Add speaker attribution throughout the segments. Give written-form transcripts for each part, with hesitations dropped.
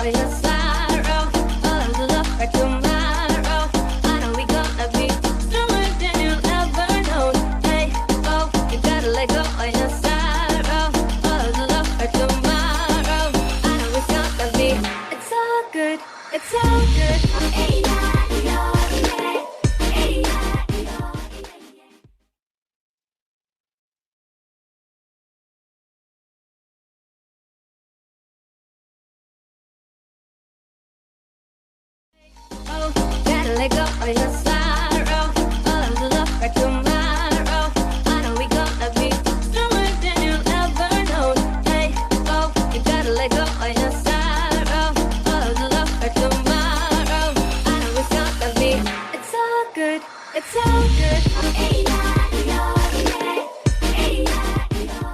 Speaker 1: in a sorrow. All of the love for tomorrow. I know we gonna be stronger than you'll ever know. Hey, oh, you gotta let go in a sorrow. All of the love for tomorrow. I know it's gonna be. It's all good. It's all good. Hey, yeah, yeah, yeah. Hey, yeah, yeah. Oh, gotta let go of your sorrow. All of the love for tomorrow. I know we gonna be stronger than you'll ever know. Hey, oh, you gotta let go of your sorrow. All of the love for tomorrow. I know it's gonna be. It's all good. It's all good. Hey, yeah, yeah, yeah. Hey, yeah, yeah.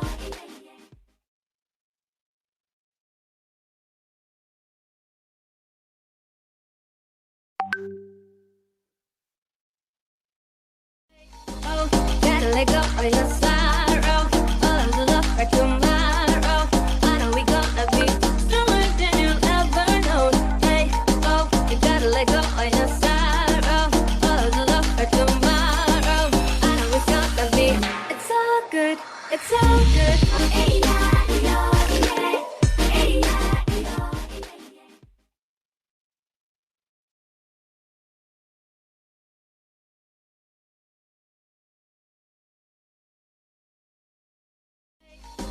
Speaker 1: Oh, gotta let go of your sorrow. All of the love for tomorrow. I know we gonna be stronger than you'll ever know. Hey, oh, you gotta let go of your sorrow. All of the love for tomorrow. I know it's gonna be. It's all good. It's all good. Hey, yeah, yeah, yeah. Hey, yeah, yeah.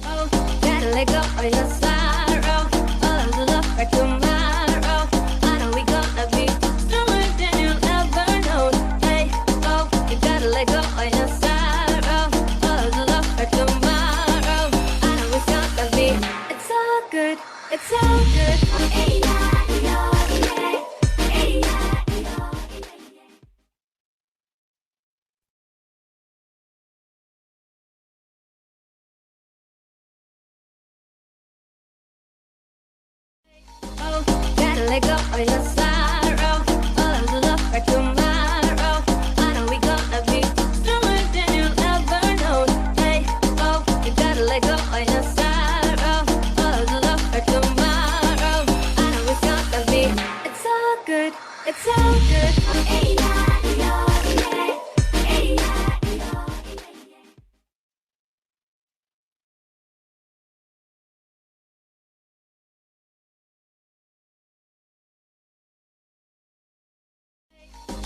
Speaker 1: Oh, gotta let go of your sorrow. All of the love for tomorrow. I know we gonna be stronger than you'll ever know. Hey, oh, you gotta let go of your sorrow. All of the love for tomorrow. I know it's gonna be. It's all good. It's all good. Hey, yeah, yeah, yeah. Hey, yeah, yeah. Oh, gotta let go of your sorrow. All of the love for tomorrow. I know we gonna be stronger than you'll ever know. Hey, oh, you gotta let go of your sorrow. All of the love for tomorrow. I know it's gonna be. It's all good. It's all good. Hey, yeah, yeah, yeah. Hey, yeah, yeah.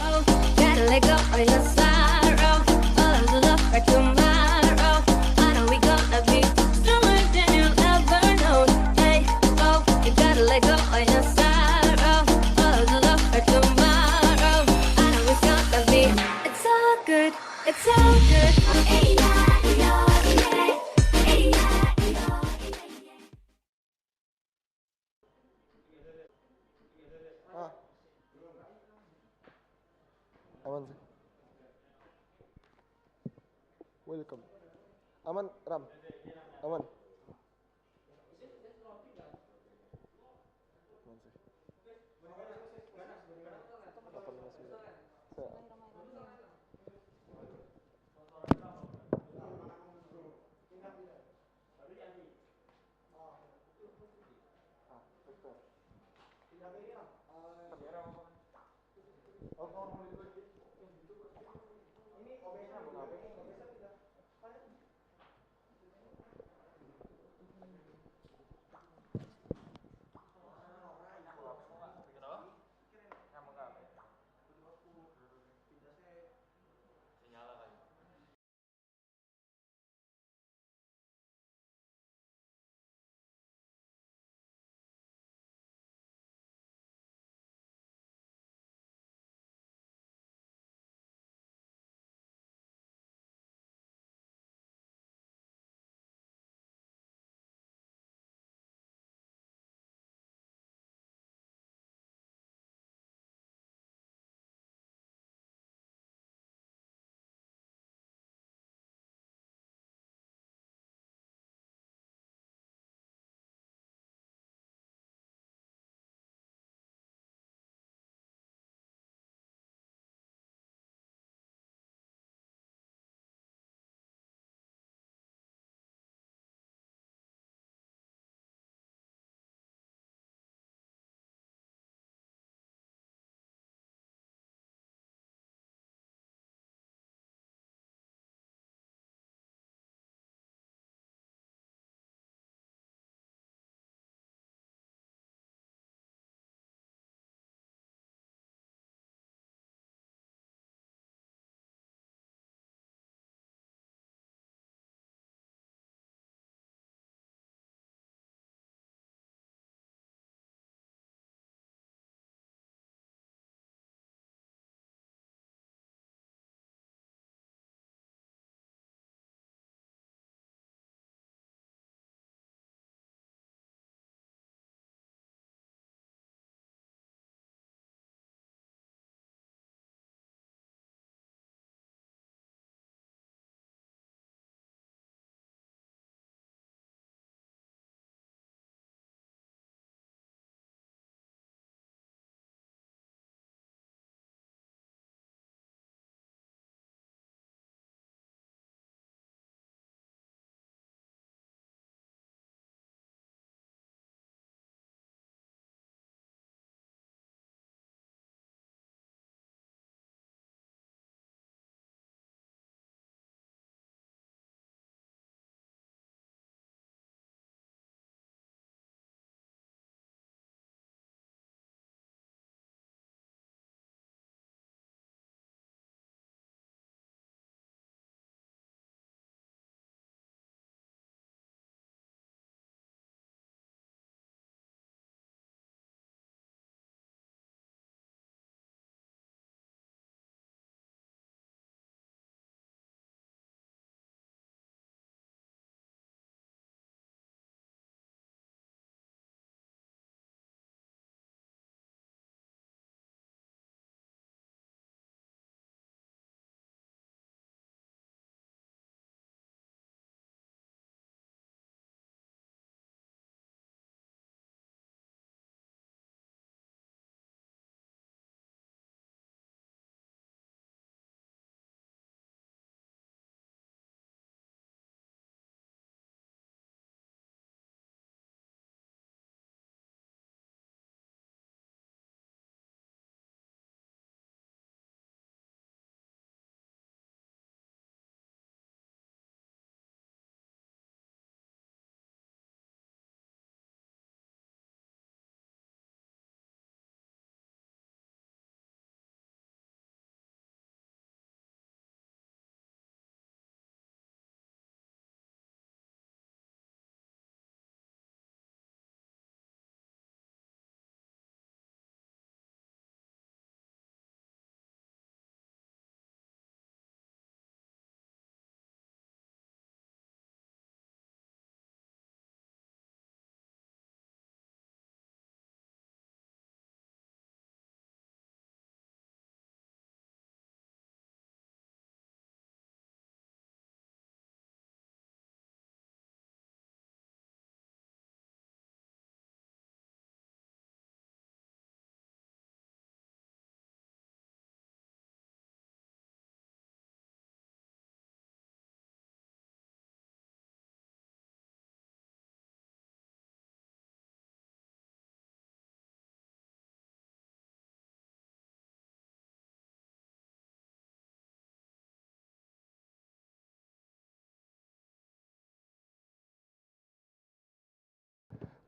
Speaker 1: Oh, gotta let go of your sorrow. All of the love for tomorrow. I know we gonna be stronger than you'll ever know. Hey, oh, you gotta let go of your sorrow. All of the love for tomorrow. I know it's gonna be. It's all good. It's all good. Hey, yeah, yeah, yeah. Hey, yeah, yeah.
Speaker 2: Ah, aman sih. Welcome. Aman, Ram. Aman. Aman sih. 859.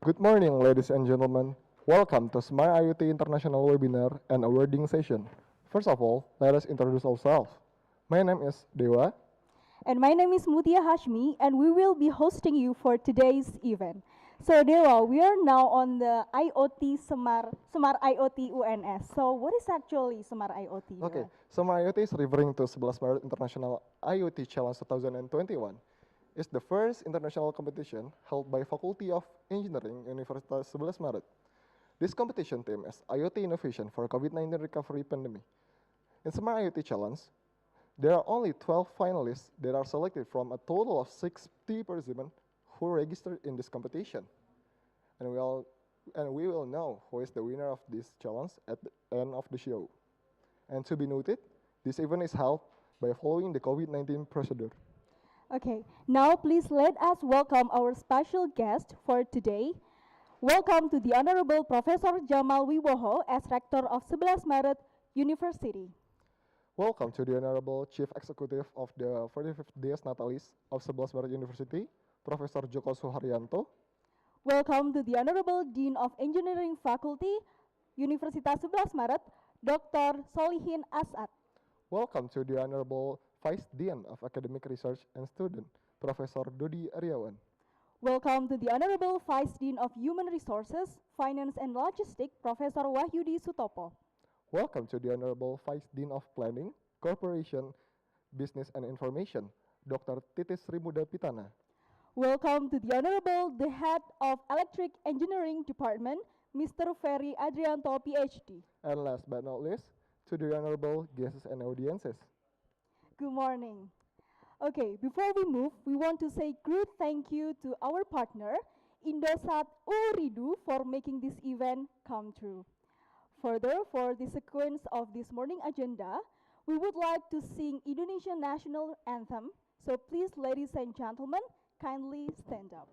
Speaker 2: Good morning, ladies and gentlemen. Welcome to Smart IoT International Webinar and Awarding Session. First of all, let us introduce ourselves. My name is Dewa.
Speaker 3: And my name is Mutia Hashmi, and we will be hosting you for today's event. So Dewa, we are now on the IoT Semar IoT UNS. So what is actually Semar IoT?
Speaker 2: Okay,
Speaker 3: Dewa?
Speaker 2: Smart IoT is referring to 11 Maret International IoT Challenge 2021. It's the first international competition held by Faculty of Engineering, Universitas 11 Maret. This competition theme is IoT innovation for COVID-19 recovery pandemic. In Smart IoT Challenge, there are only 12 finalists that are selected from a total of 60 participants who registered in this competition. And we will know who is the winner of this challenge at the end of the show. And to be noted, this event is held by following the COVID-19 procedure.
Speaker 3: Okay, now please let us welcome our special guest for today. Welcome to the Honorable Professor Jamal Wibowo as Rector of 11 Maret University.
Speaker 2: Welcome to the Honorable Chief Executive of the 45th Dies Natalis of 11 Maret University, Professor Joko Suharyanto.
Speaker 3: Welcome to the Honorable Dean of Engineering Faculty, Universitas 11 Maret, Dr. Solihin Asad.
Speaker 2: Welcome to the Honorable Vice Dean of Academic Research and Student, Professor Dodi Aryawan.
Speaker 3: Welcome to the Honorable Vice Dean of Human Resources, Finance and Logistics, Professor Wahyudi Sutopo.
Speaker 2: Welcome to the Honorable Vice Dean of Planning, Corporation, Business and Information, Dr. Titis Rimuda Pitana.
Speaker 3: Welcome to the Honorable the Head of Electric Engineering Department, Mr. Ferry Adrianto, PhD.
Speaker 2: And last but not least, to the Honorable guests and audiences.
Speaker 3: Good morning. Okay, before we move, we want to say great thank you to our partner, Indosat Uridu, for making this event come true. Further, for the sequence of this morning agenda, we would like to sing Indonesian National Anthem. So please, ladies and gentlemen, kindly stand up.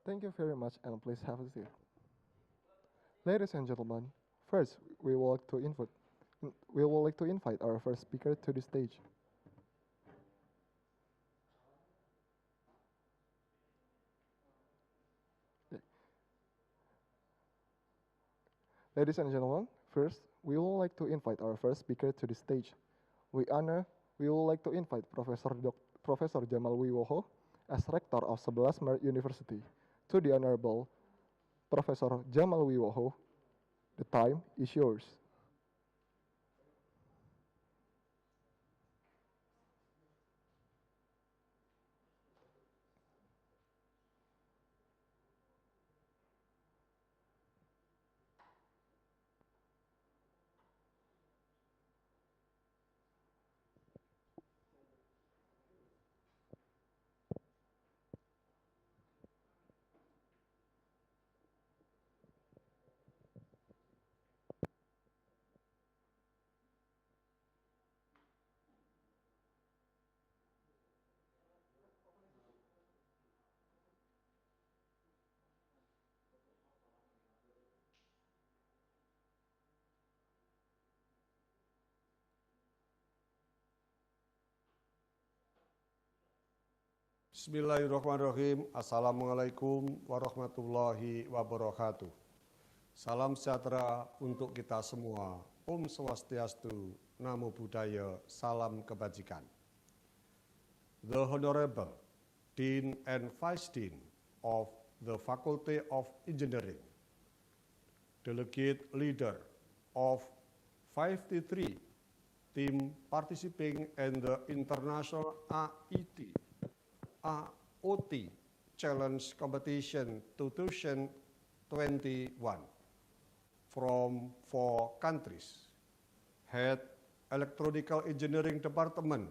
Speaker 2: Thank you very much and please have a seat. Ladies and gentlemen, first we would like to invite our first speaker to the stage. Okay. Ladies and gentlemen, first we would like to invite our first speaker to the stage. We would like to invite Professor Jamal Wibowo as Rector of 11 Maret University. To the Honorable Professor Jamal Wibowo, the time is yours.
Speaker 4: Bismillahirrahmanirrahim. Assalamualaikum warahmatullahi wabarakatuh. Salam sejahtera untuk kita semua. Om Swastiastu, Namo Buddhaya, salam kebajikan. The Honorable Dean and Vice Dean of the Faculty of Engineering, Delegate Leader of 53 team participating in the International IoT Challenge Competition 2021 from 4 countries, Head Electronical Engineering Department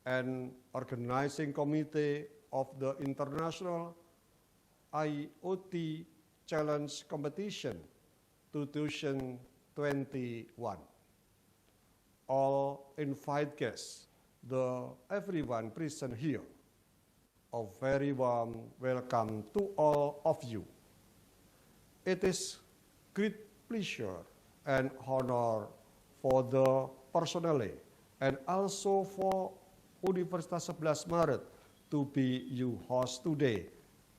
Speaker 4: and Organizing Committee of the International IoT Challenge Competition 2021. All invited guests, everyone present here, a very warm welcome to all of you. It is great pleasure and honor for the personally and also for Universitas 11 Maret to be your host today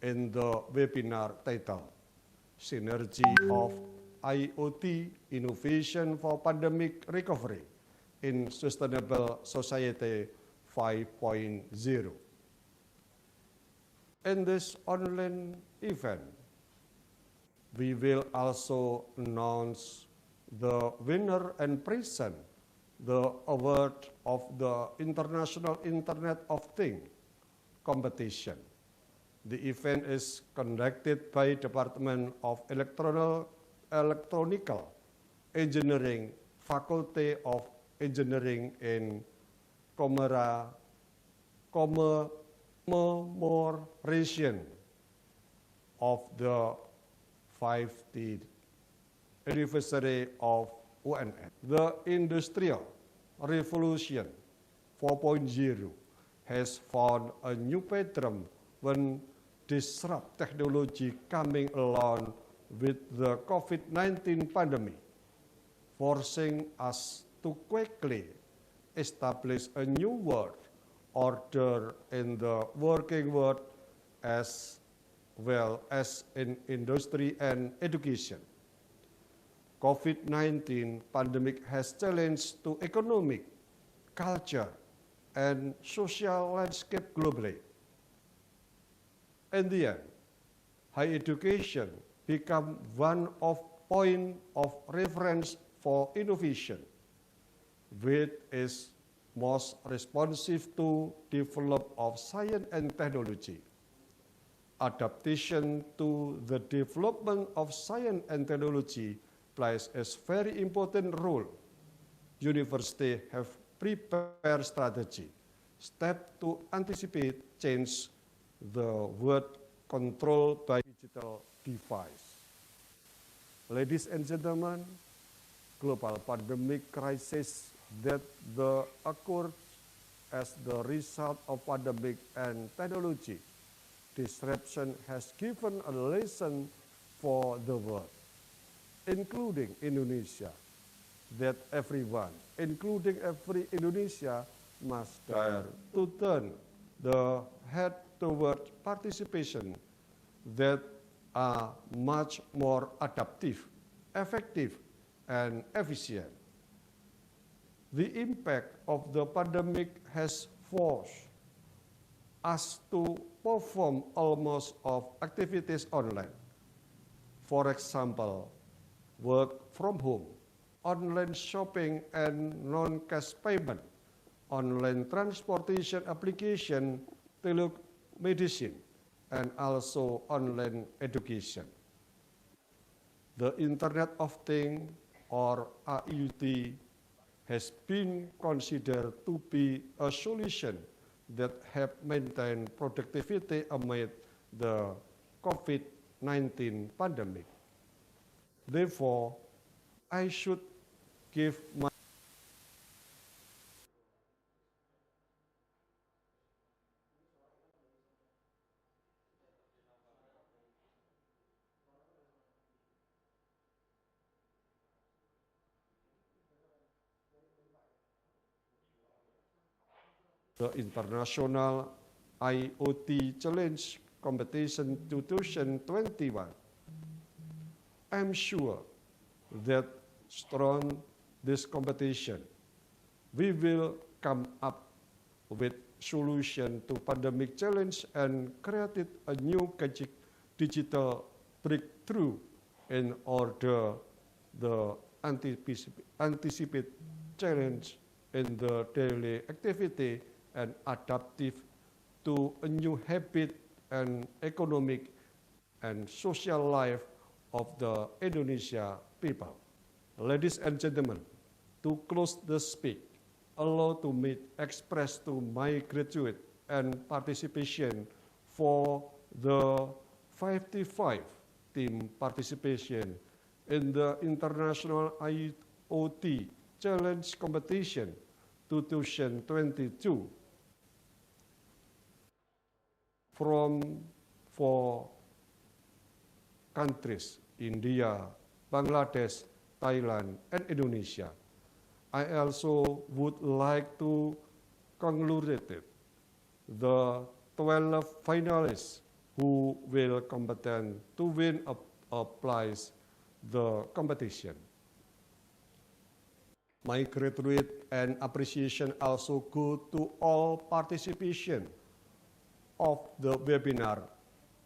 Speaker 4: in the webinar titled Synergy of IoT Innovation for Pandemic Recovery in Sustainable Society 5.0. In this online event, we will also announce the winner and present the award of the International Internet of Things competition. The event is conducted by Department of Electronical Engineering, Faculty of Engineering in commemoration of the 50th anniversary of UNS. The Industrial Revolution 4.0 has found a new pattern when disrupt technology coming along with the COVID-19 pandemic, forcing us to quickly establish a new world order in the working world as well as in industry and education. COVID-19 pandemic has challenged to economic, culture, and social landscape globally. In the end, higher education become one of point of reference for innovation, which is most responsive to development of science and technology. Adaptation to the development of science and technology plays a very important role. Universities have prepared strategy, steps to anticipate change the world controlled by digital device. Ladies and gentlemen, global pandemic crisis that occurs as the result of pandemic and technology disruption has given a lesson for the world, including Indonesia, that everyone, including every Indonesia, must dare to turn the head toward participation that are much more adaptive, effective, and efficient. The impact of the pandemic has forced us to perform almost all activities online. For example, work from home, online shopping and non-cash payment, online transportation application, telemedicine, and also online education. The Internet of Things, or IoT, has been considered to be a solution that help maintain productivity amid the COVID-19 pandemic. Therefore, I should give my the International IoT Challenge Competition 2021. I'm sure that through this competition, we will come up with solution to pandemic challenge and created a new digital breakthrough in order the anticipate challenge in the daily activity and adaptive to a new habit and economic and social life of the Indonesia people. Ladies and gentlemen, to close the speech, allow to me express to my gratitude and participation for the 55 team participation in the International IoT Challenge Competition 2022 from 4 countries, India, Bangladesh, Thailand, and Indonesia. I also would like to congratulate the 12 finalists who will compete to win a prize the competition. My gratitude and appreciation also go to all participation of the webinar,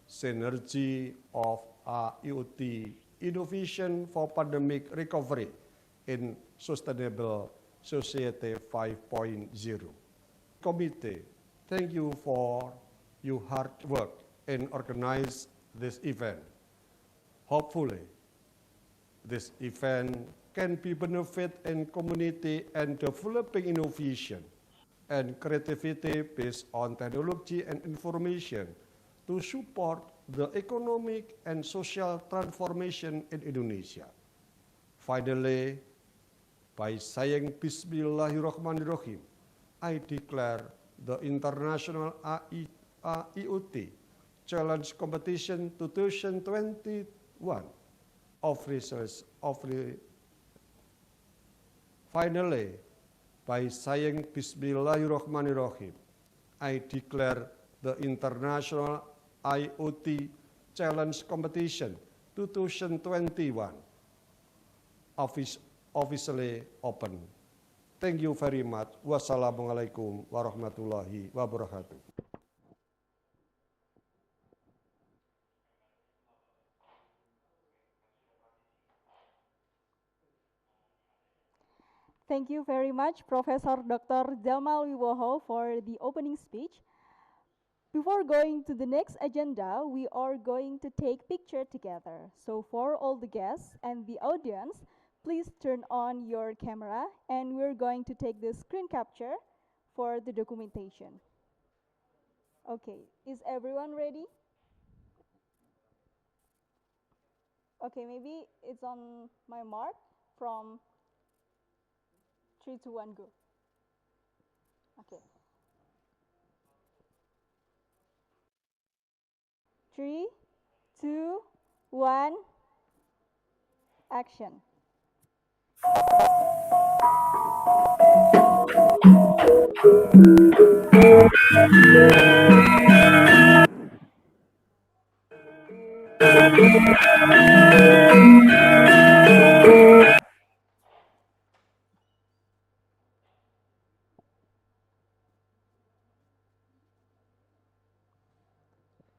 Speaker 4: Synergy of IoT Innovation for Pandemic Recovery in Sustainable Society 5.0. Committee, thank you for your hard work in organize this event. Hopefully, this event can be benefit in community and developing innovation and creativity based on technology and information to support the economic and social transformation in Indonesia. Finally, by saying Bismillahirrahmanirrahim, I declare the International IoT Challenge Competition 2021 Finally, by saying Bismillahirrahmanirrahim, I declare the International IoT Challenge Competition 2021 officially open. Thank you very much. Wassalamualaikum warahmatullahi wabarakatuh.
Speaker 3: Thank you very much, Professor Dr. Jamal Wibowo, for the opening speech. Before going to the next agenda, we are going to take picture together. So for all the guests and the audience, please turn on your camera and we're going to take the screen capture for the documentation. Okay, is everyone ready? Okay, maybe it's on my mark from 3, 2, 1, go. Okay. 3, 2, 1, action.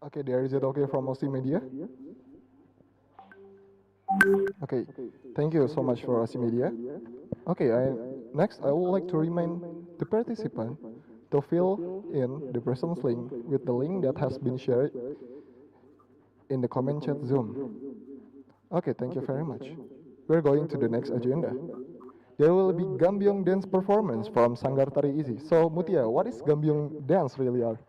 Speaker 2: Okay, there is it okay from OC Media? Okay, thank you so much for OC Media. Okay, next I would like to remind the participant to fill in the presence link with the link that has been shared in the comment chat Zoom. Okay, thank you very much. We're going to the next agenda. There will be Gambyong dance performance from Sanggar Tari Easy. So Mutia, what is Gambyong dance really are?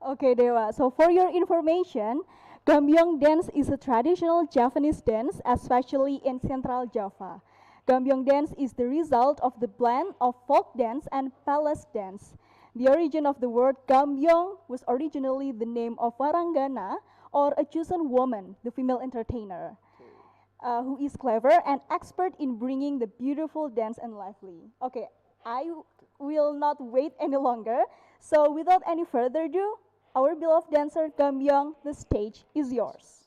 Speaker 3: Okay, Dewa. So for your information, Gambyong dance is a traditional Javanese dance, especially in Central Java. Gambyong dance is the result of the blend of folk dance and palace dance. The origin of the word Gambyong was originally the name of Waranggana, or a chosen woman, the female entertainer, who is clever and expert in bringing the beautiful dance and lively. Okay, I will not wait any longer. So without any further ado, Our beloved dancer Gambyong, the stage is yours.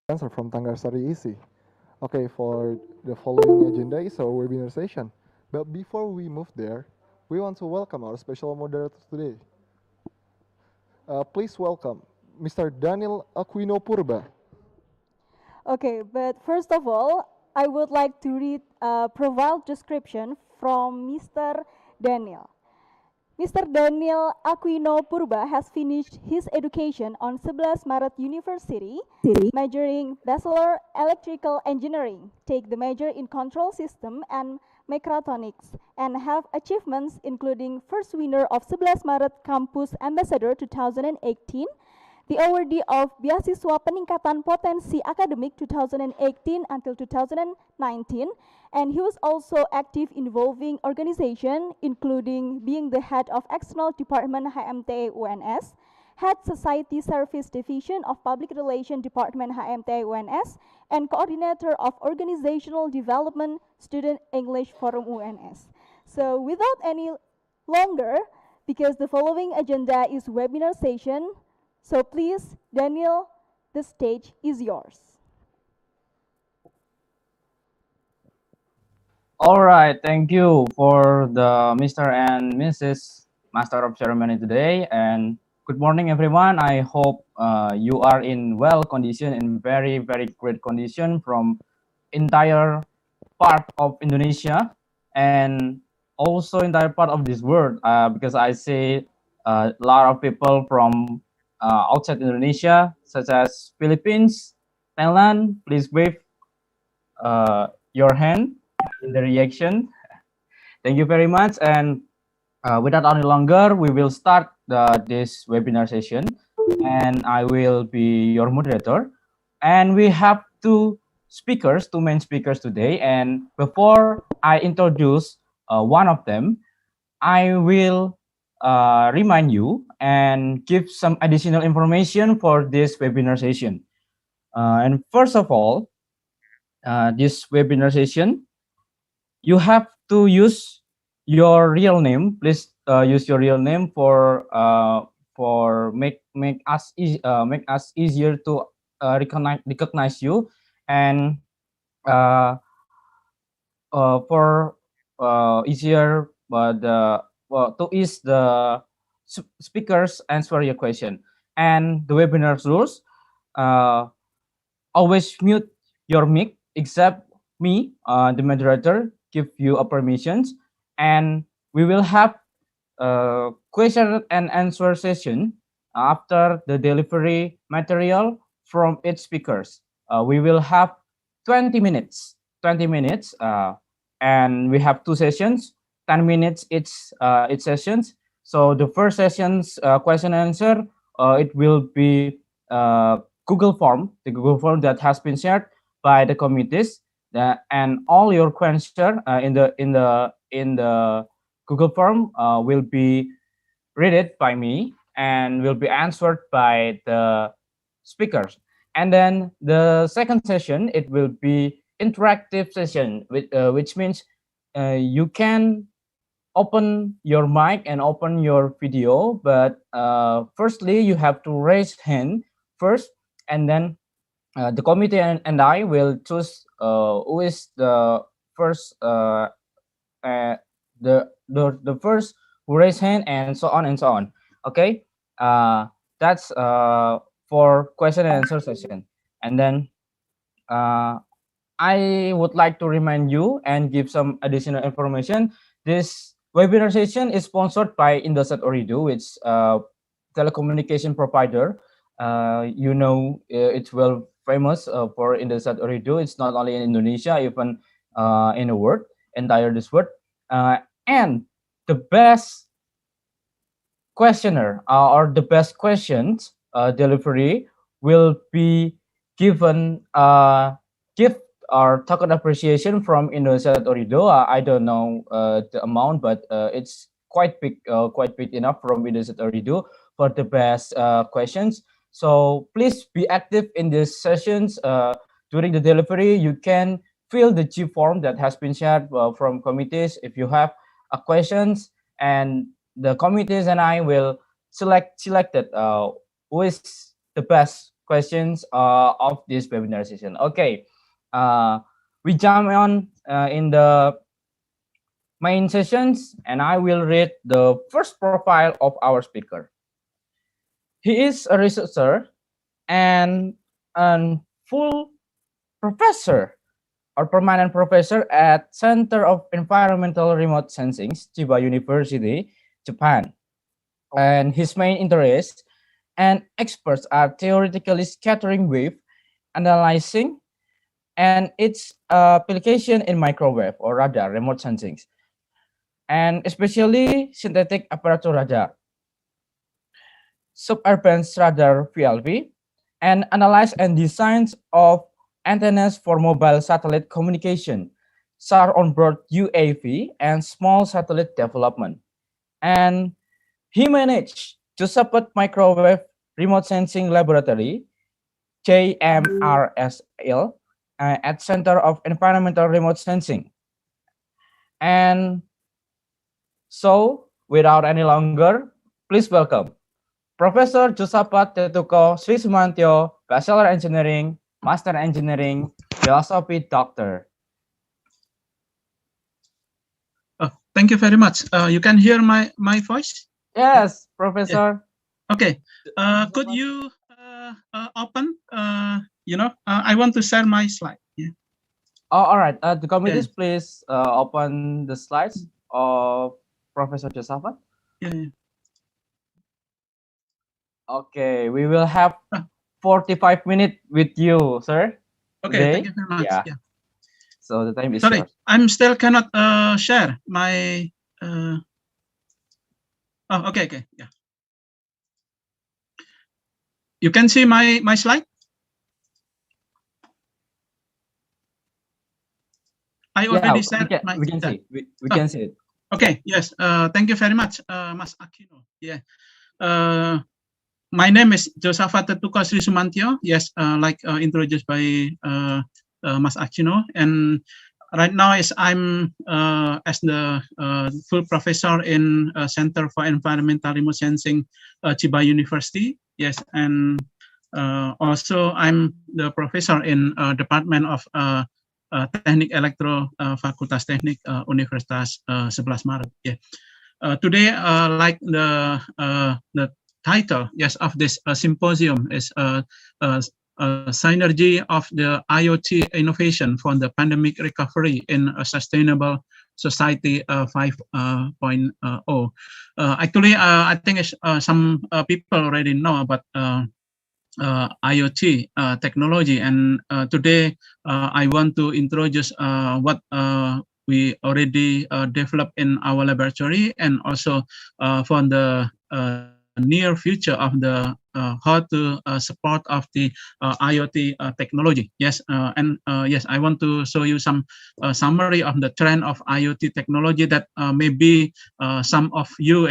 Speaker 2: answer from Tanggar Sari Isi. Okay, for the following agenda is our webinar session. But before we move there, we want to welcome our special moderator today. Please welcome Mr. Daniel Aquino Purba.
Speaker 3: Okay, but first of all, I would like to read a profile description from Mr. Daniel. Mr. Daniel Aquino Purba has finished his education on 11 Maret University, majoring Bachelor Electrical Engineering, take the major in Control System and Mechatronics, and have achievements including first winner of 11 Maret Campus Ambassador 2018, the awardee of Beasiswa Peningkatan Potensi Akademik 2018 until 2019, and he was also active involving organization, including being the head of External Department HMTA UNS, head Society Service Division of Public Relations Department HMTA UNS, and coordinator of Organizational Development Student English Forum UNS. So without any longer, because the following agenda is webinar session, so please, Daniel, the stage is yours.
Speaker 5: All right, thank you for the Mr. and Mrs. Master of Ceremony today, and good morning, everyone. I hope you are in well condition, in very, very great condition from entire part of Indonesia and also entire part of this world, because I see a lot of people from outside Indonesia, such as Philippines, Thailand. Please wave your hand in the reaction. Thank you very much. And without any longer, we will start this webinar session. And I will be your moderator. And we have two main speakers today. And before I introduce one of them, I will remind you and give some additional information for this webinar session. And first of all, this webinar session, you have to use your real name. Please use your real name for make us easier to recognize you, and for easier to ease the speakers answer your question. And the webinar rules: always mute your mic except me, the moderator, give you a permissions, and we will have a question and answer session after the delivery material from each speakers. We will have 20 minutes, and we have two sessions, 10 minutes each sessions. So the first session's question and answer, it will be Google form, the Google form that has been shared by the committees, and all your question in the Google form will be read by me and will be answered by the speakers. And then the second session, it will be interactive session, which means you can open your mic and open your video, but firstly you have to raise hand first, and then the committee and I will choose who is the first the first who raise hand, and so on and so on. Okay, that's for question and answer session. And then I would like to remind you and give some additional information. This webinar session is sponsored by Indosat Ooredoo, which telecommunication provider. It's well famous for Indosat Ooredoo. It's not only in Indonesia, even in the world, entire this world. And the best questioner or the best questions delivery will be given gift or token appreciation from Indosat Ooredoo. I don't know the amount, but it's quite big enough from Indosat Ooredoo for the best questions. So please be active in these sessions. During the delivery, you can fill the G form that has been shared from committees if you have questions, and the committees and I will selected who is the best questions of this webinar session. Okay, we jump on in the main sessions, and I will read the first profile of our speaker. He is a researcher and a full professor or permanent professor at Center of Environmental Remote Sensing, Chiba University, Japan. And his main interests and experts are theoretically scattering wave, analyzing, and its application in microwave or radar remote sensing, and especially synthetic apparatus radar, suburban radar VLV, and analyze and designs of antennas for mobile satellite communication, SAR on-board UAV, and small satellite development. And he managed to support microwave remote sensing laboratory, JMRSL, at Center of Environmental Remote Sensing. And so, without any longer, please welcome Professor Josaphat Tetuko Sri Sumantyo, Bachelor Engineering, Master Engineering, Philosophy Doctor.
Speaker 6: Thank you very much. You can hear my voice?
Speaker 5: Yes, Professor.
Speaker 6: Yeah. Okay. Could you open? I want to share my slide. Yeah.
Speaker 5: Oh, all right. The committees, please open the slides of Professor Josaphat.
Speaker 6: Yeah.
Speaker 5: Okay, we will have 45 minutes with you, sir.
Speaker 6: Okay,
Speaker 5: today.
Speaker 6: thank you very much. Yeah.
Speaker 5: So the time is
Speaker 6: Sorry,
Speaker 5: yours.
Speaker 6: I'm still cannot share my. Oh, okay. Yeah. You can see my slide. I already shared my.
Speaker 5: We can see. We can see it.
Speaker 6: Okay. Yes. Thank you very much, Mas Aquino. Yeah. My name is Josaphat Tetuko Sri Sumantyo. Yes, like introduced by Mas Aquino, and right now I'm as the full professor in Center for Environmental Remote Sensing, Chiba University. Yes, and also I'm the professor in Department of Teknik Elektro, Fakultas Teknik Universitas 11 Maret. Yeah. Today, like the title, yes, of this symposium is synergy of the IoT innovation for the pandemic recovery in a sustainable society 5.0. Actually, I think some people already know about IoT technology, and today I want to introduce what we already developed in our laboratory, and also for the near future of the how to support of the IoT technology. Yes, and yes, I want to show you some summary of the trend of IoT technology that maybe some of you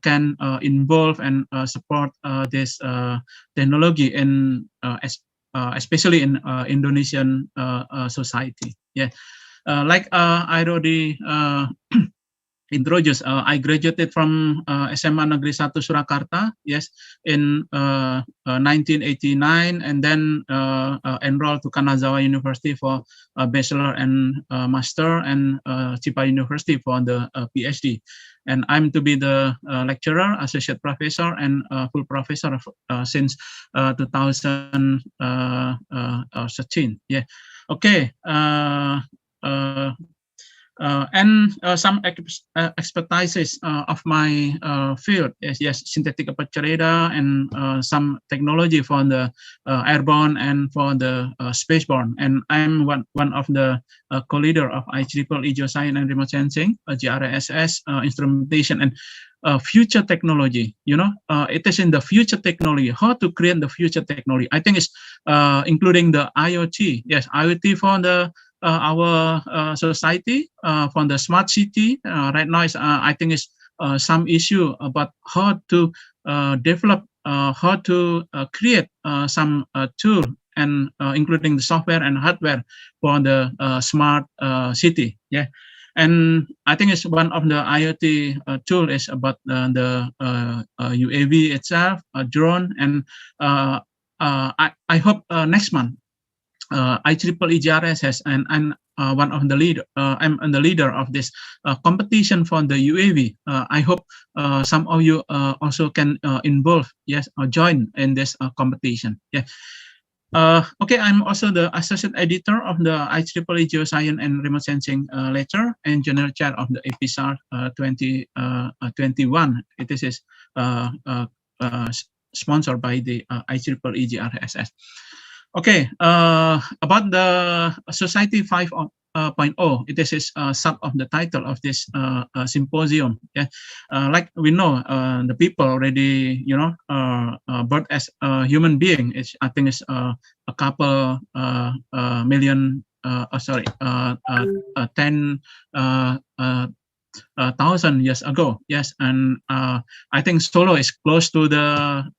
Speaker 6: can involve and support this technology in especially in Indonesian society. Yeah, like I already introduced, I graduated from SMA Negeri 1 Surakarta, yes, in 1989, and then enrolled to Kanazawa University for a bachelor and master, and Chiba University for the PhD. And I'm to be the lecturer, associate professor, and full professor since 2013. Yeah. Okay. And some expertises of my field is, yes, synthetic aperture radar, and some technology for the airborne and for the spaceborne. And I'm one of the co-leader of IEEE Geoscience and Remote Sensing, GRSS instrumentation and future technology. You know, it is in the future technology, how to create the future technology. I think it's including the IoT. Yes, IoT for the our society, for the smart city. Right now is I think is some issue about how to develop, how to create some tool, and including the software and hardware for the smart city. Yeah. And I think it's one of the IoT tool is about the UAV itself, drone, and I hope next month IEEE GRSS and one of the leader. I'm the leader of this competition for the UAV. I hope some of you also can involve, yes, or join in this competition. Yeah. Okay, I'm also the associate editor of the IEEE Geoscience and Remote Sensing letter and general chair of the APSAR 2021. It is sponsored by the IEEE GRSS. Okay, about the Society 5.0, it is sub of the title of this symposium. Yeah, like we know, the people already, you know, birth as a human being. I think it's a couple million. 10,000 years ago. Yes, and I think Solo is close to the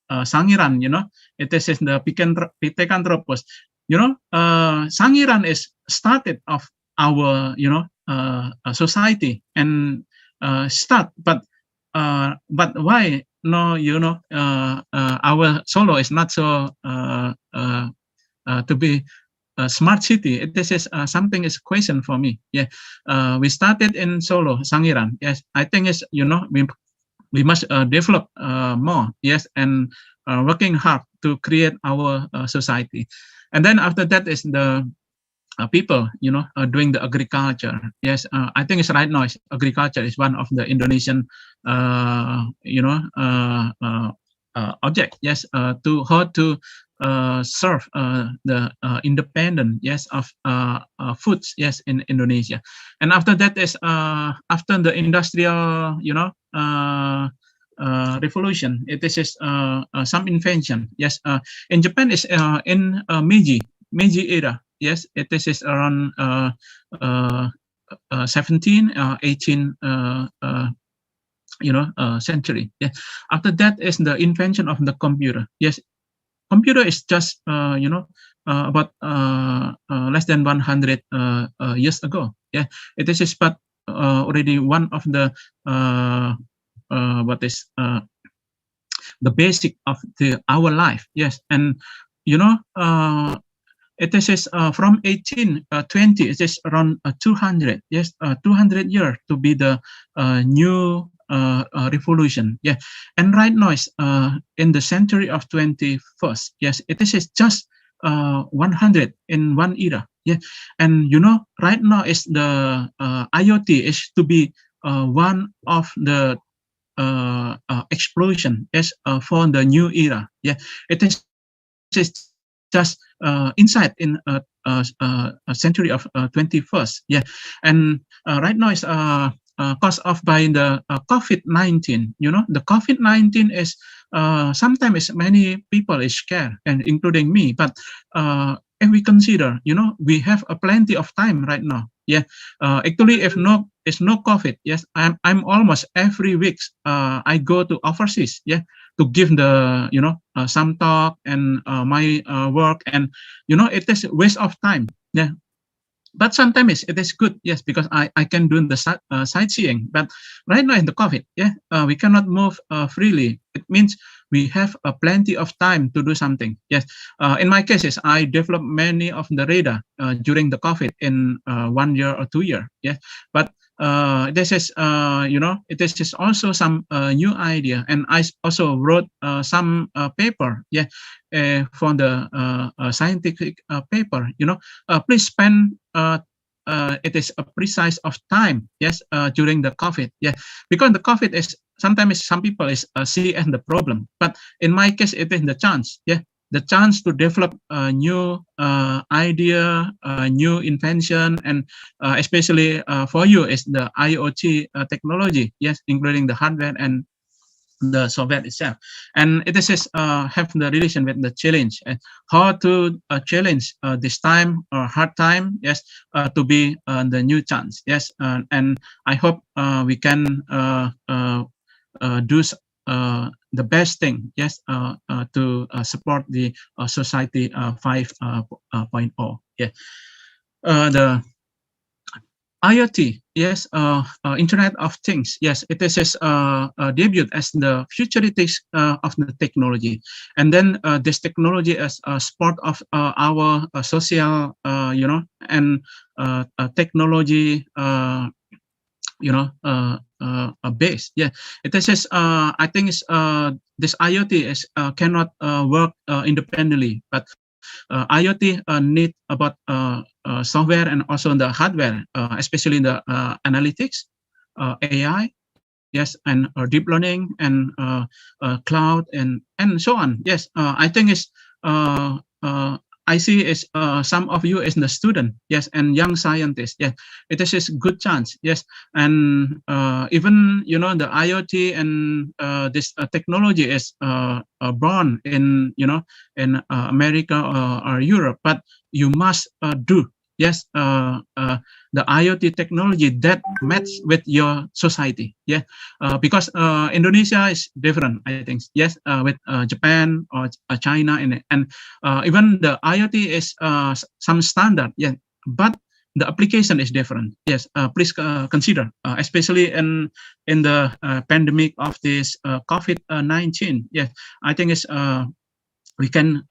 Speaker 6: Sangiran. You know, it is in the Pithecanthropus. You know, Sangiran is started of our, you know, society and but why no, you know, our Solo is not so to be a smart city. This is something is a question for me. Yeah, we started in Solo, Sangiran. Yes, I think it's, you know, we must develop more. Yes, and working hard to create our society. And then after that is the people, you know, doing the agriculture. Yes, I think it's right now. Agriculture is one of the Indonesian, you know, object. Yes, to how to serve the independent, yes, of foods, yes, in Indonesia. And after that is after the industrial, you know, revolution, it is some invention. Yes, in Japan is in Meiji era. Yes, it is around 17, 18 you know, century. Yeah. After that is the invention of the computer. Yes, computer is just you know, about less than 100 years ago. Yeah, it is but already one of the what is the basic of our life. Yes, and you know, it is from 1820. It is around 200. Yes, 200 years to be the new revolution. Yeah, and right now is in the century of 21st. Yes, it is just 100 in one era. Yeah, and you know, right now is the IoT is to be one of the explosion is for the new era. Yeah, it is just inside in a century of 21st. Yeah, and right now is caused of by the COVID-19. You know, the COVID-19 is sometimes many people is scared, and including me. But if we consider, you know, we have a plenty of time right now. Yeah, actually, if no, it's no COVID. Yes, I'm almost every week I go to overseas. Yeah, to give the, you know, some talk and my work, and you know, it is a waste of time. Yeah, but sometimes it is good. Yes, because I can do the sightseeing. But right now in the COVID, yeah, we cannot move freely. It means we have plenty of time to do something. Yes, in my cases, I developed many of the radar during the COVID in 1 year or 2 years. Yeah, but this is you know, it is just also some new idea, and I also wrote some paper. Yeah, for the scientific paper. You know, please spend it is a precise of time. Yes, during the COVID. Yeah, because the COVID is sometimes some people is see as the problem, but in my case it is the chance. Yeah, the chance to develop a new idea, new invention, and especially for you is the IoT technology. Yes, including the hardware and the software itself, and it is have the relation with the challenge and how to challenge this time or hard time. Yes, to be the new chance. Yes, and I hope we can do the best thing. Yes, to support the society 5.0. Yeah, the IoT, yes, Internet of Things, yes, it is his debut as the futuristic of the technology, and then this technology as a part of our social, and technology, base. Yeah, it is his. I think is this IoT is cannot work independently, but IoT need about software and also the hardware, especially the analytics, AI, yes, and deep learning and cloud and so on. Yes, I think it's I see is some of you is the student, yes, and young scientists. Yes, it is a good chance. Yes, and even the IoT and this technology is born in in America or Europe, but you must do, yes, the IoT technology that match with your society. Yeah, because Indonesia is different, I think. Yes, with Japan or China, and even the IoT is some standard. Yeah, but the application is different. Yes, please consider, especially in the pandemic of this COVID-19. Yes, I think it's we can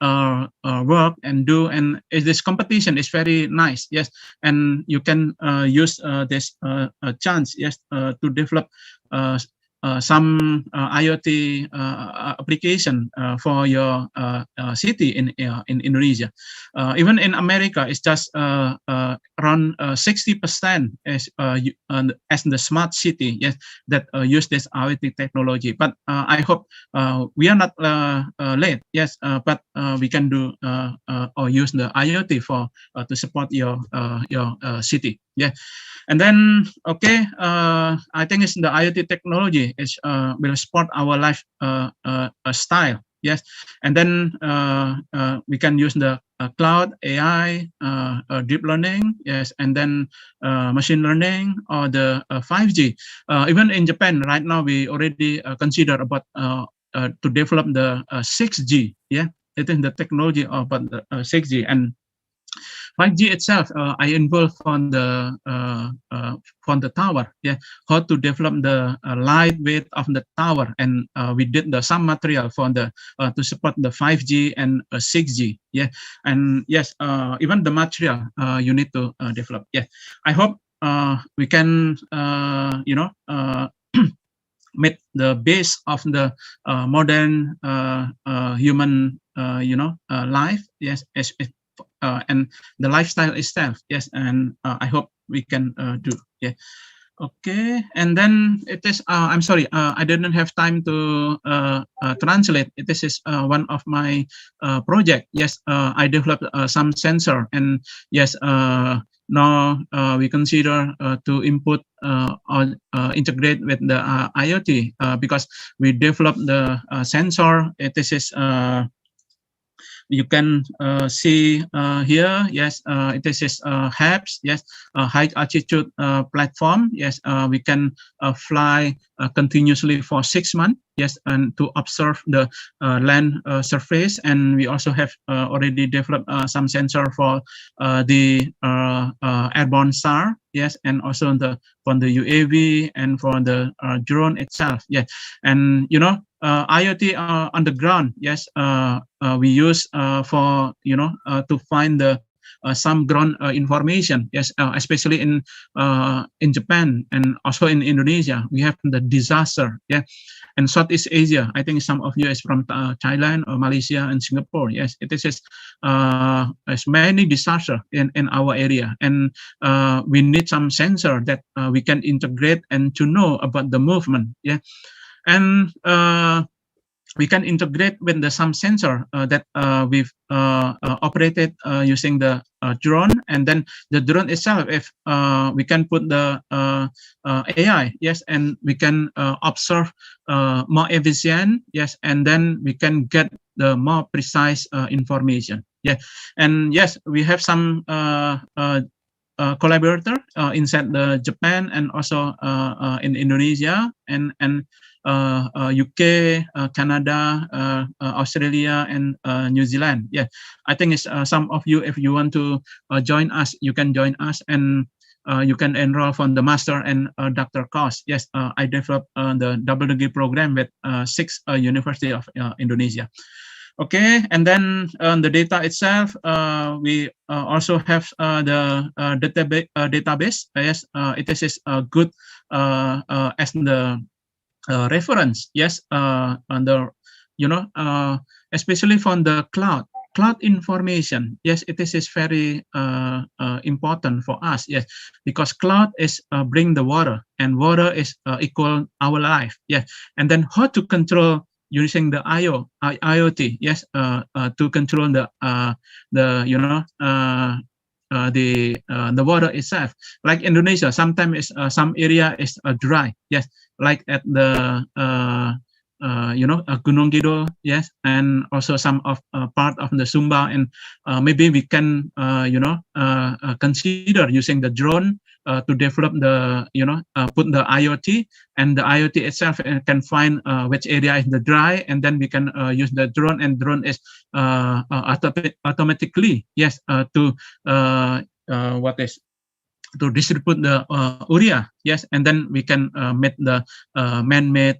Speaker 6: work and do, and this competition is very nice. Yes, and you can use this chance, yes, to develop some IoT application for your city in Indonesia. Even in America, it's just around 60% as the smart city, yes, that use this IoT technology. But I hope we are not late, yes, but we can do or use the IoT for to support your city. Yeah, and then okay, I think it's the IoT technology is will support our life style. Yes, and then we can use the cloud, AI, deep learning, yes, and then machine learning or the 5G. Even in Japan right now, we already consider about to develop the 6G. Yeah, it is the technology of the 6G, and 5G itself, I involved on the tower. Yeah, how to develop the light weight of the tower, and we did some material for the to support the 5G and 6G. Yeah, and yes, even the material you need to develop. Yeah, I hope we can meet the base of the modern human life. Yes, and the lifestyle itself. Yes, and I hope we can do. Yeah. Okay, and then it is. I'm sorry, I didn't have time to translate. This is one of my project. Yes, I developed some sensor, and yes, now we consider to input or integrate with the IoT because we developed the sensor. This is you can see here, yes, it is HAPS, yes, high altitude platform. Yes, we can fly continuously for 6 months. Yes, and to observe the land surface, and we also have already developed some sensor for the airborne SAR. Yes, and also for the UAV and for the drone itself. Yeah, and IoT on the ground. Yes, we use for to find the some ground information. Yes, especially in Japan and also in Indonesia, we have the disaster. Yeah, and Southeast Asia. I think some of you is from Thailand or Malaysia and Singapore. Yes, it is as many disaster in our area, and we need some sensor that we can integrate and to know about the movement. Yeah, and we can integrate with some sensor that we've operated using the drone, and then the drone itself, if we can put the AI, yes, and we can observe more efficient, yes, and then we can get the more precise information. Yeah, and yes, we have some collaborator inside the Japan and also in Indonesia and UK, Canada, Australia, and New Zealand. Yeah, I think it's some of you, if you want to join us, you can join us. And you can enroll from the master and doctor course. Yes, I developed the double degree program with 6 university of Indonesia. Okay, and then the data itself, we also have the database. Yes, it is good as the reference. Yes, on the especially from the cloud information. Yes, it is very important for us. Yes, because cloud is bring the water, and water is equal our life. Yes, and then how to control using the IoT. Yes, to control the the water itself. Like Indonesia, sometimes is some area is dry. Yes, like at the Gunung Kidul, yes, and also some of part of the Sumba, and maybe we can consider using the drone to develop the put the IoT, and the IoT itself can find which area is the dry, and then we can use the drone, and drone is automatically, yes, to what is to distribute the urea, yes, and then we can make the man-made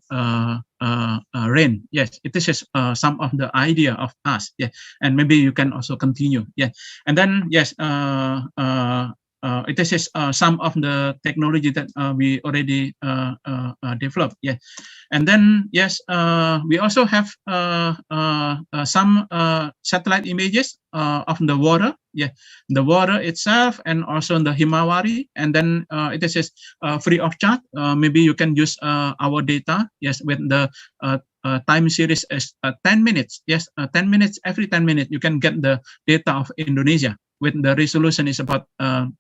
Speaker 6: rain. Yes, it is some of the idea of us. Yeah, and maybe you can also continue. Yeah, and then yes, it is some of the technology that we already developed. Yeah, and then yes, we also have some satellite images of the water. Yeah, the water itself, and also the Himawari, and then it is free of charge. Maybe you can use our data. Yes, with the time series is 10 minutes. Yes, 10 minutes, every 10 minutes you can get the data of Indonesia with the resolution is about 5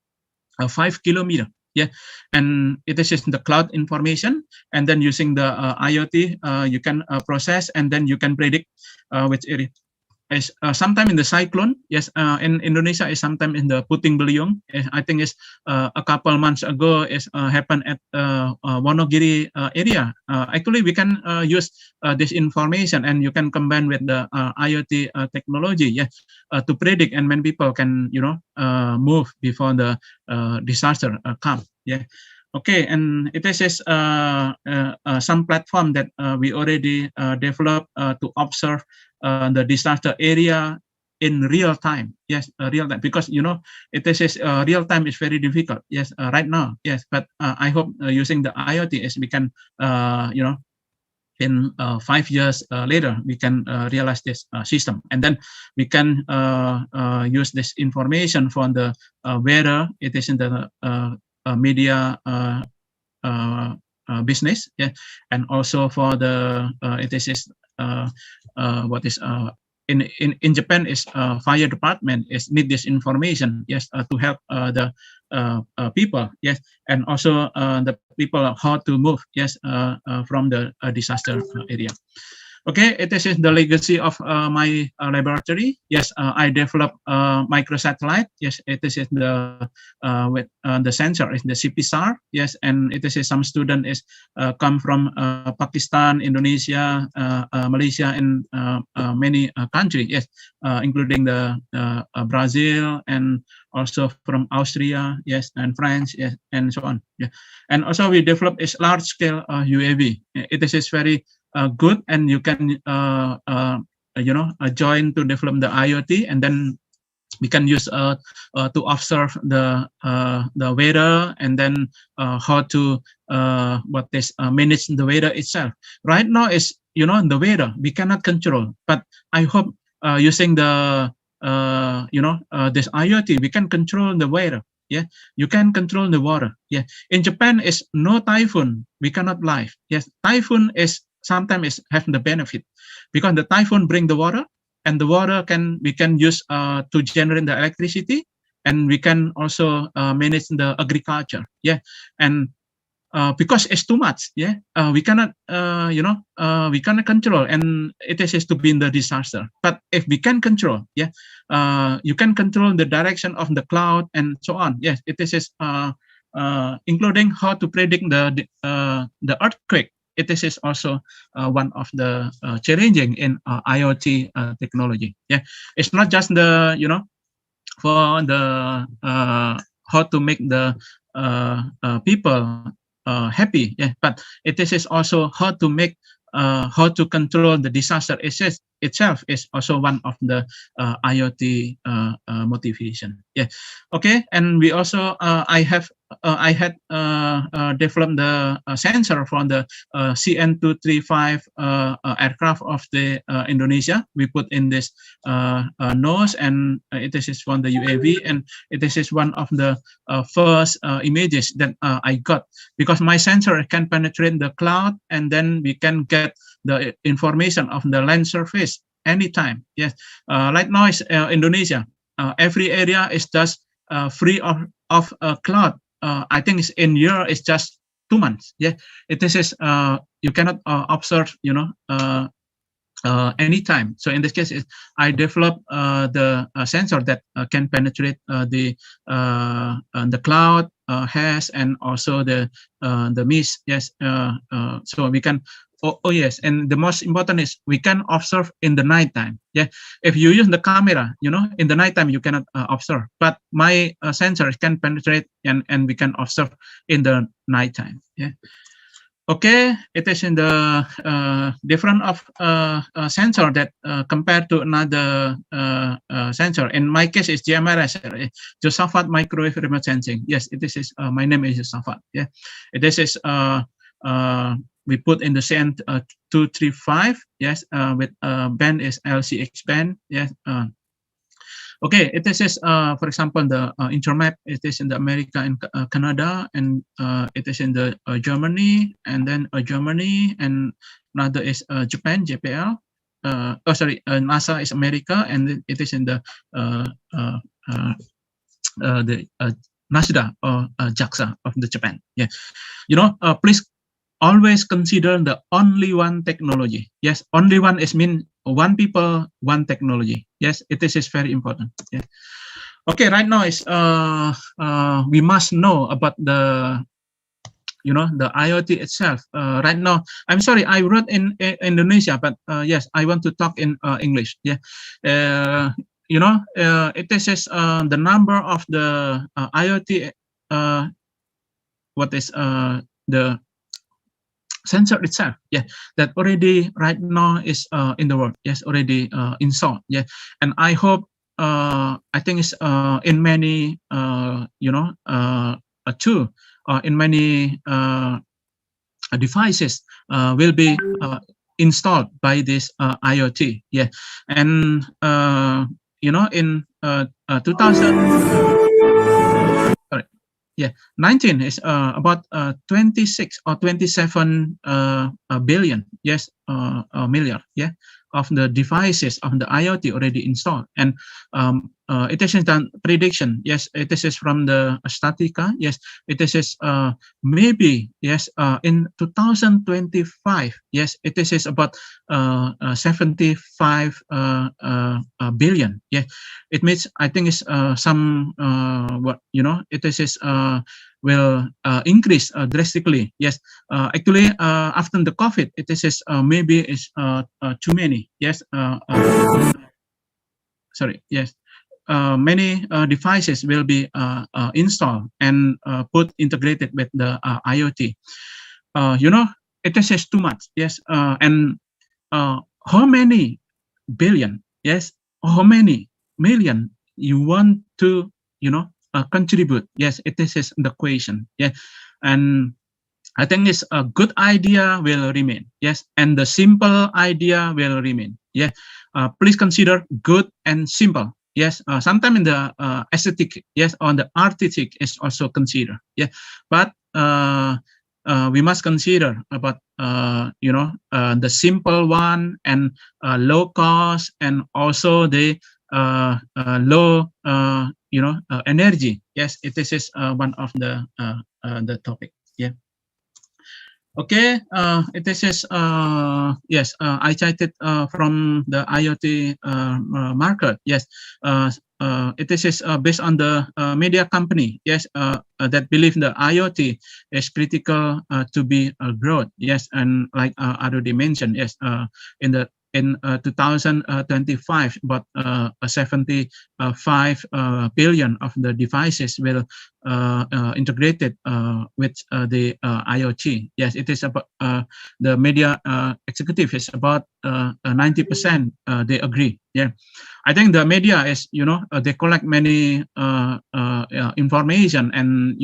Speaker 6: kilometer. Yeah, and it is the cloud information, and then using the IoT, you can process, and then you can predict which area is sometime in the cyclone. Yes, in Indonesia is sometime in the Puting Beliung. I think it's a couple months ago is happened at Wonogiri area. Actually, we can use this information, and you can combine with the IoT technology, yeah, to predict, and many people can move before the disaster come. Yeah. Okay, and it is some platform that we already developed to observe the disaster area in real time. Yes, real time, because it is real time is very difficult. Yes, right now. Yes, but I hope using the IoT is we can in 5 years later we can realize this system, and then we can use this information for the weather. It is in the media business, yeah, and also for the it is what is in Japan is fire department is need this information, yes, to help the people, yes, and also the people how to move, yes, from the disaster area. Okay, it is the legacy of my laboratory. Yes, I developed microsatellite. Yes, it is the with the sensor is the CPSAR. Yes, and it is some student is come from Pakistan, Indonesia, Malaysia, and many countries. Yes, including the Brazil, and also from Austria. Yes, and France. Yes, and so on. Yeah, and also we developed is large scale UAV. It is very good, and you can join to develop the IoT, and then we can use to observe the weather, and then how to what is manage the weather itself. Right now is the weather we cannot control, but I hope using the this IoT we can control the weather. Yeah, you can control the water. Yeah, in Japan is no typhoon, we cannot live. Yes, typhoon is sometimes have the benefit because the typhoon bring the water, and the water we can use to generate the electricity, and we can also manage the agriculture. Yeah, and because it's too much, yeah, we cannot we cannot control, and it is to be in the disaster. But if we can control, yeah, you can control the direction of the cloud and so on. Yes, it is including how to predict the earthquake. It is also one of the challenging in IoT technology. Yeah, it's not just the for the how to make the people happy. Yeah, but it is also how to make how to control the disaster itself is also one of the IoT motivation. Yeah, okay, and we also I had developed the sensor for the CN235 aircraft of the Indonesia. We put in this nose, and it is from the UAV, and it is one of the first images that I got, because my sensor can penetrate the cloud, and then we can get the information of the land surface anytime. Yes, right now is Indonesia. Every area is just free of cloud. I think it's in year it's just 2 months. Yeah, it is you cannot observe, anytime. So in this case, I developed the sensor that can penetrate the cloud haze, and also the mist. Yes, so we can. Oh yes, and the most important is we can observe in the nighttime. Yeah, if you use the camera, in the nighttime you cannot observe, but my sensor can penetrate, and we can observe in the nighttime. Yeah. Okay, it is in the different of sensor that compared to another sensor. In my case, it's GMRS, Josaphat Microwave Remote Sensing. Yes, it is. My name is Josaphat. Yeah, this is we put in the CN 235. Yes, with band is LCX band. Yes. Okay, it is, for example, the Intermap, it is in the America and Canada, and it is in the Germany, and then Germany, and another is Japan, JPL. NASA is America, and it is in the NASDA or JAXA of the Japan. Yeah, please always consider the only one technology. Yes, only one is mean one people, one technology. Yes, it is very important. Yeah. Okay, right now is we must know about the the IoT itself. Right now, I'm sorry, I wrote in Indonesia, but yes, I want to talk in English. Yeah. It is the number of the IoT. What is the sensor itself, yeah, that already right now is in the world, yes, already installed, yeah, and I hope I think it's in many too, in many devices will be installed by this IoT, yeah, and in 2000. Yeah, 19 is about 26 or 27 billion, yes, million, yeah, of the devices of the IoT already installed, and it is done prediction. Yes, it is from the Statica. Yes, it is maybe, yes, in 2025. Yes, it is about 75 billion. Yeah, it means I think it's some what it is will increase drastically. Yes, actually after the COVID, it is maybe is too many. Yes, sorry. Yes, many devices will be installed and put integrated with the IoT. It is too much. Yes, and how many billion? Yes, how many million you want to contribute? Yes, it is the question. Yeah, and I think it's a good idea will remain. Yes, and the simple idea will remain. Yeah, please consider good and simple. Yes, sometimes in the aesthetic, yes, on the artistic is also considered. Yeah, but we must consider about the simple one, and low cost, and also the low energy. Yes, it is one of the topic. Yeah. Okay, it is yes, I cited from the IoT market. Yes, it is based on the media company. Yes, that believe the IoT is critical to be growth. Yes, and like I already mentioned. Yes, in the in 2025, about 75 billion of the devices will integrated with the IoT. Yes, it is about the media executive is about 90%. They agree. Yeah, I think the media is, they collect many information, and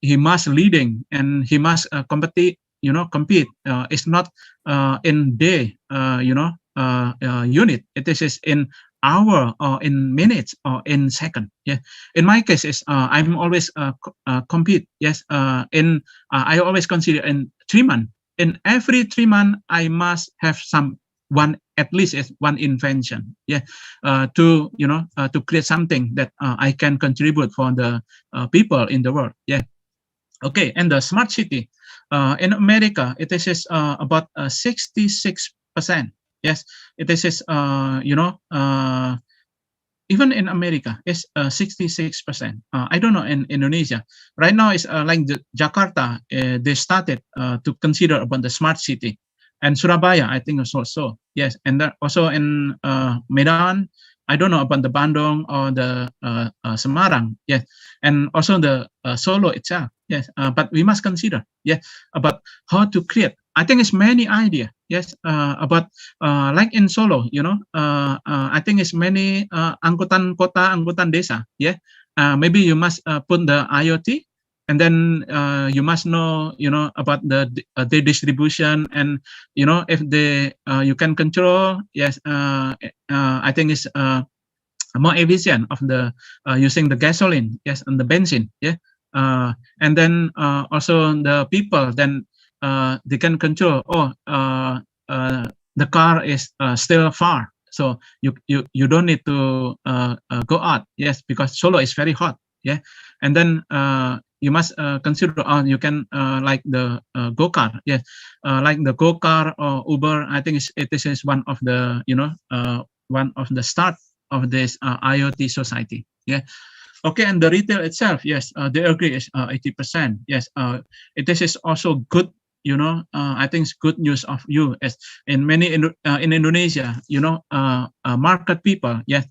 Speaker 6: he must leading, and he must compete. Compete. It's not in day, unit. It is in hour or in minutes or in second. Yeah. In my case, is I'm always compete. Yes. I always consider in 3 months. In every 3 months, I must have one, at least is one invention. Yeah. To create something that I can contribute for the people in the world. Yeah. Okay. And the smart city. In America, it is about 66%. Yes, it is even in America, it's 66%. I don't know in Indonesia. Right now, it's like Jakarta. They started to consider about the smart city, and Surabaya, I think, is also. Yes, and also in Medan. I don't know about the Bandung or the Semarang. Yes, and also the Solo itself. Yes, but we must consider. Yeah, about how to create. I think it's many idea. Yes, about like in Solo, I think it's many angkutan kota, angkutan desa. Yeah, maybe you must put the IoT, and then you must know, about the distribution, and if you can control. Yes, I think it's more efficient of the using the gasoline. Yes, and the benzene. Yeah, and then also the people then. They can control. The car is still far, so you don't need to go out. Yes, because Solo is very hot. Yeah, and then you must consider. You can like the go car. Yes, like the go car or Uber. I think it is one of the one of the start of this IoT society. Yeah. Okay, and the retail itself, yes, they agree is 80%. Yes, it is also good. I think it's good news of you, as in many in Indonesia. Market people. Yes,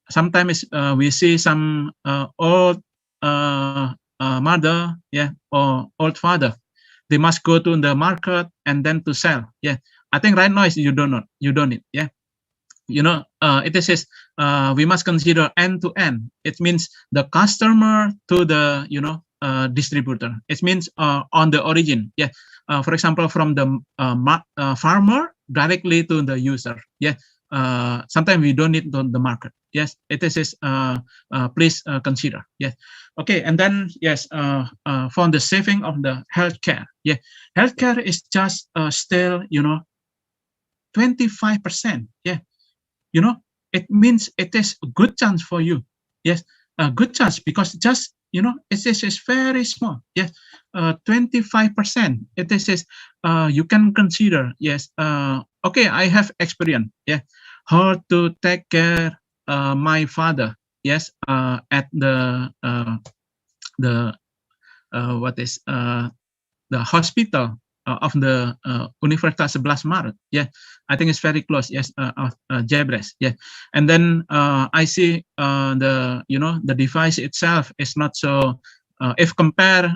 Speaker 6: sometimes we see some old mother, yeah, or old father. They must go to the market and then to sell. Yeah, I think right now is you don't need. Yeah. It is we must consider end to end. It means the customer to the distributor. It means on the origin. Yeah. For example, from the farmer directly to the user. Yeah. Sometimes we don't need the market. Yes, it is. Please consider. Yes. Okay, and then yes, for the saving of the healthcare. Yeah, healthcare is just still 25%. Yeah. It means it is a good chance for you. Yes, a good chance, because just it is very small. Yes, 25%. It is you can consider. Yes, okay, I have experience. Yeah, how to take care my father. Yes, at the what is the hospital of the Universitas 11 Maret. Yeah, I think it's very close. Yes, Jebres. Yeah, and then I see the device itself is not so. If compare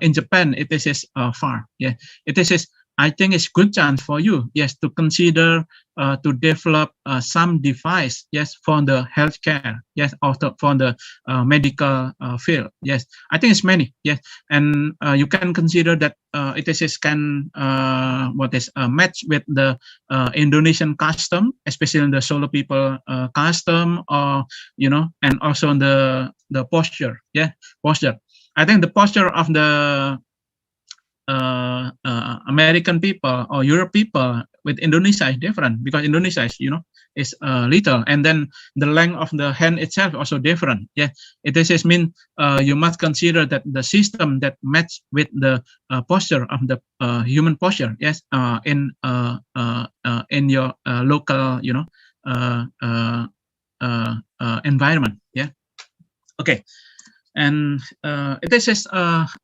Speaker 6: in Japan, it is far. Yeah, it is. I think it's good chance for you. Yes, to consider to develop some device. Yes, for the healthcare. Yes, also for the medical field. Yes, I think it's many. Yes, and you can consider that it is can match with the Indonesian custom, especially the Solo people custom, or and also the posture. Yeah, posture. I think the posture of the American people or Europe people with Indonesia is different, because Indonesia is little, and then the length of the hand itself also different. Yeah, it is mean you must consider that the system that match with the posture of the human posture. Yes, in your local environment. Yeah. Okay. And it is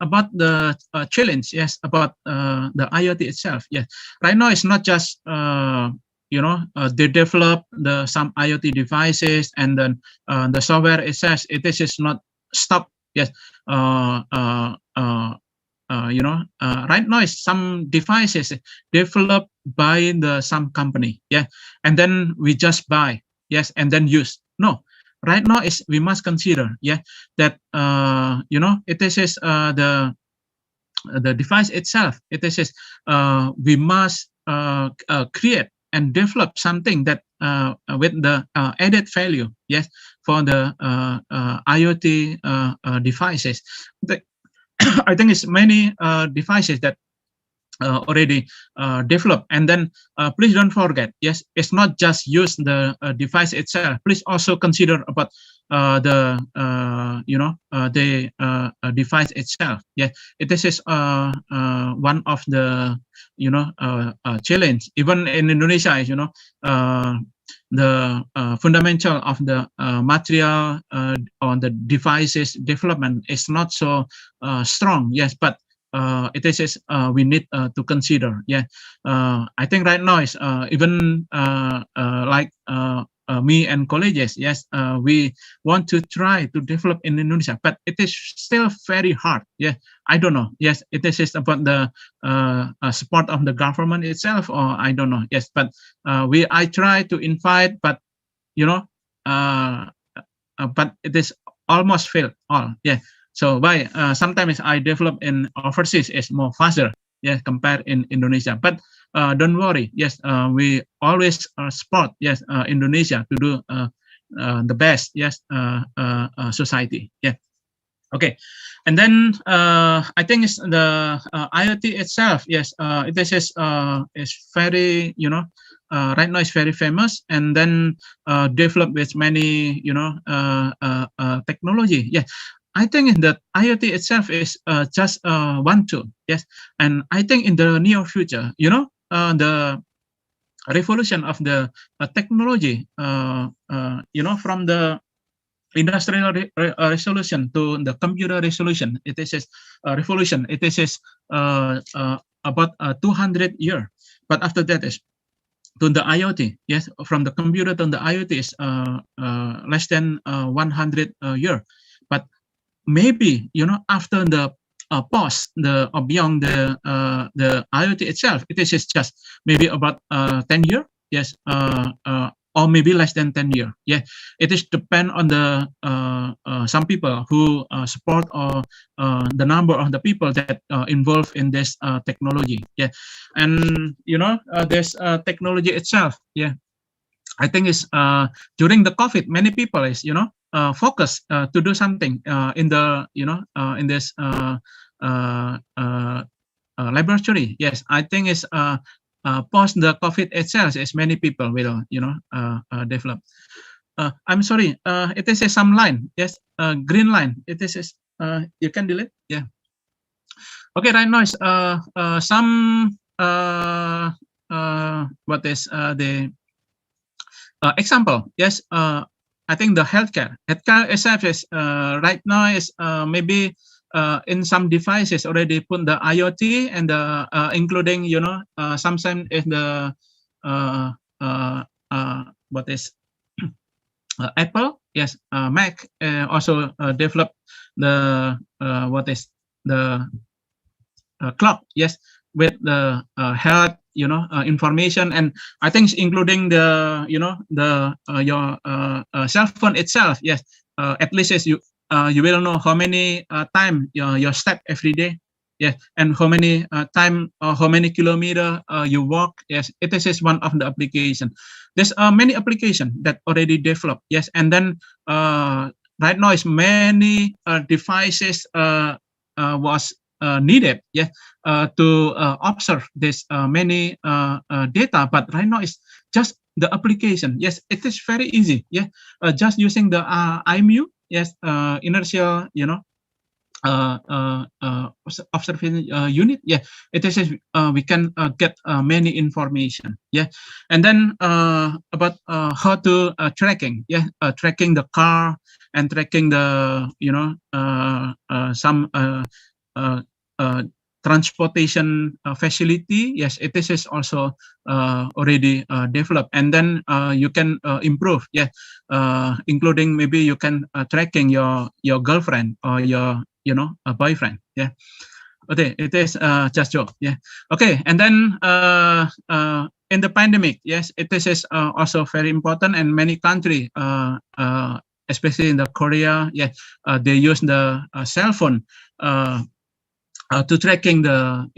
Speaker 6: about the challenge, yes, about the IoT itself. Yes, right now it's not just they develop some IoT devices, and then the software itself. It is just not stop. Yes, right now is some devices developed by some company, yeah, and then we just buy, yes, and then use. No, right now is we must consider, yeah, that it is the device itself. It is we must create and develop something that with the added value, yes, for the IoT devices. I think it's many devices that already developed. And then please don't forget, yes, it's not just use the device itself. Please also consider about the device itself. Yeah, this is one of the challenge. Even in Indonesia, the fundamental of the material on the devices development is not so strong. Yes, but it is we need to consider. Yeah, I think right now is even like me and colleagues. Yes, we want to try to develop in Indonesia, but it is still very hard. Yeah, I don't know. Yes, it is about the support of the government itself, or I don't know. Yes, but I try to invite, but but it is almost failed all. Yeah. So why sometimes I develop in overseas is more faster, yeah, compared in Indonesia. But don't worry, yes, we always support, yes, Indonesia to do the best, yes, society, yeah. Okay, and then I think it's the IoT itself. Yes, it is very right now it's very famous, and then developed with many technology. Yeah, I think that IoT itself is just one tool. Yes, and I think in the near future, the revolution of the technology, from the industrial resolution to the computer resolution, it is a revolution. It is about 200 years, but after that is to the IoT. Yes, from the computer to the IoT is less than 100 years. But maybe after the pause, the beyond the IoT itself, it is just maybe about 10 years. Yes, or maybe less than 10 years. Yeah, it is depend on the some people who support, or the number of the people that involved in this technology. Yeah, and this technology itself. Yeah, I think is during the COVID, many people is focus to do something in the in this laboratory. Yes, I think is post the COVID itself is many people will develop. I'm sorry, it is some line. Yes, green line. It is you can delete. Yeah. Okay, right now is some what is the example. Yes, I think the healthcare itself is right now is maybe in some devices already put the IoT, and the including sometimes is the what is Apple. Yes, Mac also develop the what is the clock. Yes, with the health information, and I think including the the your cell phone itself. Yes, at least as you will know how many time your step every day. Yeah, and how many time or how many kilometer you walk. Yes, it is one of the application. There's many application that already developed. Yes, and then right now is many devices was needed. Yeah, to observe this many data, but right now it's just the application. Yes, it is very easy. Yeah, just using the IMU. Yes, inertial observation unit, yeah, it is we can get many information, yeah. And then about how to tracking, yeah, tracking the car and tracking the some uh, uh, transportation facility, yes, it is also already developed. And then you can improve, yeah, including maybe you can tracking your girlfriend or your a boyfriend, yeah. Okay, it is just joke, yeah. Okay, and then in the pandemic, yes, it is also very important, and many country especially in the Korea, yeah, they use the cell phone to tracking the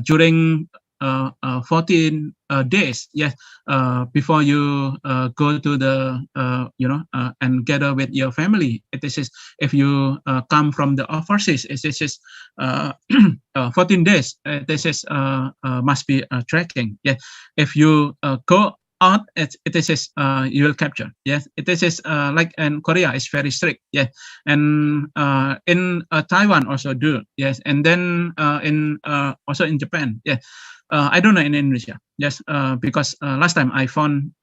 Speaker 6: during 14 days, yes, before you go to the and gather with your family. It is if you come from the overseas, it is 14 days. This is must be tracking. Yeah, if you go out, it is you will capture. Yes, it is like in Korea, it's very strict. Yeah, and in Taiwan also do. Yes, and then in also in Japan. Yeah, I don't know in Indonesia. Yes, because last time I found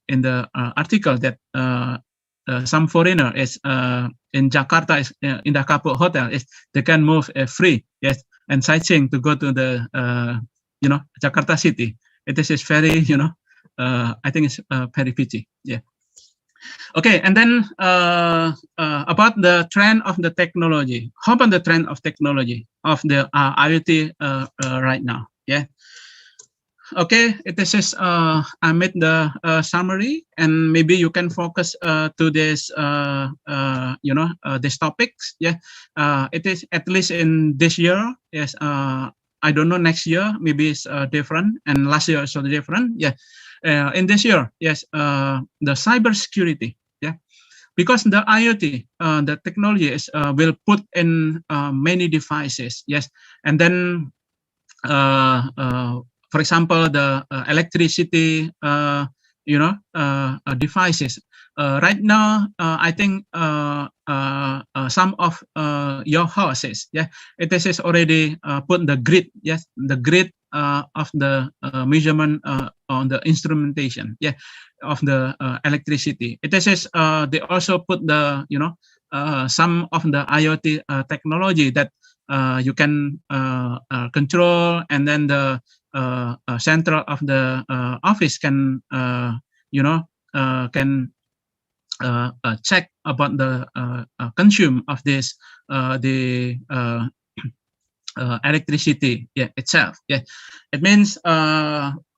Speaker 6: in the article that some foreigner is in Jakarta, is in the couple hotel, is they can move free. Yes, and sightseeing to go to the Jakarta city. It is very I think it's very pity. Yeah. Okay, and then about the trend of the technology. How about the trend of technology of the IoT right now? Yeah. Okay, this is I made the summary, and maybe you can focus to this these topics. Yeah, it is at least in this year. Yes, I don't know next year. Maybe it's different, and last year also different. Yeah, in this year, yes, the cybersecurity. Yeah, because the IoT, the technology is will put in many devices. Yes, and then for example, the electricity, devices. Right now, I think some of your houses, yeah, it is already put the grid, yes, the grid of the measurement on the instrumentation, yeah, of the electricity. It is they also put the some of the IoT technology that you can control, and then the central of the office can can check about the consume of this the electricity, yeah, itself. Yeah, it means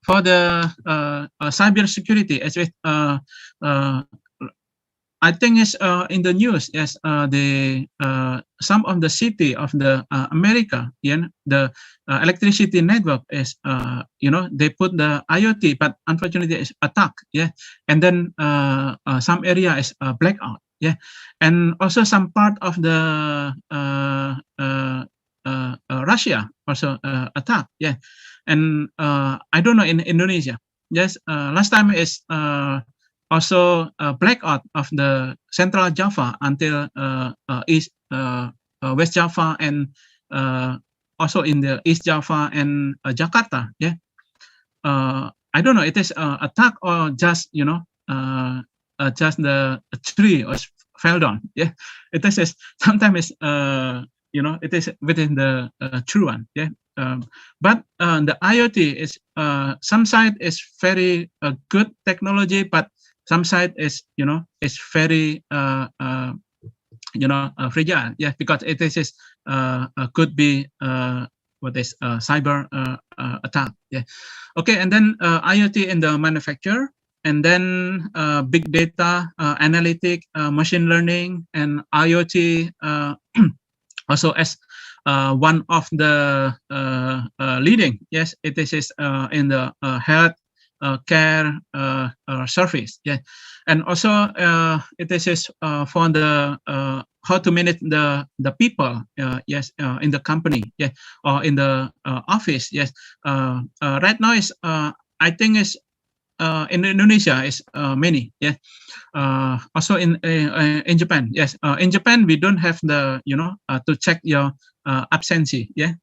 Speaker 6: for the cyber security, as with I think it's in the news. Yes, the some of the city of the America, yeah, the electricity network is they put the IoT, but unfortunately it's attacked. Yeah, and then some area is blackout. Yeah, and also some part of the Russia also attacked. Yeah, and I don't know in Indonesia. Yes, last time is also blackout of the Central Java until East West Java, and also in the East Java and Jakarta. Yeah, I don't know. It is attack or just just the tree or fell down. Yeah, it is sometimes it is within the true one. Yeah. But the IoT is some side is very good technology, but some side is is very fragile. Yeah, because it is could be what is cyber attack. Yeah. Okay, and then IoT in the manufacture, and then big data analytic, machine learning, and IoT also as one of the leading. Yes, it is in the health care service. Yeah, and also it is for the how to manage the people. Yes, in the company. Yeah, or in the office. Yes, right now is I think is in Indonesia is many. Yeah. Also in Japan. Yes. In Japan we don't have the to check your absentee. Yeah.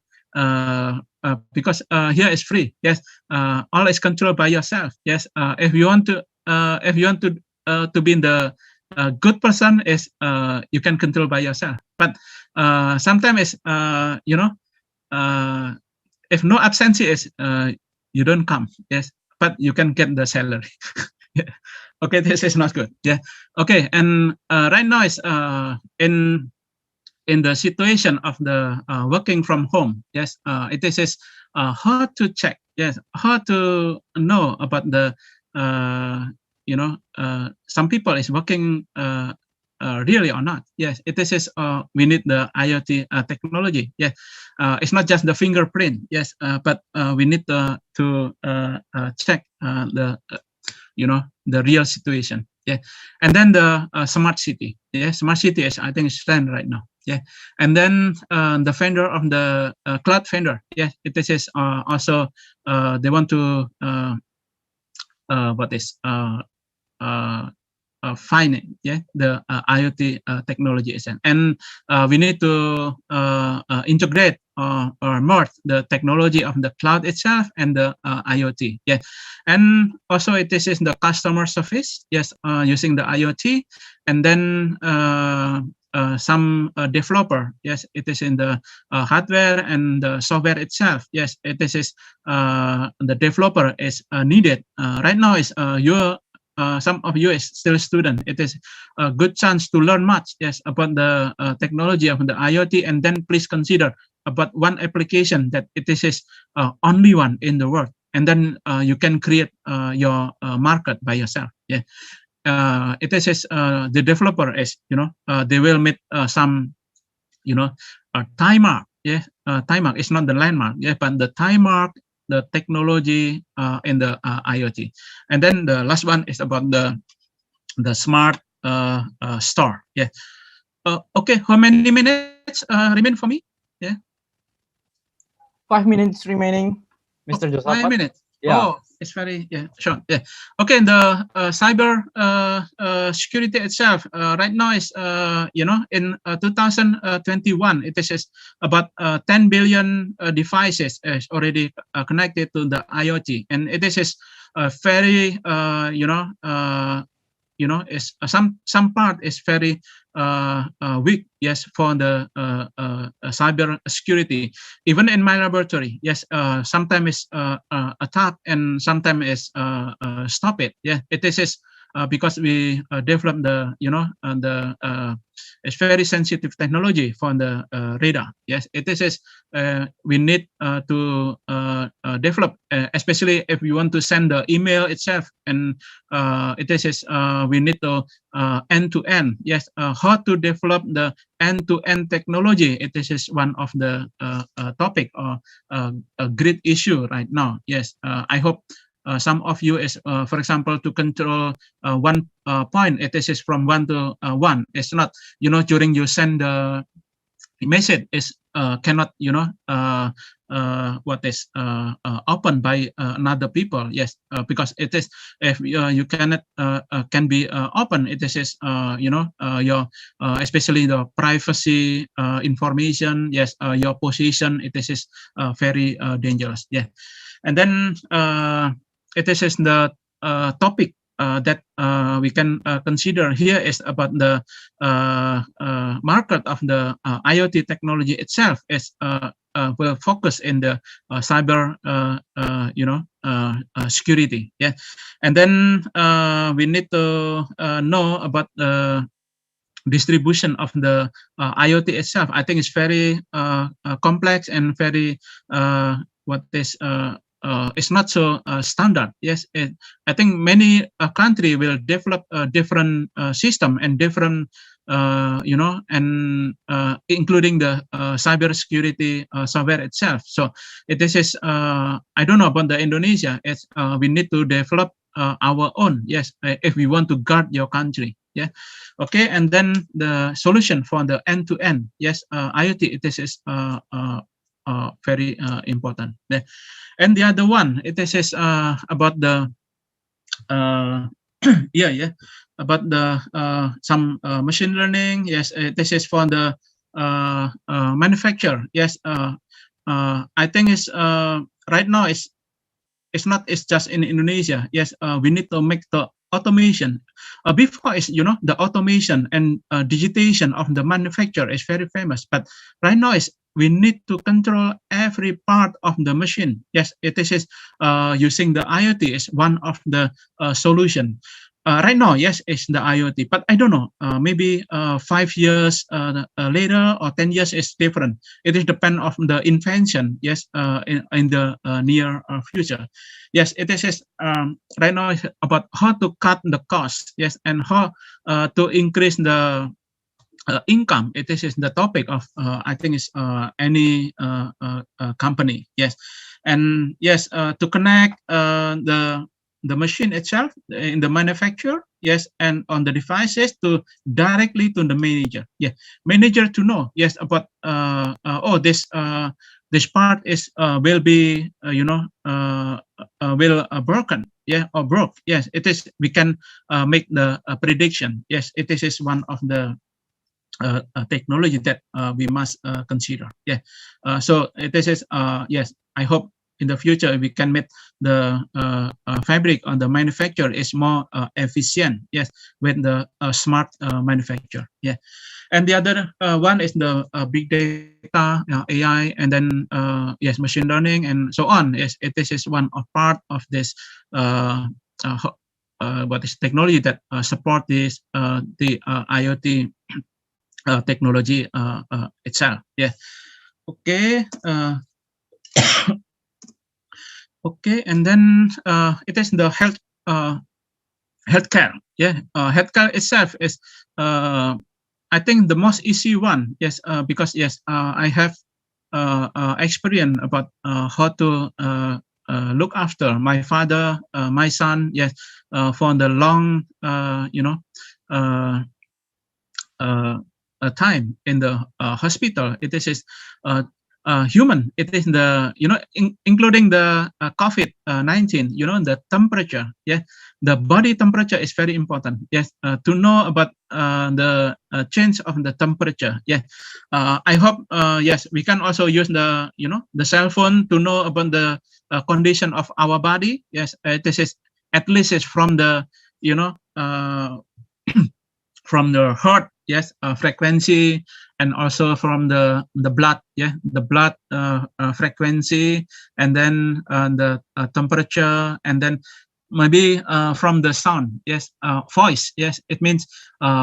Speaker 6: Because here is free. Yes. All is controlled by yourself. Yes. If you want to be in the good person is you can control by yourself. But sometimes is if no absentee is you don't come. Yes. But you can get the salary. Yeah. Okay, this is not good. Yeah. Okay, and right now is in the situation of the working from home. Yes, it is hard to check. Yes, hard to know about the some people is working really or not. Yes, it is we need the IoT technology. Yes, it's not just the fingerprint. Yes, but we need to check the the real situation. Yeah. And then the smart city. Yeah, smart city is I think is trend right now. Yeah. And then the vendor of the cloud vendor. Yeah, it is also they want to what is finding the IoT technology is, and we need to integrate or merge the technology of the cloud itself and the IoT. Yeah, and also it is the customer service. Yes, using the IoT, and then some developer. Yes, it is in the hardware and the software itself. Yes, it is the developer is needed. Right now is your some of you is still student. It is a good chance to learn much, yes, about the technology of the IoT, and then please consider about one application that it is only one in the world, and then you can create your market by yourself. Yeah, it is the developer is they will make some time mark. Yeah, time mark is not the landmark. Yeah, but the time mark, the technology in the IoT. And then the last one is about the smart store. Yeah. Okay, how many minutes remain for me? Yeah.
Speaker 5: 5 minutes remaining, Mr.
Speaker 6: Oh,
Speaker 5: Josaphat.
Speaker 6: 5 minutes.
Speaker 5: Yeah.
Speaker 6: Oh, it's very sure. Yeah. Okay. The cyber security itself right now is in 2021 it is about 10 billion devices is already connected to the IoT, and it is very is some part is very weak. Yes, for the cyber security. Even in my laboratory, yes, sometimes is attack and sometimes is stop it. Yeah, it is because we develop the it's very sensitive technology for the radar. Yes, it is we need to develop, especially if you want to send the email itself, and it is we need to end-to-end. Yes, how to develop the end-to-end technology. It is one of the topic or a great issue right now. Yes, I hope some of you is, for example, to control one point. It is from 1 to 1. It's not during you send the message is cannot what is open by another people. Yes, because it is if you cannot can be open. It is your especially the privacy information. Yes, your position. It is very dangerous. Yeah, and then it is the topic that we can consider here is about the market of the IoT technology itself is will focus in the cyber security. Yeah, and then we need to know about the distribution of the IoT itself. I think it's very complex and very what is it's not so standard. Yes, I think many country will develop a different system and different and including the cyber security software itself. So it is I don't know about the Indonesia. It's we need to develop our own. Yes, if we want to guard your country. Yeah, okay, and then the solution for the end-to-end. Yes, IoT it is very important. And the other one, it is about the yeah, about the some machine learning. Yes, this is for the manufacturer. Yes, I think it's right now it's not it's just in Indonesia. Yes, we need to make the automation. Before is the automation and digitization of the manufacturer is very famous, but right now is we need to control every part of the machine. Yes, it is using the IoT is one of the solution. Right now, yes, it's the IoT, but I don't know. Maybe 5 years later or 10 years is different. It is depend on the invention. Yes, in the near future. Yes, it is right now is about how to cut the cost. Yes, and how to increase the income. It is the topic of I think is any company. Yes, and yes, to connect the machine itself in the manufacturer. Yes, and on the devices to directly to the manager. Yeah, manager to know. Yes, about oh this part is will be will broken. Yeah, or broke. Yes, it is. We can make the prediction. Yes, it is one of the technology that we must consider. Yeah. So this is yes. I hope in the future we can make the fabric on the manufacturer is more efficient. Yes, with the smart manufacturer. Yeah. And the other one is the big data, AI, and then yes, machine learning and so on. Yes, this is one of part of this. What is technology that support this the IoT technology itself. Yeah. Okay. Okay. And then it is the healthcare. Yeah. Healthcare itself is I think the most easy one. Yes. Because yes, I have experience about how to look after my father, my son. Yes. For the long time in the hospital. It is human. It is the including the COVID-19. The temperature. Yeah, the body temperature is very important. Yes, to know about the change of the temperature. Yeah, I hope yes we can also use the the cell phone to know about the condition of our body. Yes, this is at least is from the from the heart. Yes, frequency, and also from the blood. Yeah, the blood frequency, and then the temperature, and then maybe from the sound. Yes, voice. Yes, it means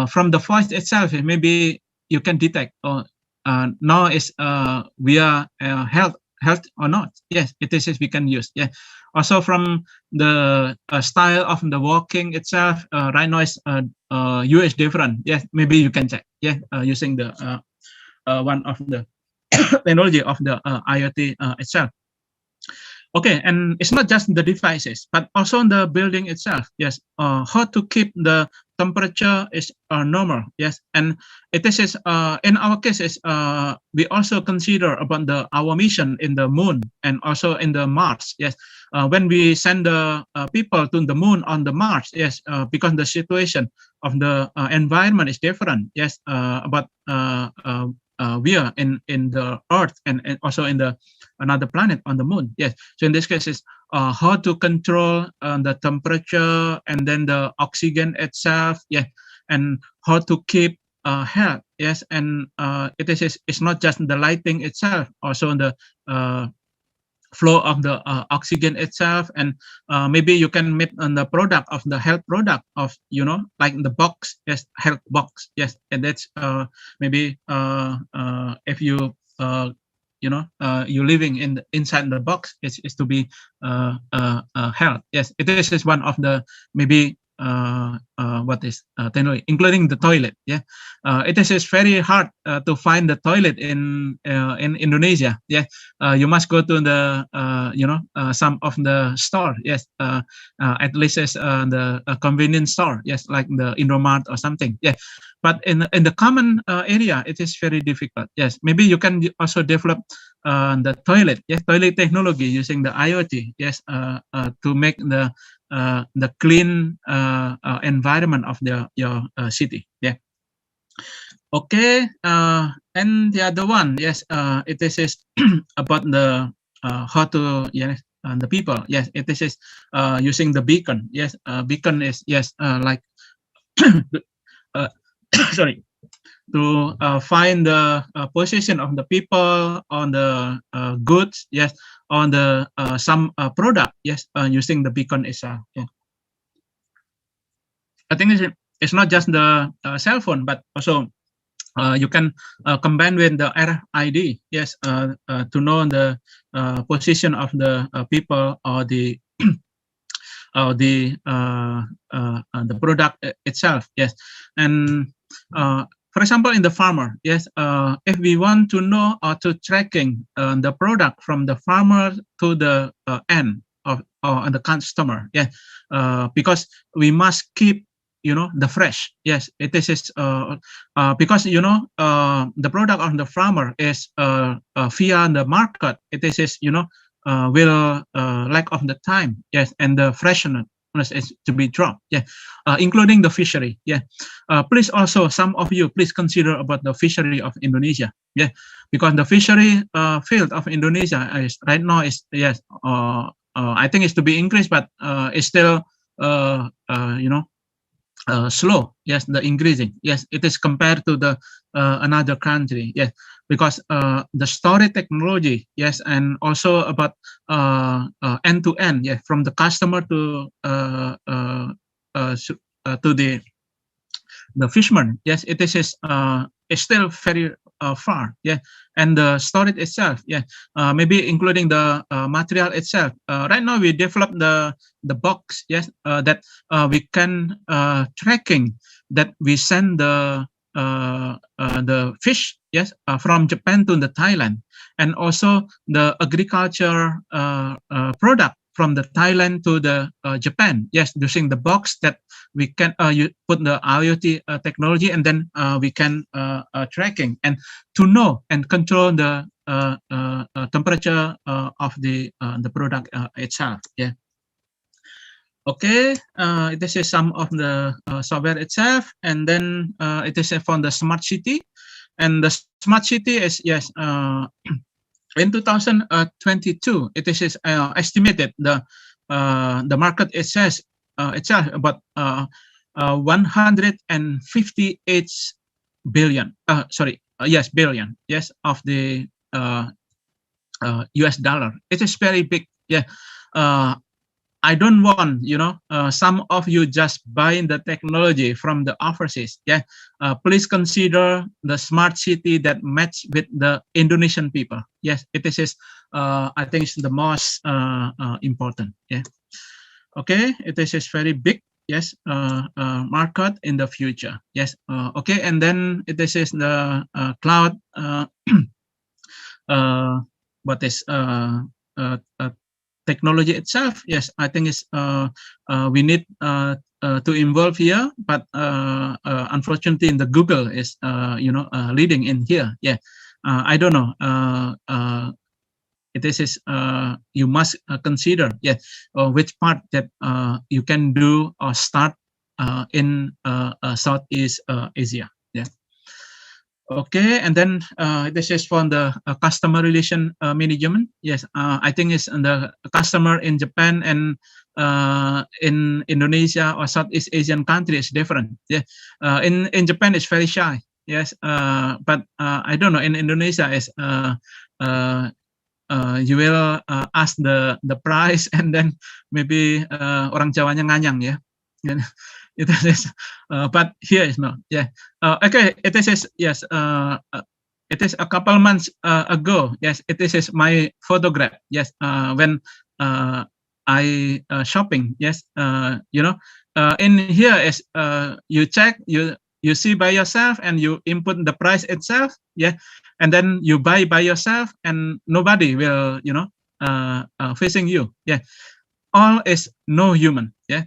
Speaker 6: from the voice itself maybe you can detect or now is we are health or not. Yes, it is we can use. Yeah, also from the style of the walking itself. Right now is you is different. Yes, maybe you can check. Yeah, using the one of the technology of the IoT itself. Okay, and it's not just the devices, but also the building itself. Yes, how to keep the temperature is normal. Yes, and it is in our case is we also consider about our mission in the moon and also in the Mars. Yes, when we send the people to the moon on the Mars. Yes, because the situation of the environment is different. Yes, but we are in the Earth and also in the another planet on the moon. Yes. So in this case, is how to control the temperature and then the oxygen itself. Yeah, and how to keep health. Yes, and it's not just the lighting itself, also the flow of the oxygen itself, and maybe you can make on the product of the health product of like the box. Yes, health box. Yes, and that's maybe if you you living inside the box is to be health. Yes, it is one of the maybe what is technology, including the toilet. Yeah, it is very hard to find the toilet in Indonesia. Yeah, you must go to the some of the store. Yes, at least is the convenience store. Yes, like the Indomart or something. Yeah, but in the common area, it is very difficult. Yes, maybe you can also develop the toilet. Yes, toilet technology using the IoT. Yes, to make the the clean environment of your city. Yeah. Okay. And the other one, yes, it is about the how to the people. Yes, it is using the beacon. Yes, beacon is like uh, sorry, to find the position of the people on the goods, yes, on the some product, yes, using the beacon itself. Yeah. I think it's not just the cell phone, but also you can combine with the RFID, yes, to know the position of the people or the the product itself, yes. And for example, in the farmer, yes, if we want to know or to tracking the product from the farmer to the end of the customer, yeah, because we must keep the fresh, yes, it is because the product of the farmer is via the market, it is will lack of the time, yes, and the freshness is to be dropped, yeah, including the fishery, yeah. Please also, some of you, please consider about the fishery of Indonesia, yeah, because the fishery field of Indonesia is right now is I think it's to be increased, but it's still slow, yes, the increasing, yes, it is compared to the another country, yes, because the storage technology, yes, and also about end to end, yeah, from the customer to the fisherman, yes, it is still very far, yeah, and the storage itself, yeah, maybe including the material itself. Right now we develop the box, yes, that we can tracking that we send the fish, yes, from Japan to the Thailand, and also the agriculture product from the Thailand to the Japan, yes, using the box that we can you put the IoT technology, and then we can tracking and to know and control the temperature of the product itself. Yeah. Okay, this is some of the software itself, and then it is from the smart city, and the smart city is in 2022 it is estimated the market itself about 158 billion billion, yes, of the US dollar. It is very big, yeah. I don't want, some of you just buying the technology from the overseas. Yeah, please consider the smart city that match with the Indonesian people. Yes, it is. I think it's the most important. Yeah. Okay, it is very big. Yes, market in the future. Yes. Okay, and then it is the cloud. What is technology itself? Yes, I think it's we need to involve here, but unfortunately, in the Google is leading in here. Yeah, I don't know. It is you must consider, yeah, which part that you can do or start in Southeast Asia. Yeah. Okay, and then this is from the customer relation management. Yes, I think it's the customer in Japan and in Indonesia or Southeast Asian country is different. Yeah, in Japan it's very shy. Yes, but I don't know, in Indonesia is you will ask the price, and then maybe orang Jawanya nganyang, ya. It is, but here is not. Yeah. Okay. It is yes. It is a couple months ago. Yes. It is my photograph. Yes. When I shopping. Yes. In here is you check, you see by yourself, and you input the price itself. Yeah. And then you buy by yourself, and nobody will facing you. Yeah. All is no human. Yeah.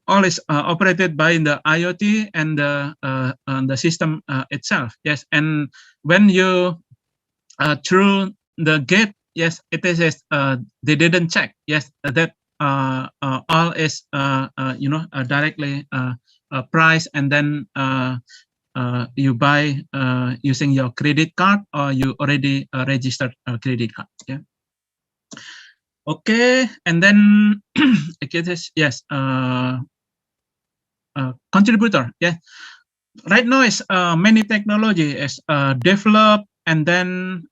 Speaker 6: All is operated by the IoT and the system itself. Yes, and when you through the gate, yes, it is they didn't check. Yes, that all is directly price, and then you buy using your credit card, or you already registered a credit card. Yeah. Okay, and then okay, yes, contributor. Yeah, right now is many technology is developed, and then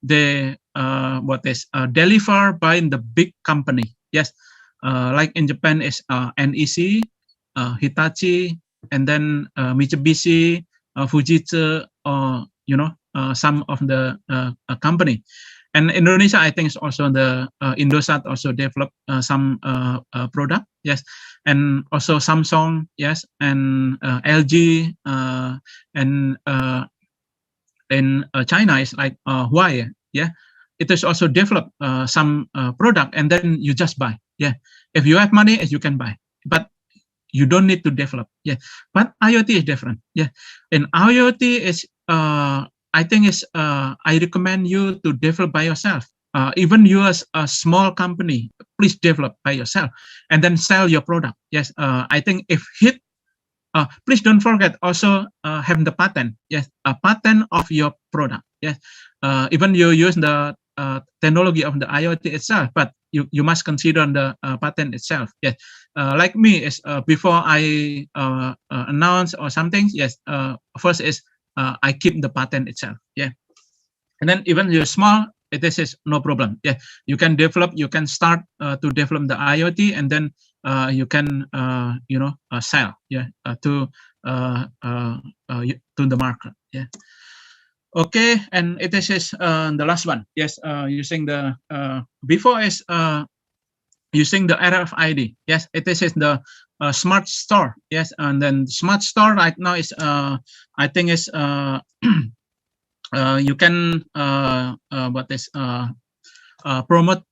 Speaker 6: they what is delivered by the big company. Yes, like in Japan is NEC, Hitachi, and then Mitsubishi, Fujitsu, or some of the company. And Indonesia, I think, is also the Indosat also developed some product. Yes, and also Samsung, yes, and LG, and in China is like Huawei, yeah. It is also developed some product, and then you just buy, yeah. If you have money, you can buy, but you don't need to develop, yeah. But IoT is different, yeah. And IoT is, I think is, I recommend you to develop by yourself. Even you as a small company, please develop by yourself, and then sell your product. Yes, I think if hit, please don't forget also have the patent. Yes, a patent of your product. Yes, even you use the technology of the IoT itself, but you must consider the patent itself. Yes, like me is before I announce or something. Yes, first is I keep the patent itself. Yeah, and then even you're small, this is no problem. Yeah, you can develop, you can start to develop the IoT, and then you can sell, yeah, to the market. Yeah. Okay, and it is the last one. Yes, using the before is using the RFID. Yes, it is the smart store. Yes, and then smart store right now is I think is you can promote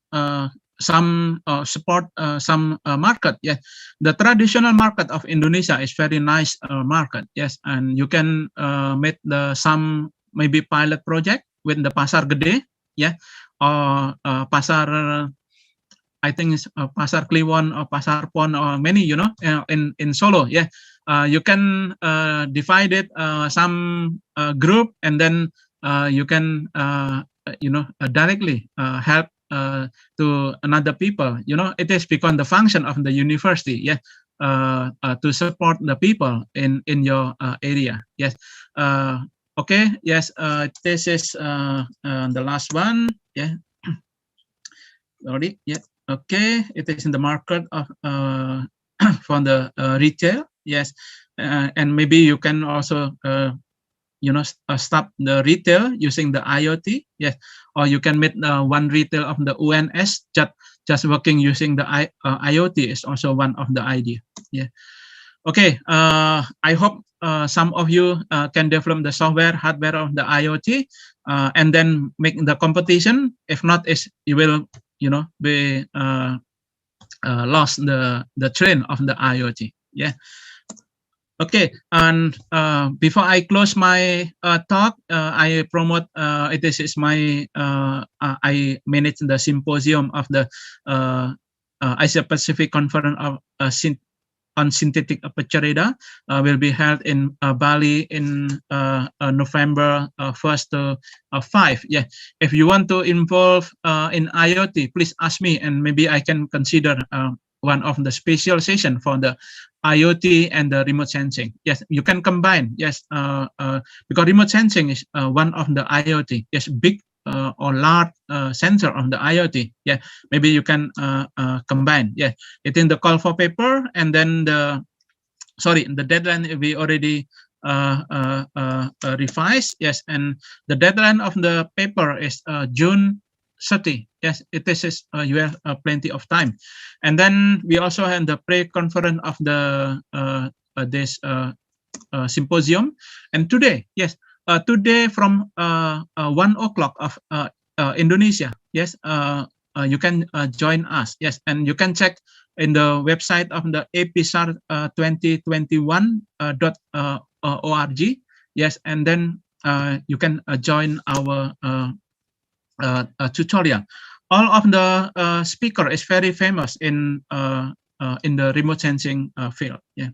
Speaker 6: some support some market. Yes, the traditional market of Indonesia is very nice market. Yes, and you can make the some maybe pilot project with the pasar gede, yeah, or pasar, I think it's Pasar Kliwon or Pasar Pon, or many, in Solo. Yeah, you can divide it some group, and then you can directly help to another people. It is become the function of the university. Yeah, to support the people in your area. Yes. Okay. Yes. This is the last one. Yeah. Sorry. Yeah. Okay, it is in the market of for the retail. Yes, and maybe you can also stop the retail using the IoT. Yes, or you can make one retail of the UNS just working using the IoT is also one of the idea. Yeah. Okay. I hope some of you can develop the software, hardware of the IoT, and then make the competition. If not, is you will be lost the trend of the IoT. Yeah. Okay. And before I close my talk, I promote it is my I manage the symposium of the Asia Pacific Conference of on synthetic aperture radar will be held in Bali in November 1st to 5. Yeah, if you want to involve in IoT, please ask me, and maybe I can consider one of the special session for the IoT and the remote sensing. Yes, you can combine. Yes, because remote sensing is one of the IoT. Yes, big or large sensor of the IoT. Yeah, maybe you can combine. Yeah, it's in the call for paper, and then the deadline we already revised. Yes, and the deadline of the paper is June 30. Yes, it is you have plenty of time. And then we also have the pre-conference of the this symposium. And today, yes, today from 1 o'clock of Indonesia, yes, you can join us. Yes, and you can check in the website of the APSAR 2021.org. Yes, and then you can join our tutorial. all of the speaker is very famous in the remote sensing field. Yeah.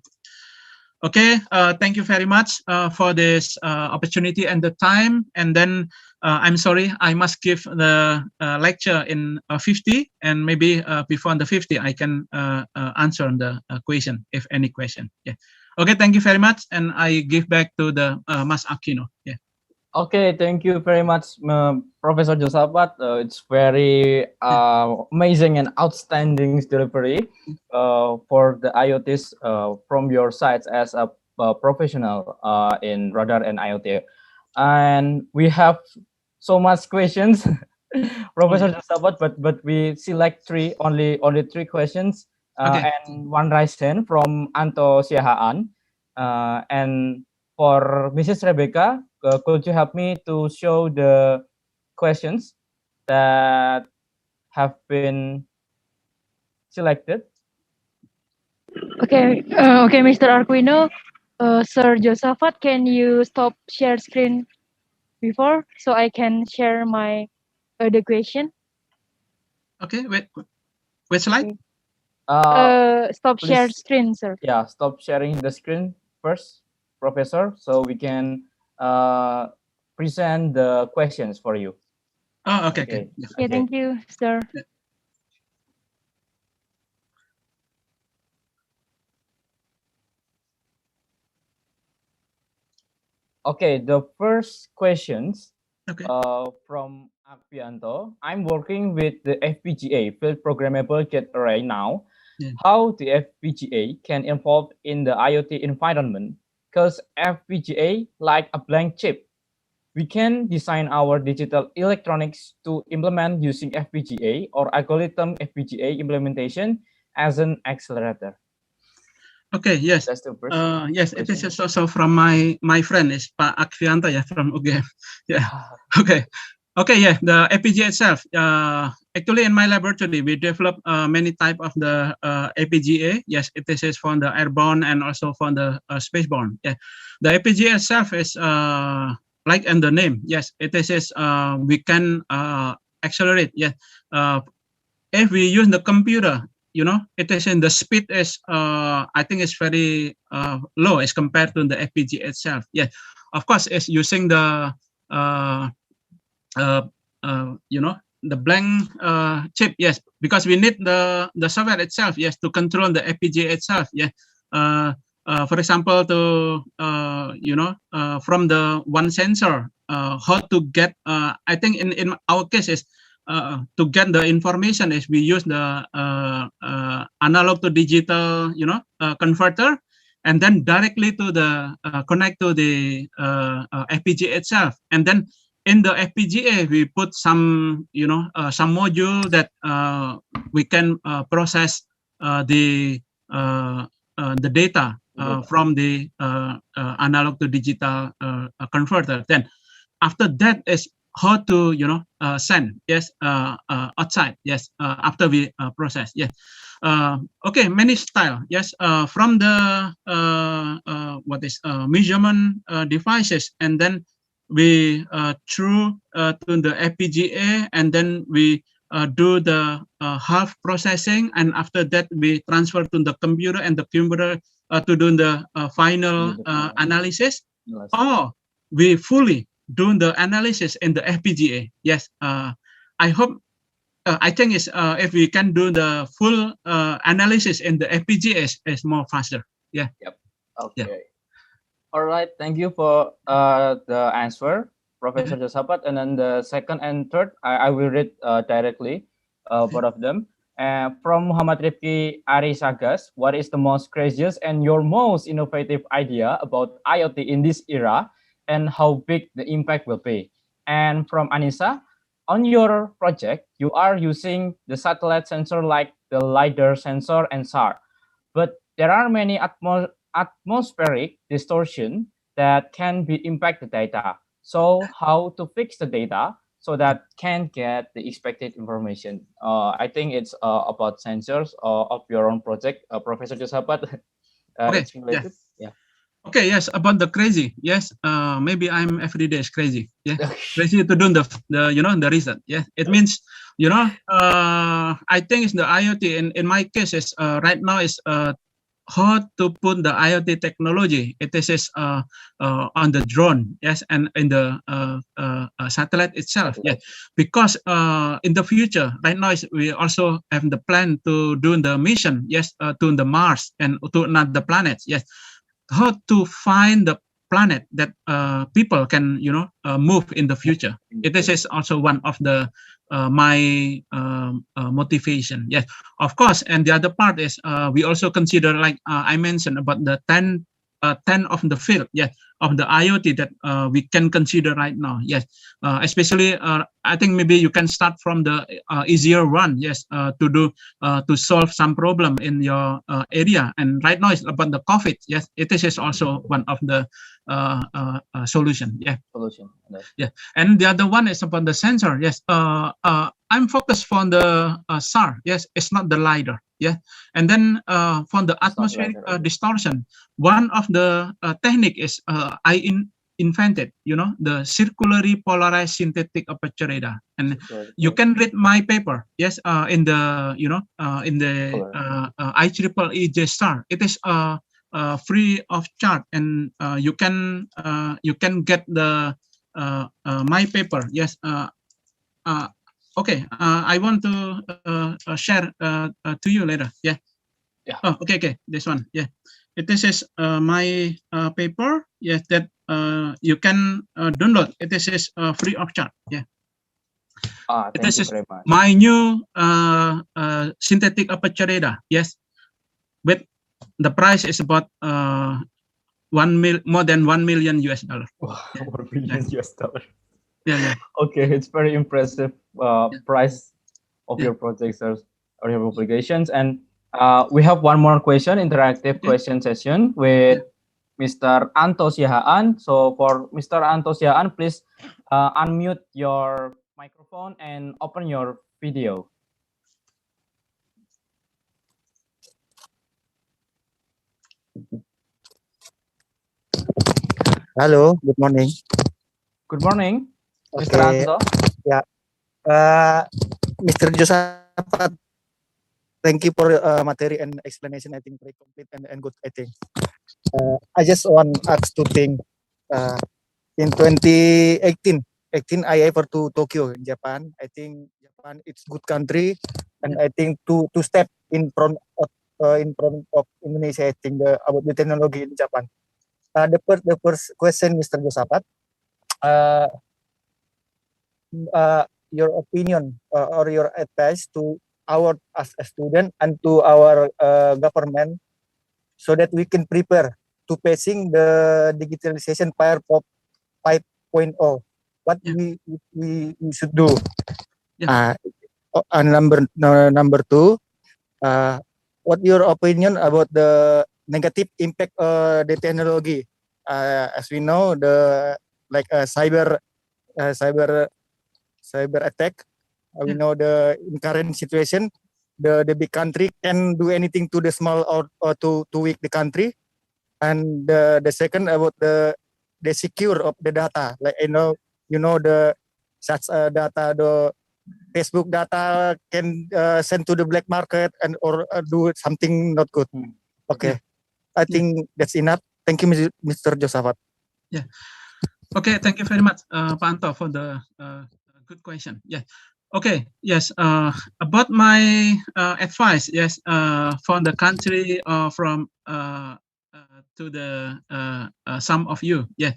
Speaker 6: Okay, thank you very much for this opportunity and the time. And then I'm sorry, I must give the lecture in 50, and maybe before the 50, I can answer the question, if any question. Yeah. Okay, thank you very much, and I give back to the Mas Aquino. Yeah.
Speaker 5: Okay, thank you very much, Professor Josaphat. It's very amazing and outstanding delivery for the IoTs from your sides as a professional in radar and IoT. And we have so much questions, Professor Josaphat, but we select only three questions
Speaker 6: Okay.
Speaker 5: and one raised hand from Anto Siahaan. And for Mrs. Rebecca, could you help me to show the questions that have been selected?
Speaker 7: Okay, okay, Mr. Arquino. Sir Josaphat, can you stop share screen before so I can share my the question?
Speaker 6: Okay. Wait. Which slide?
Speaker 5: Okay.
Speaker 7: Stop share
Speaker 5: Please,
Speaker 7: screen, sir.
Speaker 5: yeah, stop sharing the screen first, Professor, so we can present the questions for you.
Speaker 6: Oh, okay.
Speaker 5: Okay.
Speaker 6: Yeah.
Speaker 7: Yeah, thank you, sir.
Speaker 5: Okay, the first questions
Speaker 6: Okay.
Speaker 5: from Akpianto. I'm working with the FPGA, Field Programmable Gate Array now.
Speaker 6: Yeah.
Speaker 5: How the FPGA can evolve in the IoT environment? Because FPGA like a blank chip. We can design our digital electronics to implement using FPGA or algorithm FPGA implementation as an accelerator.
Speaker 6: Okay. Yes.
Speaker 5: That's the first.
Speaker 6: Yes, it is also from my friend is Pak Akvianta, yeah, from UGM. Yeah. Okay. Okay. Yeah. The FPGA itself. Actually, in my laboratory, we develop many type of the FPGA. Yes, it is for the airborne and also for the spaceborne. Yeah. The FPGA itself is like in the name. Yes, it is. We can accelerate. Yeah. If we use the computer, it is in the speed is I think it's very low as compared to the FPGA itself. Yeah, of course, it's using the the blank chip. Yes, because we need the software itself. Yes, to control the FPGA itself. Yeah. For example, to from the one sensor, how to get. I think in our case is to get the information is we use the analog to digital, converter, and then directly to the connect to the FPGA itself, and then in the FPGA we put some, some module that we can process the data from the analog to digital converter. Then after that is how to send, yes, outside, yes, after we process. Yes. Okay, many style. Yes. From the what is measurement devices, and then we through to the FPGA, and then we do the half processing, and after that we transfer to the computer, and the computer to do the final analysis. Oh, we fully doing the analysis in the FPGA. Yes, I hope, I think is if we can do the full analysis in the FPGA is more faster. Yeah.
Speaker 5: Yep. Okay.
Speaker 6: Yeah.
Speaker 5: All right. Thank you for the answer, Professor Josaphat. And then the second and third, I will read directly both of them. From Muhammad Rifki Arisagas, what is the most craziest and your most innovative idea about IoT in this era, and how big the impact will be? And from Anissa, on your project, you are using the satellite sensor like the LiDAR sensor and SAR, but there are many atmospheric distortion that can be impact the data. So how to fix the data so that can get the expected information? I think it's about sensors of your own project, Professor Josaphat.
Speaker 6: Okay.
Speaker 5: It's related. Yeah.
Speaker 6: Okay. Yes. About the crazy. Yes. Maybe I'm every day is crazy. Yeah. Crazy to do the the research. Yeah. It means I think it's the IoT. In my case, is right now is how to put the IoT technology. It is on the drone, yes, and in the satellite itself, yes. Because in the future, right now we also have the plan to do the mission, yes, to the Mars and to another planets, yes. How to find the planet that people can move in the future. This is also one of the my motivation. Yes, of course. And the other part is we also consider, like I mentioned about the 10 of the field, yes, of the IoT that we can consider right now. Yes, especially I think maybe you can start from the easier one. Yes, to do to solve some problem in your area. And right now it's about the COVID. Yes, it is also one of the solution. Yeah.
Speaker 5: Solution.
Speaker 6: Yeah. And the other one is about the sensor. Yes. I'm focused on the SAR. Yes, it's not the LiDAR. Yeah. And then for the atmospheric distortion, one of the technique is invented, the circularly polarized synthetic aperture radar. And you can read my paper, yes, in the in the IEEE star. It is free of charge, and you can get the my paper. Yes. Okay. I want to share to you later. Yeah.
Speaker 5: Yeah.
Speaker 6: Oh, okay. Okay. This one. Yeah. This is my paper. Yes, that you can download. This is free of charge. Yeah. This is my new synthetic aperture radar. Yes, with the price is about more than $1 million.
Speaker 5: Wow, $1 million.
Speaker 6: Yeah, yeah.
Speaker 5: Okay, it's very impressive price of your projects or your publications. And we have one more question, interactive question session with Mr. Anto Siahaan. So for Mr. Anto Siahaan, please unmute your microphone and open your video.
Speaker 8: Hello, good morning.
Speaker 5: Good morning, Mr.
Speaker 8: Okay.
Speaker 5: Anto.
Speaker 8: Yeah, Mr. Josaphat, thank you for material and explanation. I think very complete and good. I think. I just want ask two things. In 2018, I ever to Tokyo, Japan. I think Japan it's good country, and I think to step in front of Indonesia. I think about the technology in Japan. The first question, Mr. Josaphat. Your opinion or your advice to our as a student and to our government so that we can prepare to facing the digitalization 5.0. What we should do. And number two, what your opinion about the negative impact the technology? As we know, the like cyber attack. We know the in current situation, the big country can do anything to the small or to weak the country. And the second about the secure of the data. Like the such data, the Facebook data can send to the black market and or do something not good. Okay, I think that's enough. Thank you, Mr. Josaphat.
Speaker 6: Yeah. Okay. Thank you very much, Panto, for the good question. Yeah. Okay. Yes. About my advice. Yes. For the country from to the some of you. Yeah.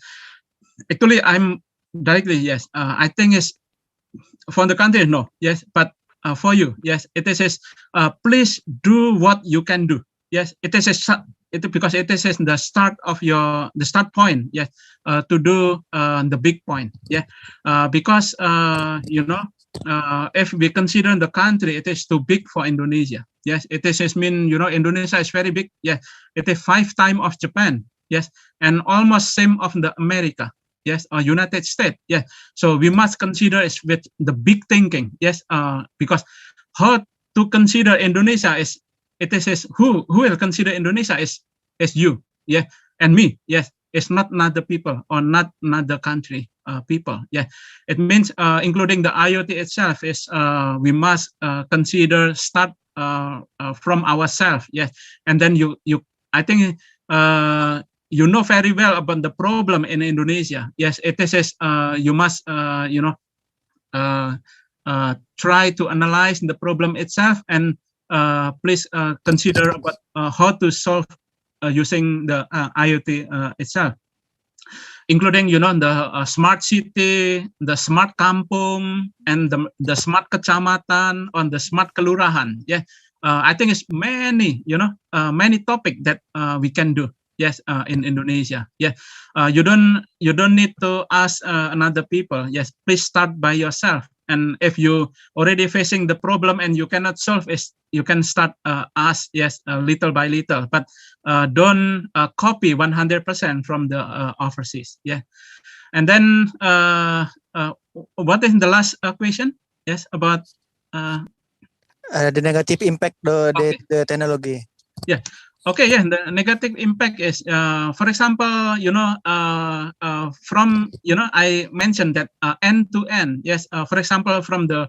Speaker 6: Actually, I'm directly yes. I think it's for the country no. Yes. But for you, yes, it is. Please do what you can do. Yes. It is because it is the start of the start point. Yes. To do the big point. Yeah. Because if we consider the country, it is too big for Indonesia. Yes, it is mean Indonesia is very big. Yes, it is 5 times of Japan. Yes, and almost same of the America. Yes, or United States. Yeah, so we must consider it with the big thinking. Yes, because how to consider Indonesia is who will consider Indonesia is you. Yeah, and me. Yes, It's not the people or not the country people. Yeah, it means including the IoT itself is we must consider start from ourselves. Yes, and then you I think you know very well about the problem in Indonesia. Yes, it is you must try to analyze the problem itself and please consider about how to solve using the IoT itself, including the smart city, the smart kampung, and the smart kecamatan on the smart kelurahan. Yeah, I think it's many many topic that we can do. Yes, in Indonesia. Yeah, you don't need to ask another people. Yes, please start by yourself. And if you already facing the problem and you cannot solve it, you can start ask little by little, but don't copy 100% from the overseas. Yeah, and then what is the last question? Yes, about
Speaker 8: The negative impact the
Speaker 6: okay.
Speaker 8: the technology.
Speaker 6: Yeah. Okay. Yeah. The negative impact is, for example, from I mentioned that end to end. Yes. For example, from the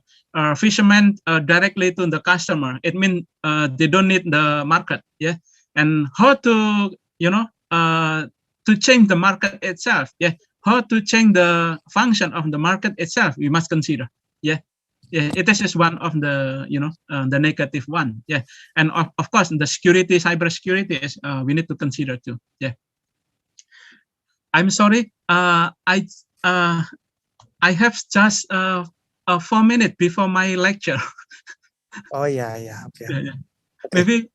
Speaker 6: fisherman directly to the customer. It means they don't need the market. Yeah. And how to to change the market itself. Yeah. How to change the function of the market itself. We must consider. Yeah. Yeah, it is just one of the the negative one. Yeah, and of course the security, cyber security is we need to consider too. Yeah, I'm sorry. I have just 4 minutes before my lecture.
Speaker 8: Oh yeah, okay.
Speaker 6: Yeah, yeah. Maybe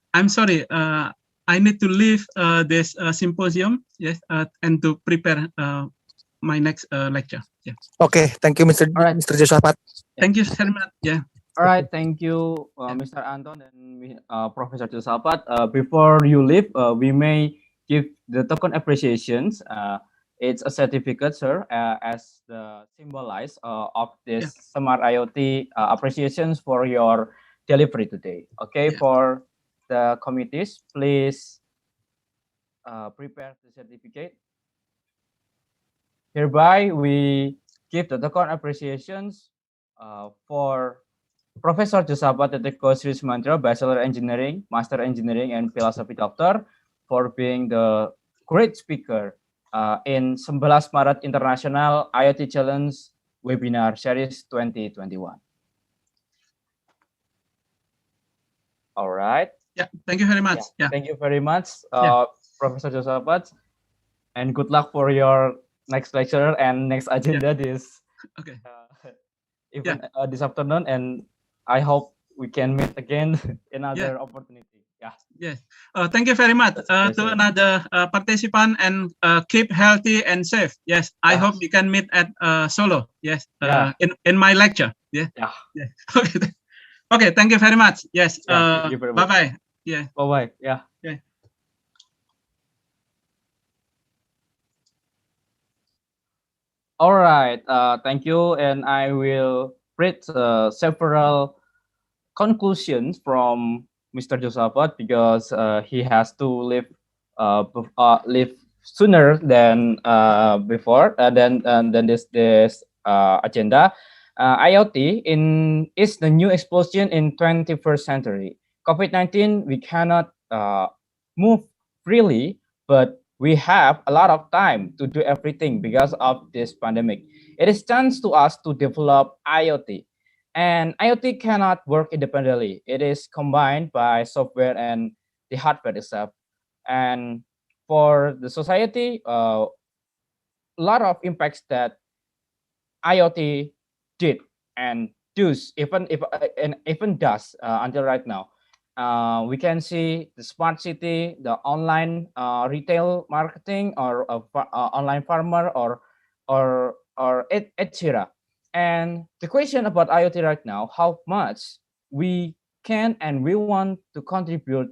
Speaker 6: I'm sorry. I need to leave this symposium. Yes, and to prepare my next lecture. Yeah.
Speaker 8: Okay, thank you, Mr.
Speaker 5: All right.
Speaker 8: Mr. Josaphat.
Speaker 6: Thank you very much. Yeah.
Speaker 5: All right, thank you, Mr. Anton and Professor Josapat. Before you leave, we may give the token appreciations. It's a certificate, sir, as the symbolize of this Smart IoT appreciations for your delivery today. Okay, for the committees, please prepare the certificate. Hereby, we give the token appreciations for Professor Josapat Tetiko Sri Sumantro, Bachelor Engineering, Master Engineering, and Philosophy Doctor, for being the great speaker in 11 Maret International IoT Challenge Webinar Series 2021. All right.
Speaker 6: Yeah, thank you very much. Yeah.
Speaker 5: Thank you very much, Professor Josapat, and good luck for your next lecture and next agenda this even this afternoon. And I hope we can meet again in another opportunity. Yeah.
Speaker 6: Yes. Thank you very much to another participant, and keep healthy and safe. Yes. I hope we can meet at Solo. Yes. In my lecture. Yeah. Yeah. Okay. Okay. Thank you very much. Yes. Bye bye. Yeah.
Speaker 5: Bye bye. Yeah.
Speaker 6: Okay.
Speaker 5: All right. Thank you. And I will read several conclusions from Mr. Josapat because he has to leave leave sooner than before than this agenda. IoT is the new explosion in 21st century. COVID-19 we cannot move freely, but we have a lot of time to do everything because of this pandemic. It is chance to us to develop IoT. And IoT cannot work independently. It is combined by software and the hardware itself. And for the society, a lot of impacts that IoT did and does, even does until right now. We can see the smart city, the online retail marketing, or online farmer, or etc. And the question about IoT right now, how much we can and we want to contribute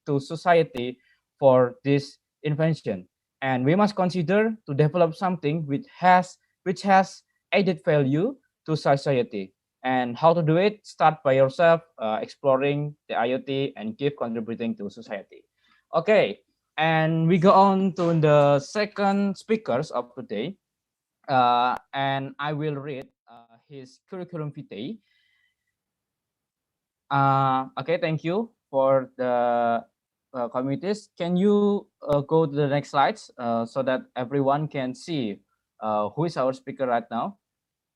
Speaker 5: to society for this invention, and we must consider to develop something which has added value to society. And how to do it? Start by yourself, exploring the IoT and keep contributing to society. Okay, And we go on to the second speakers of today. And I will read his curriculum vitae. Okay, thank you for the communities. Can you go to the next slides so that everyone can see who is our speaker right now?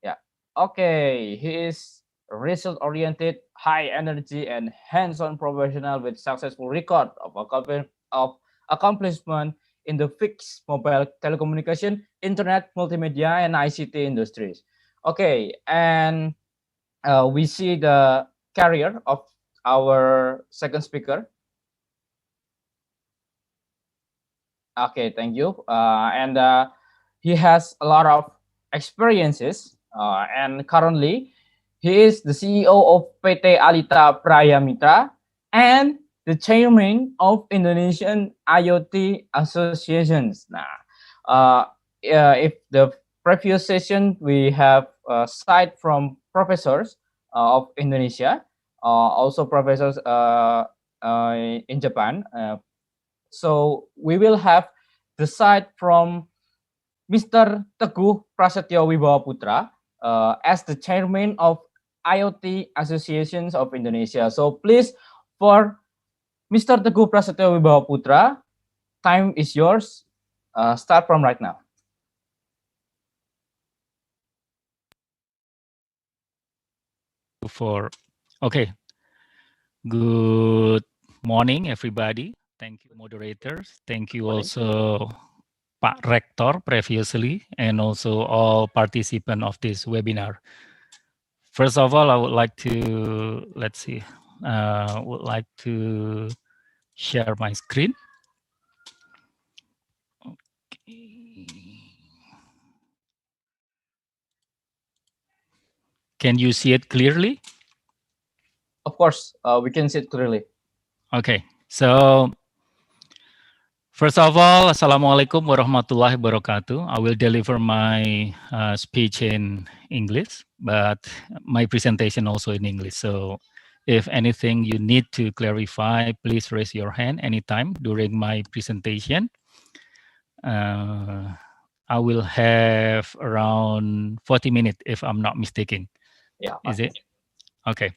Speaker 5: Yeah. Okay, he is result-oriented, high energy, and hands-on professional with successful record of accomplishment in the fixed mobile telecommunication, internet, multimedia, and ICT industries. Okay, and we see the career of our second speaker. Okay, thank you. And he has a lot of experiences, and currently he is the CEO of PT Alita Praya Mitra and the chairman of Indonesian IoT Associations. Nah, if the previous session we have side from professors of Indonesia, also professors in Japan. So we will have the side from Mr. Teguh Prasetyo Wibawa Putra as the chairman of IoT Associations of Indonesia. So please, for Mr. Teguh Prasetyo Wibawa Putra, time is yours. Start from right now.
Speaker 9: Okay, good morning everybody. Thank you moderators, thank you also Pak Rector previously, and also all participants of this webinar. First of all, I would like to, would like to share my screen. Okay. Can you see it clearly?
Speaker 5: Of course, we can see it clearly.
Speaker 9: Okay, so first of all, Assalamualaikum warahmatullahi wabarakatuh. I will deliver my speech in English, but my presentation also in English. So if anything you need to clarify, please raise your hand anytime during my presentation. I will have around 40 minutes if I'm not mistaken.
Speaker 5: Yeah.
Speaker 9: Is it? Okay.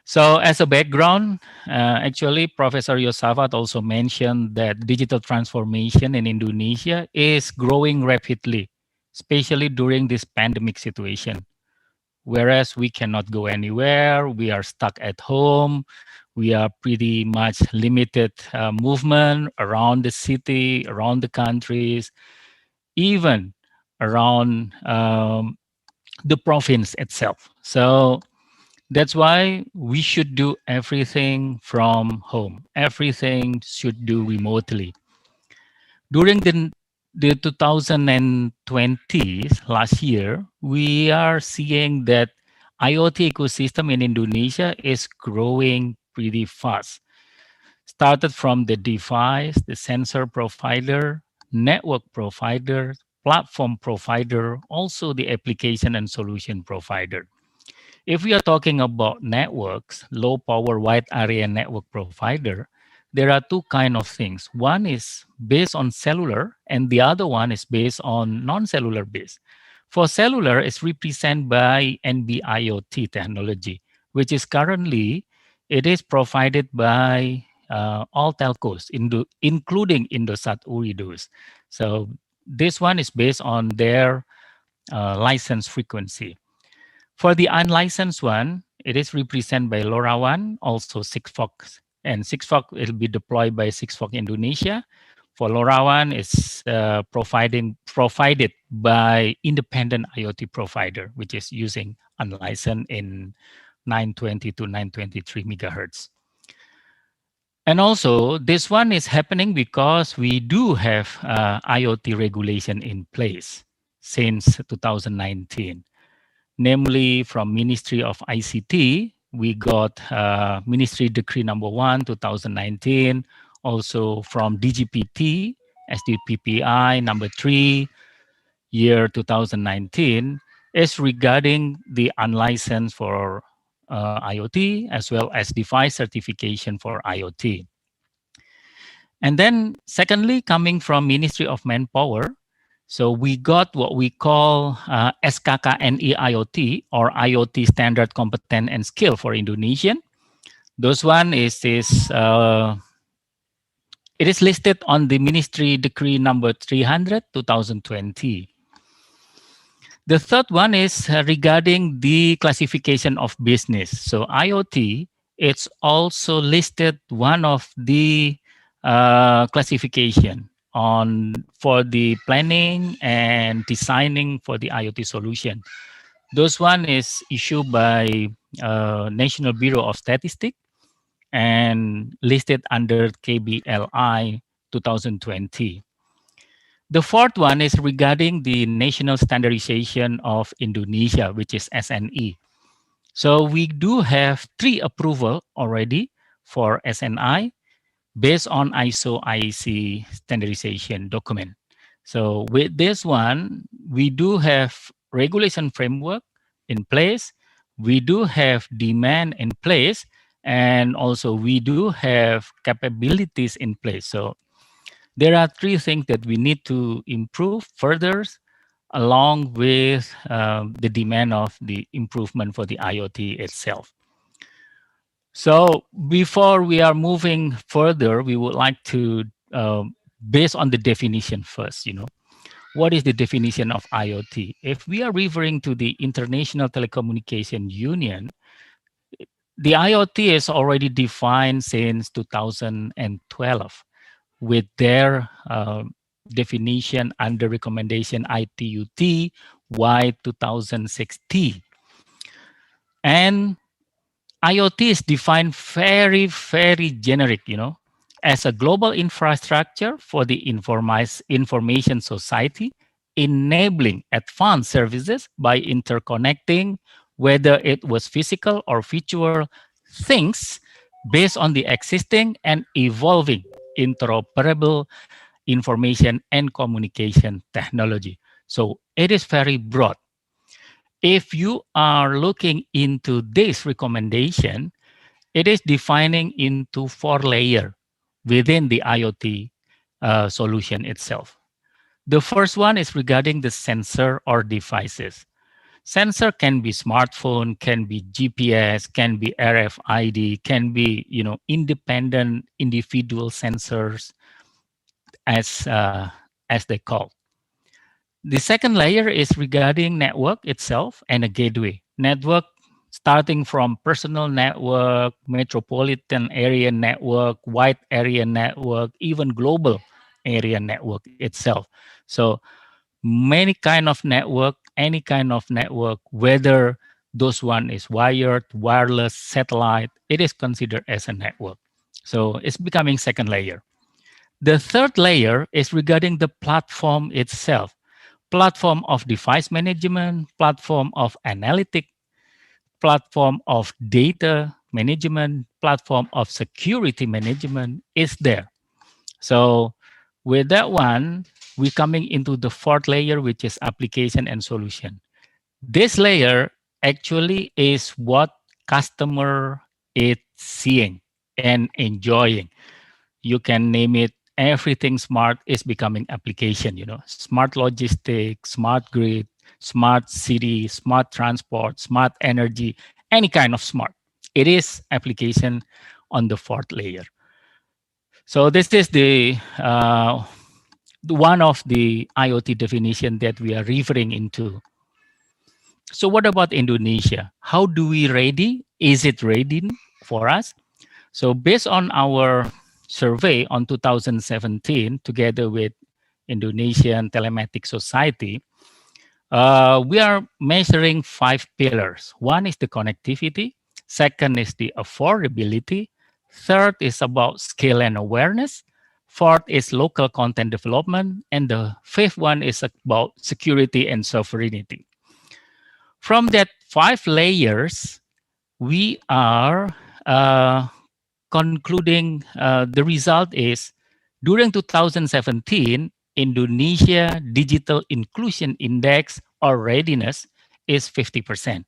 Speaker 9: So as a background, actually, Professor Yosafat also mentioned that digital transformation in Indonesia is growing rapidly, especially during this pandemic situation. Whereas we cannot go anywhere, we are stuck at home, we are pretty much limited movement around the city, around the countries, even around the province itself. So that's why we should do everything from home. Everything should do remotely. During the 2020s, last year, we are seeing that IoT ecosystem in Indonesia is growing pretty fast. Started from the device, the sensor provider, network provider, platform provider, also the application and solution provider. If we are talking about networks, low power wide area network provider, there are two kind of things. One is based on cellular and the other one is based on non-cellular base. For cellular, it's represented by NB-IoT technology, which is currently, it is provided by all telcos, including Indosat Ooredoo. So this one is based on their license frequency. For the unlicensed one, it is represented by LoRaWAN, also Sigfox. And Sigfox will be deployed by Sigfox Indonesia. For LoRaWAN, it's provided by independent IoT provider, which is using unlicensed in 920 to 923 megahertz. And also, this one is happening because we do have IoT regulation in place since 2019. Namely, from Ministry of ICT, we got Ministry Decree number 1, 2019. Also from DGPT, SDPPI number 3, year 2019, is regarding the unlicensed for IoT, as well as device certification for IoT. And then secondly, coming from Ministry of Manpower, so we got what we call SKKNI IoT or IoT Standard Competent and Skill for Indonesian. Those one is it is listed on the Ministry Decree number 300, 2020. The third one is regarding the classification of business. So IoT, it's also listed one of the classification on for the planning and designing for the IoT solution. Those one is issued by National Bureau of Statistics and listed under KBLI 2020. The fourth one is regarding the National Standardization of Indonesia, which is SNE. So we do have 3 approval already for SNI based on ISO IEC standardization document. So with this one, we do have regulation framework in place. We do have demand in place, and also we do have capabilities in place. So there are 3 things that we need to improve further along with the demand of the improvement for the IoT itself. So before we are moving further, we would like to, based on the definition first, what is the definition of IoT? If we are referring to the International Telecommunication Union, the IoT is already defined since 2012 with their definition under recommendation ITUT Y2060. And IoT is defined very, very generic, as a global infrastructure for the information society, enabling advanced services by interconnecting, whether it was physical or virtual things, based on the existing and evolving interoperable information and communication technology. So it is very broad. If you are looking into this recommendation, it is defining into 4 layers within the IoT solution itself. The first one is regarding the sensor or devices. Sensor can be smartphone, can be GPS, can be RFID, can be independent individual sensors, as they call. The second layer is regarding network itself and a gateway. Network starting from personal network, metropolitan area network, wide area network, even global area network itself. So many kind of network, any kind of network, whether those one is wired, wireless, satellite, it is considered as a network. So it's becoming second layer. The third layer is regarding the platform itself. Platform of device management, platform of analytic, platform of data management, platform of security management is there. So with that one, we're coming into the fourth layer, which is application and solution. This layer actually is what customer is seeing and enjoying. You can name it, everything smart is becoming application, smart logistics, smart grid, smart city, smart transport, smart energy, any kind of smart. It is application on the fourth layer. So this is the one of the IoT definition that we are referring into. So what about Indonesia? How do we ready? Is it ready for us? So based on our survey on 2017, together with Indonesian Telematic Society, we are measuring 5 pillars. One is the connectivity. Second is the affordability. Third is about skill and awareness. Fourth is local content development. And the fifth one is about security and sovereignty. From that 5 layers, we are concluding the result is during 2017, Indonesia Digital Inclusion Index or readiness is 50%.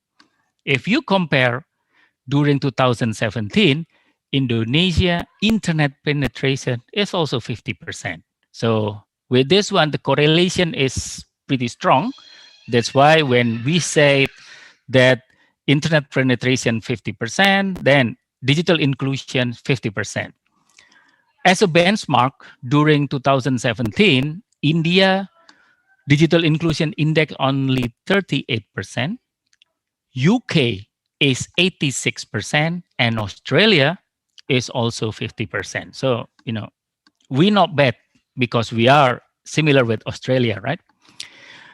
Speaker 9: If you compare during 2017, Indonesia internet penetration is also 50%. So with this one, the correlation is pretty strong. That's why when we say that internet penetration 50%, then digital inclusion 50%. As a benchmark, during 2017, India digital inclusion index only 38%, UK is 86%, and Australia is also 50%. So, we not bad because we are similar with Australia, right?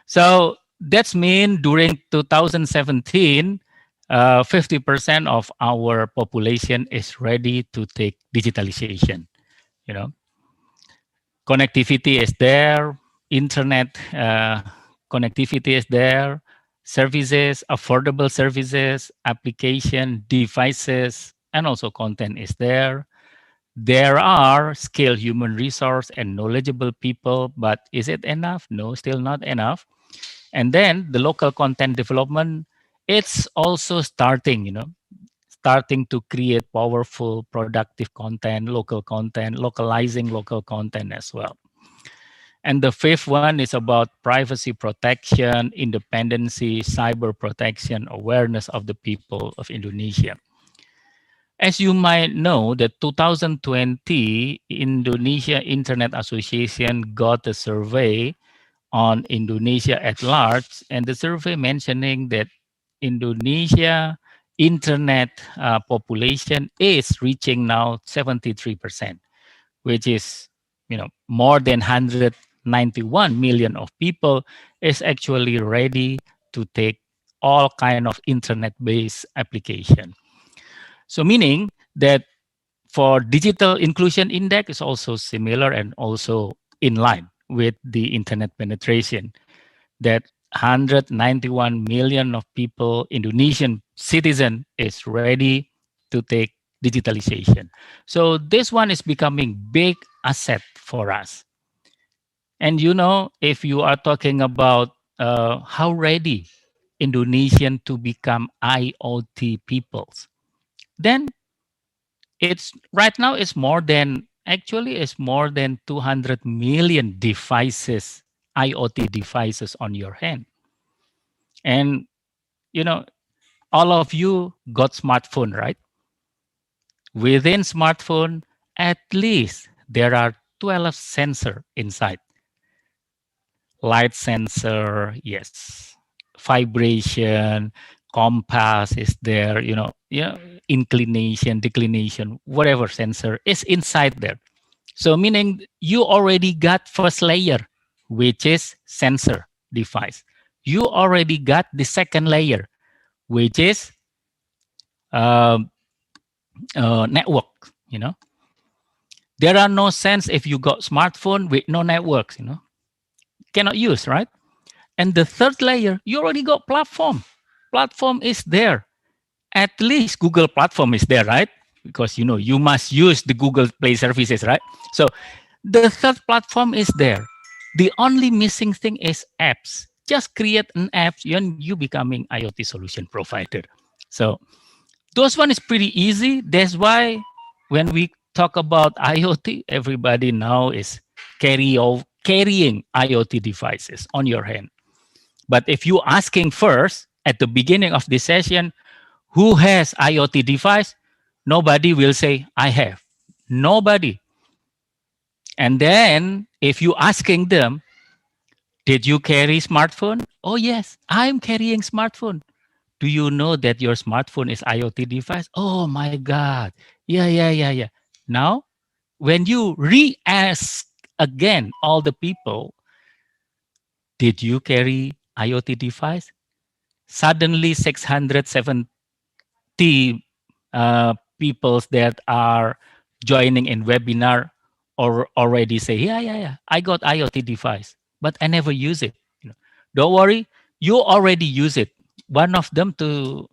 Speaker 9: So that's mean during 2017, 50% of our population is ready to take digitalization. You know, connectivity is there, internet connectivity is there, services, affordable services, application, devices, and also content is there. There are skilled human resource and knowledgeable people, but is it enough? No, still not enough. And then the local content development, it's also starting, starting to create powerful, productive content, localizing local content as well. And the fifth one is about privacy protection, independency, cyber protection, awareness of the people of Indonesia. As you might know, the 2020 Indonesia Internet Association got a survey on Indonesia at large, and the survey mentioning that Indonesia internet population is reaching now 73%, which is more than 191 million of people is actually ready to take all kind of internet-based application. So meaning that for digital inclusion index is also similar and also in line with the internet penetration, that 191 million of people, Indonesian citizen, is ready to take digitalization. So this one is becoming big asset for us. And if you are talking about how ready Indonesian to become IoT peoples, then it's right now it's more than actually it's more than 200 million devices, IoT devices on your hand. And all of you got smartphone, right? Within smartphone, at least there are 12 sensor inside. Light sensor, yes. Vibration, compass is there, inclination, declination, whatever sensor is inside there. So meaning you already got first layer, which is sensor device. You already got the second layer, which is network. There are no sense if you got smartphone with no networks. Cannot use, right? And the third layer, you already got platform. Platform is there. At least Google platform is there, right? Because you must use the Google Play services, right? So the third platform is there. The only missing thing is apps. Just create an app and you becoming IoT solution provider. So those one is pretty easy. That's why when we talk about IoT, everybody now is carrying IoT devices on your hand. But if you asking first at the beginning of this session, who has IoT device? Nobody will say, I have. Nobody. And then if you asking them, did you carry smartphone? Oh, yes, I'm carrying smartphone. Do you know that your smartphone is IoT device? Oh my God. Yeah. Now, when you re-ask again all the people, did you carry IoT device? Suddenly 670 people that are joining in webinar or already say, yeah, I got IoT device, but I never use it. Don't worry, you already use it. One of them to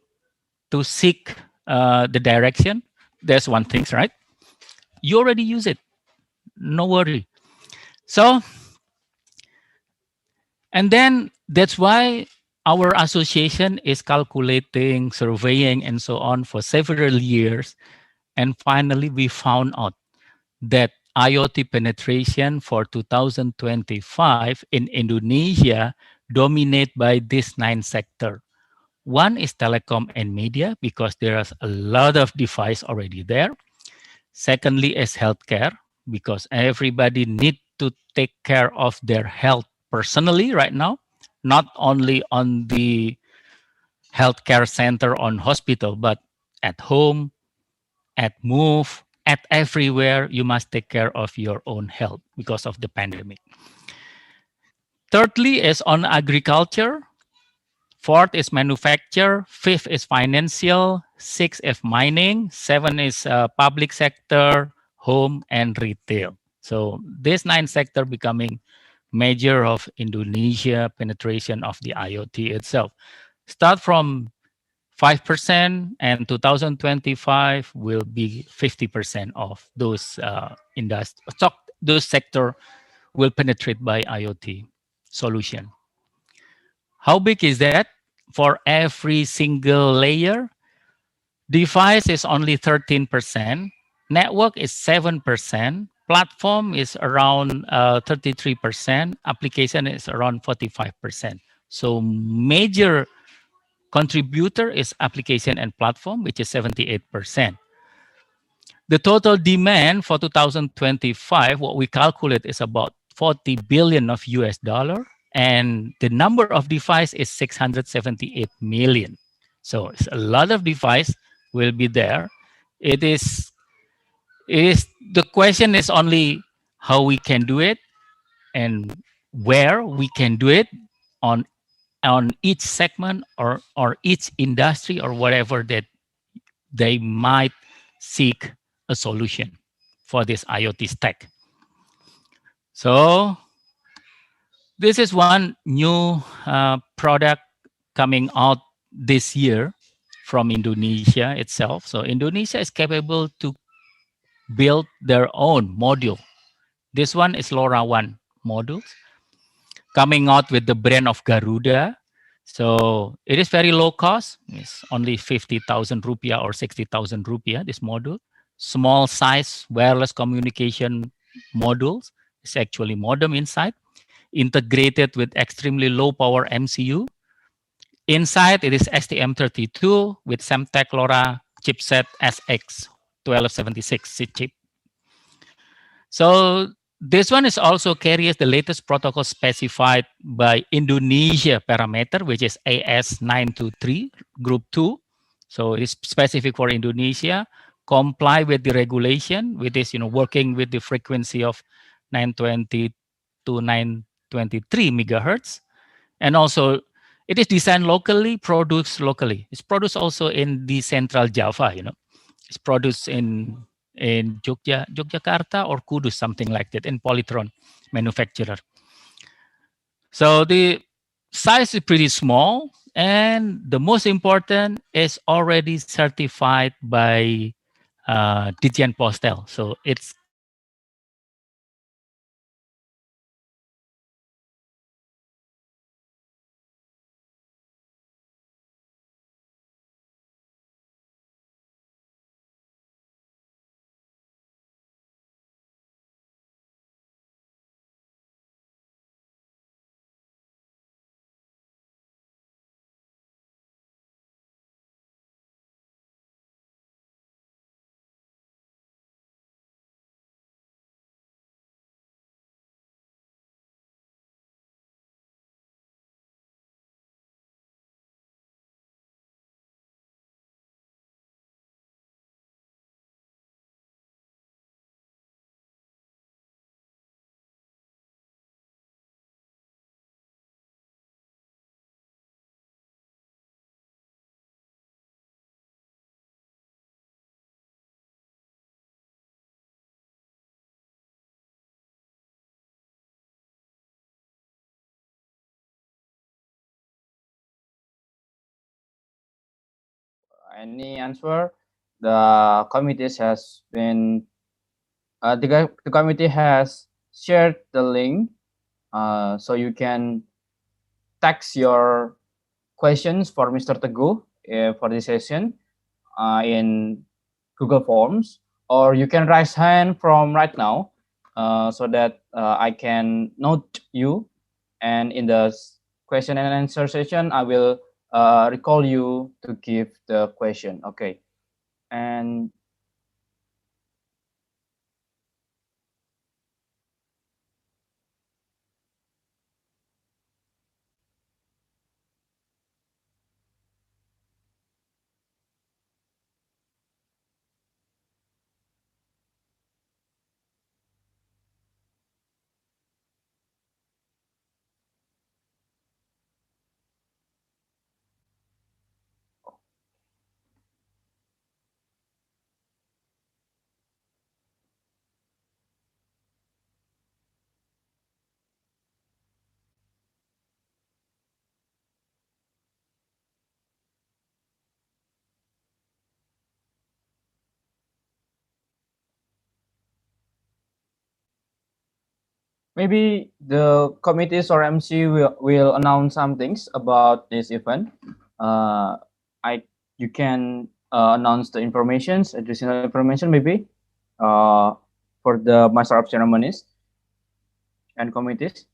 Speaker 9: seek the direction. There's one thing, right? You already use it. No worry. So, and then that's why our association is calculating, surveying, and so on for several years. And finally, we found out that IoT penetration for 2025 in Indonesia dominate by this 9 sector. One is telecom and media because there's a lot of device already there. Secondly is healthcare because everybody need to take care of their health personally right now, not only on the healthcare center on hospital, but at home, at move, at everywhere, you must take care of your own health because of the pandemic. Thirdly is on agriculture. Fourth is manufacture. Fifth is financial. Six is mining. Seven is public sector, home, and retail. So this 9 sector becoming major of Indonesia penetration of the IoT itself. Start from 5% and 2025 will be 50% of those those sector will penetrate by IoT solution. How big is that? For every single layer, device is only 13%, network is 7%, platform is around 33%, application is around 45%. So major contributor is application and platform, which is 78%. The total demand for 2025, what we calculate is about 40 billion of US dollar, and the number of device is 678 million. So it's a lot of device will be there. It is the question is only how we can do it and where we can do it on each segment or each industry or whatever that they might seek a solution for this IoT stack. So this is one new product coming out this year from Indonesia itself. So Indonesia is capable to build their own module. This one is LoRaWAN modules coming out with the brand of Garuda. So it is very low cost. It's only 50,000 rupiah or 60,000 rupiah, this module. Small size wireless communication modules. It's actually modem inside, integrated with extremely low power MCU. Inside, it is STM32 with Semtech LoRa chipset SX1276 chip. So this one is also carries the latest protocol specified by Indonesia parameter, which is AS923 group 2. So it is specific for Indonesia, comply with the regulation, which is working with the frequency of 920 to 923 megahertz. And also it is designed locally, produced locally. It's produced also in the central Java, It's produced in Yogyakarta or Kudus, something like that, in Polytron manufacturer. So the size is pretty small, and the most important is already certified by Ditjen Postel. So it's
Speaker 5: Any answer? The committee has been the committee has shared the link, so you can text your questions for Mr. Teguh for this session in Google Forms, or you can raise hand from right now, so that I can note you, and in the question and answer session, I will recall you to give the question. Okay, and maybe the committees or MC will announce some things about this event. Uh, you can announce the informations, additional information maybe, uh, for the master of ceremonies and committees.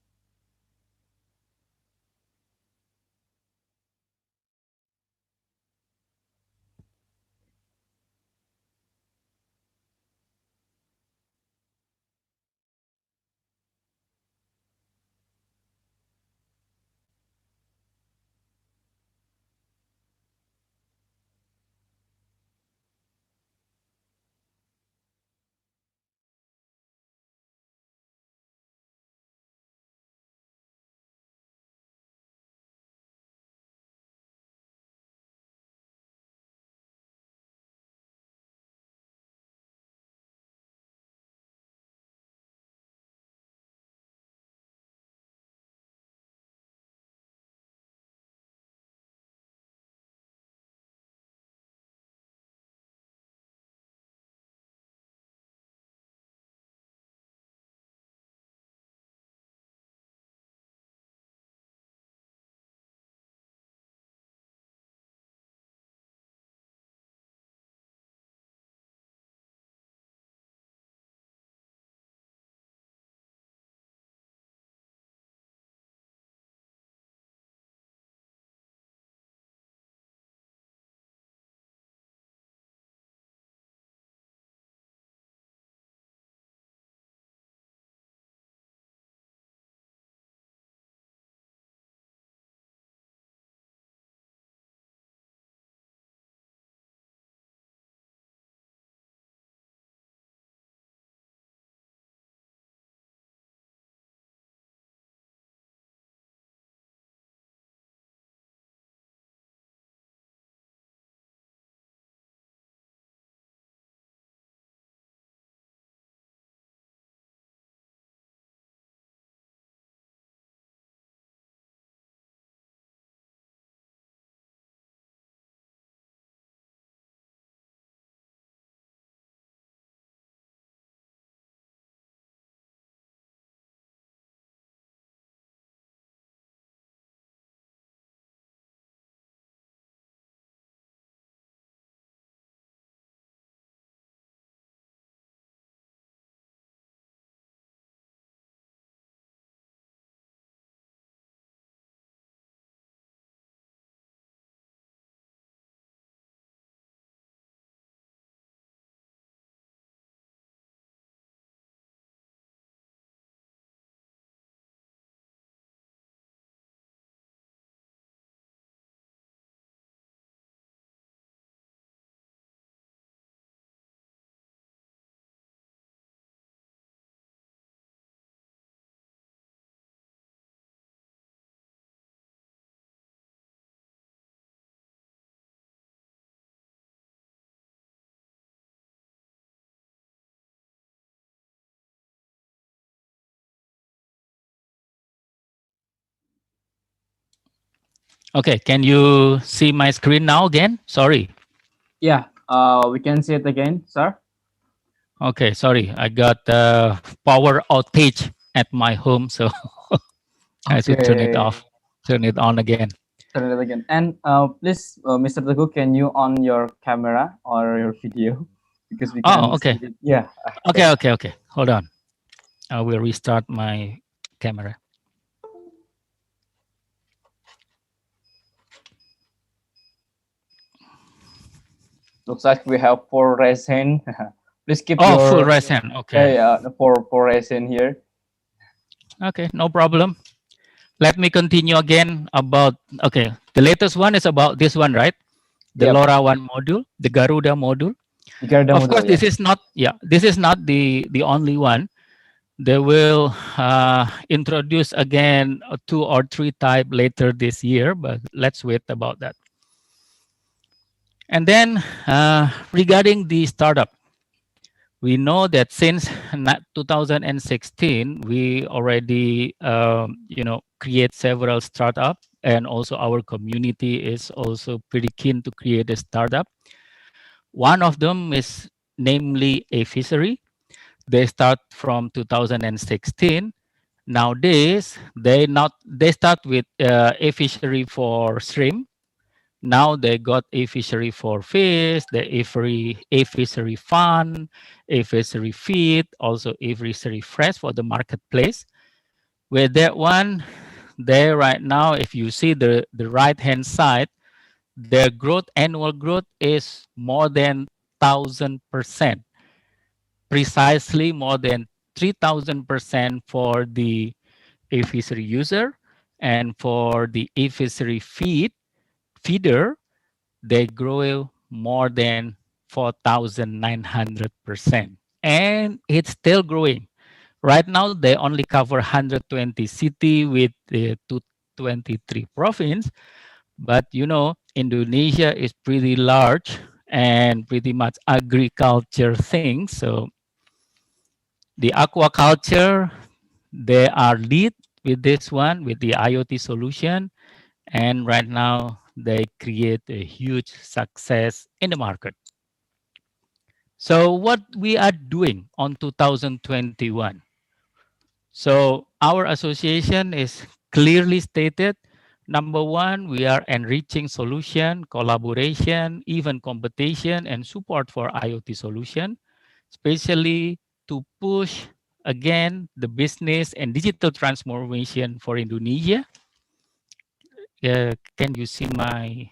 Speaker 9: Okay, can you see my screen now again? Sorry.
Speaker 5: Yeah, we can see it again, sir.
Speaker 9: Okay, sorry. I got power outage at my home, so I should turn it
Speaker 5: Okay,
Speaker 9: off, turn it on again.
Speaker 5: turn it again. And please, Mr. Teguh, can you on your camera or your video? because we can
Speaker 9: Oh, okay.
Speaker 5: understand it. Yeah.
Speaker 9: Okay. Hold on. I will restart my camera.
Speaker 5: Looks like we have 4 raised hand. Please keep
Speaker 9: Oh, full
Speaker 5: your
Speaker 9: raise hand. Okay.
Speaker 5: four raised hand here.
Speaker 9: Okay, no problem. Let me continue again about, okay, the latest one is about this one, right? The
Speaker 5: Yep.
Speaker 9: LoRa one module, the Garuda module.
Speaker 5: The Garuda
Speaker 9: Of course,
Speaker 5: module,
Speaker 9: this
Speaker 5: yeah.
Speaker 9: is not, this is not the only one. They will introduce again 2 or 3 type later this year, but let's wait about that. And then regarding the startup, we know that since 2016, we already, create several startup, and also our community is also pretty keen to create a startup. One of them is namely a fishery. They start from 2016. Nowadays, they start with a fishery for shrimp. Now they got a fishery for fish, a fishery fund, a fishery feed, also a fishery fresh for the marketplace. With that one, there right now, if you see the right hand side, their growth, annual growth is more than 1,000%, precisely more than 3,000% for the e-fishery user, and for the e-fishery feeder, they grow more than 4,900%. And it's still growing. Right now, they only cover 120 city with the 223 province. But Indonesia is pretty large and pretty much agriculture thing. So the aquaculture, they are lead with this one, with the IoT solution. And right now, they create a huge success in the market. So what we are doing on 2021. So our association is clearly stated. Number one, we are enriching solution, collaboration, even competition, and support for IoT solution, especially to push again the business and digital transformation for Indonesia. Can you see my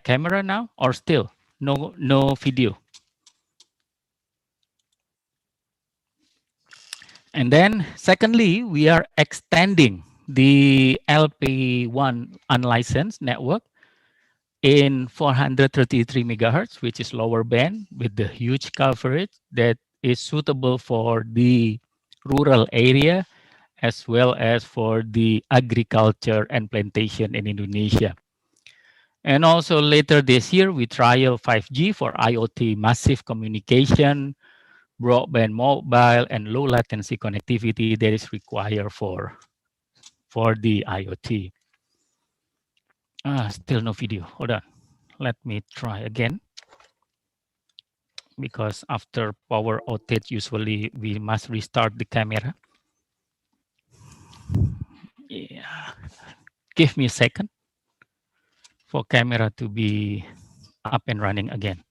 Speaker 9: camera now, or still no video? And then secondly, we are extending the LP1 unlicensed network in 433 megahertz, which is lower band with the huge coverage that is suitable for the rural area as well as for the agriculture and plantation in Indonesia. And also later this year, we trial 5G for IoT massive communication, broadband mobile, and low latency connectivity that is required for the IoT. Still no video. Hold on. Let me try again. Because after power outage, usually we must restart the camera. Yeah. Give me a second for camera to be up and running again.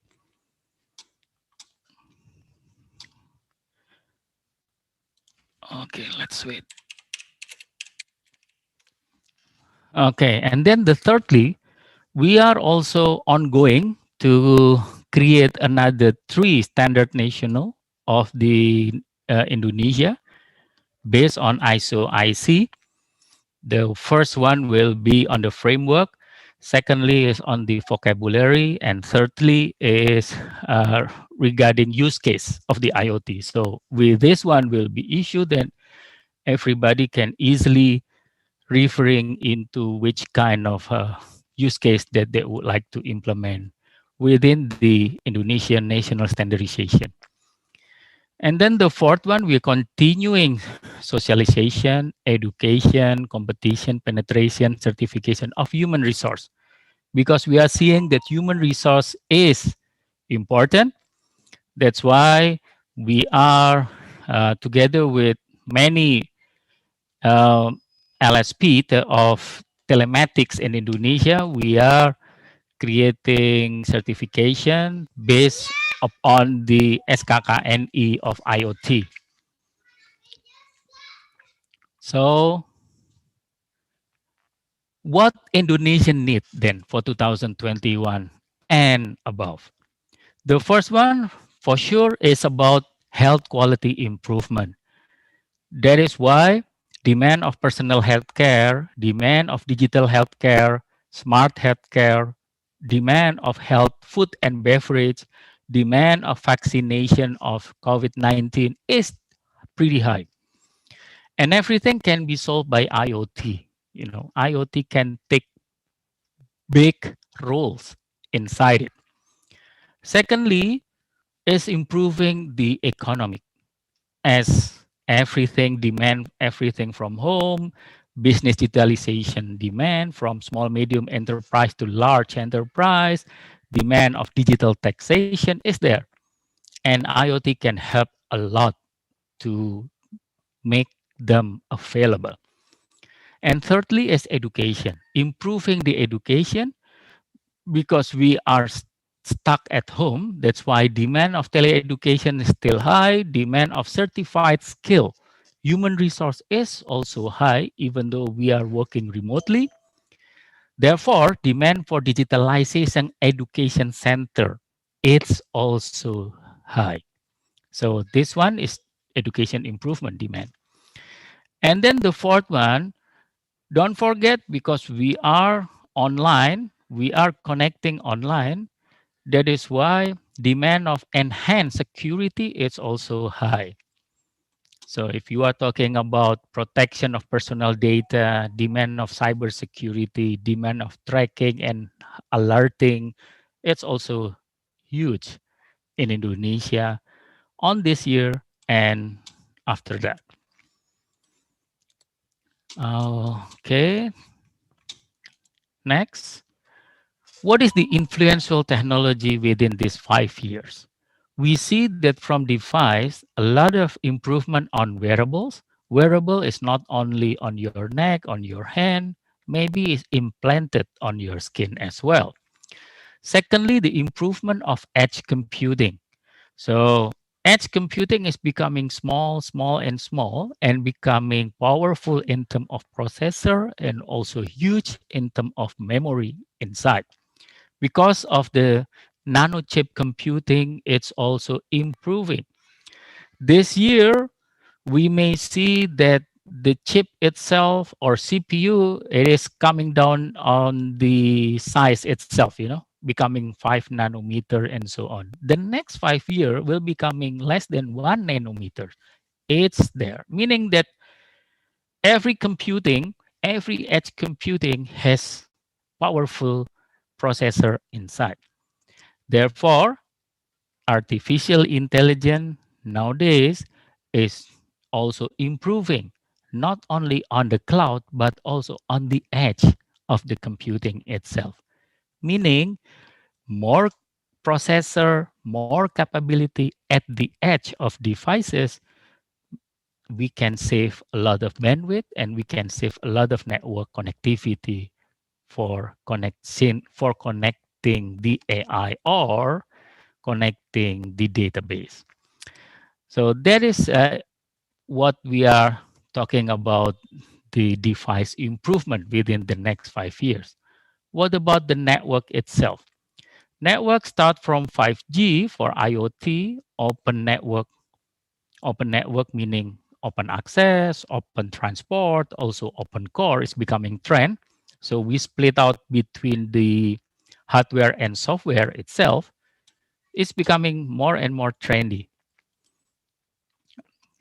Speaker 9: Okay, let's wait. Okay, and then the thirdly, we are also ongoing to create another 3 standard national of the Indonesia based on ISO IC. The first one will be on the framework. Secondly is on the vocabulary, and thirdly is regarding use case of the IoT. So with this one will be issued, then everybody can easily referring into which kind of use case that they would like to implement within the Indonesian national standardization. And then the fourth one, we're continuing socialization, education, competition, penetration, certification of human resource, because we are seeing that human resource is important. That's why we are together with many LSP of telematics in Indonesia, we are creating certification based upon the SKKNI of IoT. So what Indonesia need then for 2021 and above? The first one for sure is about health quality improvement. That is why demand of personal healthcare, demand of digital healthcare, smart healthcare, demand of health, food and beverage, demand of vaccination of COVID-19 is pretty high. And everything can be solved by IoT. You know, IoT can take big roles inside it. Secondly, is improving the economic as everything demand everything from home, business digitalization demand from small medium enterprise to large enterprise, demand of digital taxation is there. And IoT can help a lot to make them available. And thirdly is education, improving the education because we are stuck at home. That's why demand of teleeducation is still high. Demand of certified skill, human resource is also high, even though we are working remotely. Therefore, demand for digitalization education center, it's also high. So this one is education improvement demand. And then the fourth one, don't forget, because we are online, we are connecting online. That is why demand of enhanced security is also high. So if you are talking about protection of personal data, demand of cybersecurity, demand of tracking and alerting, it's also huge in Indonesia on this year and after that. Okay, next. What is the influential technology within these 5 years? We see that from device, a lot of improvement on wearables. Wearable is not only on your neck, on your hand, maybe it's implanted on your skin as well. Secondly, the improvement of edge computing. So edge computing is becoming small, small, and small, and becoming powerful in terms of processor and also huge in terms of memory inside. Because of the nano chip computing, it's also improving. This year, we may see that the chip itself or CPU, it is coming down on the size itself, you know, becoming 5 nanometer and so on. The next 5 year will becoming less than 1 nanometer. It's there, meaning that every computing, every edge computing has powerful processor inside. Therefore, artificial intelligence nowadays is also improving, not only on the cloud, but also on the edge of the computing itself. Meaning more processor, more capability at the edge of devices, we can save a lot of bandwidth and we can save a lot of network connectivity for connecting the AI or connecting the database. So that is what we are talking about, the device improvement within the next 5 years. What about the network itself? Network start from 5G for IoT, open network meaning open access, open transport, also open core is becoming trend. So we split out between the hardware and software itself. It's becoming more and more trendy.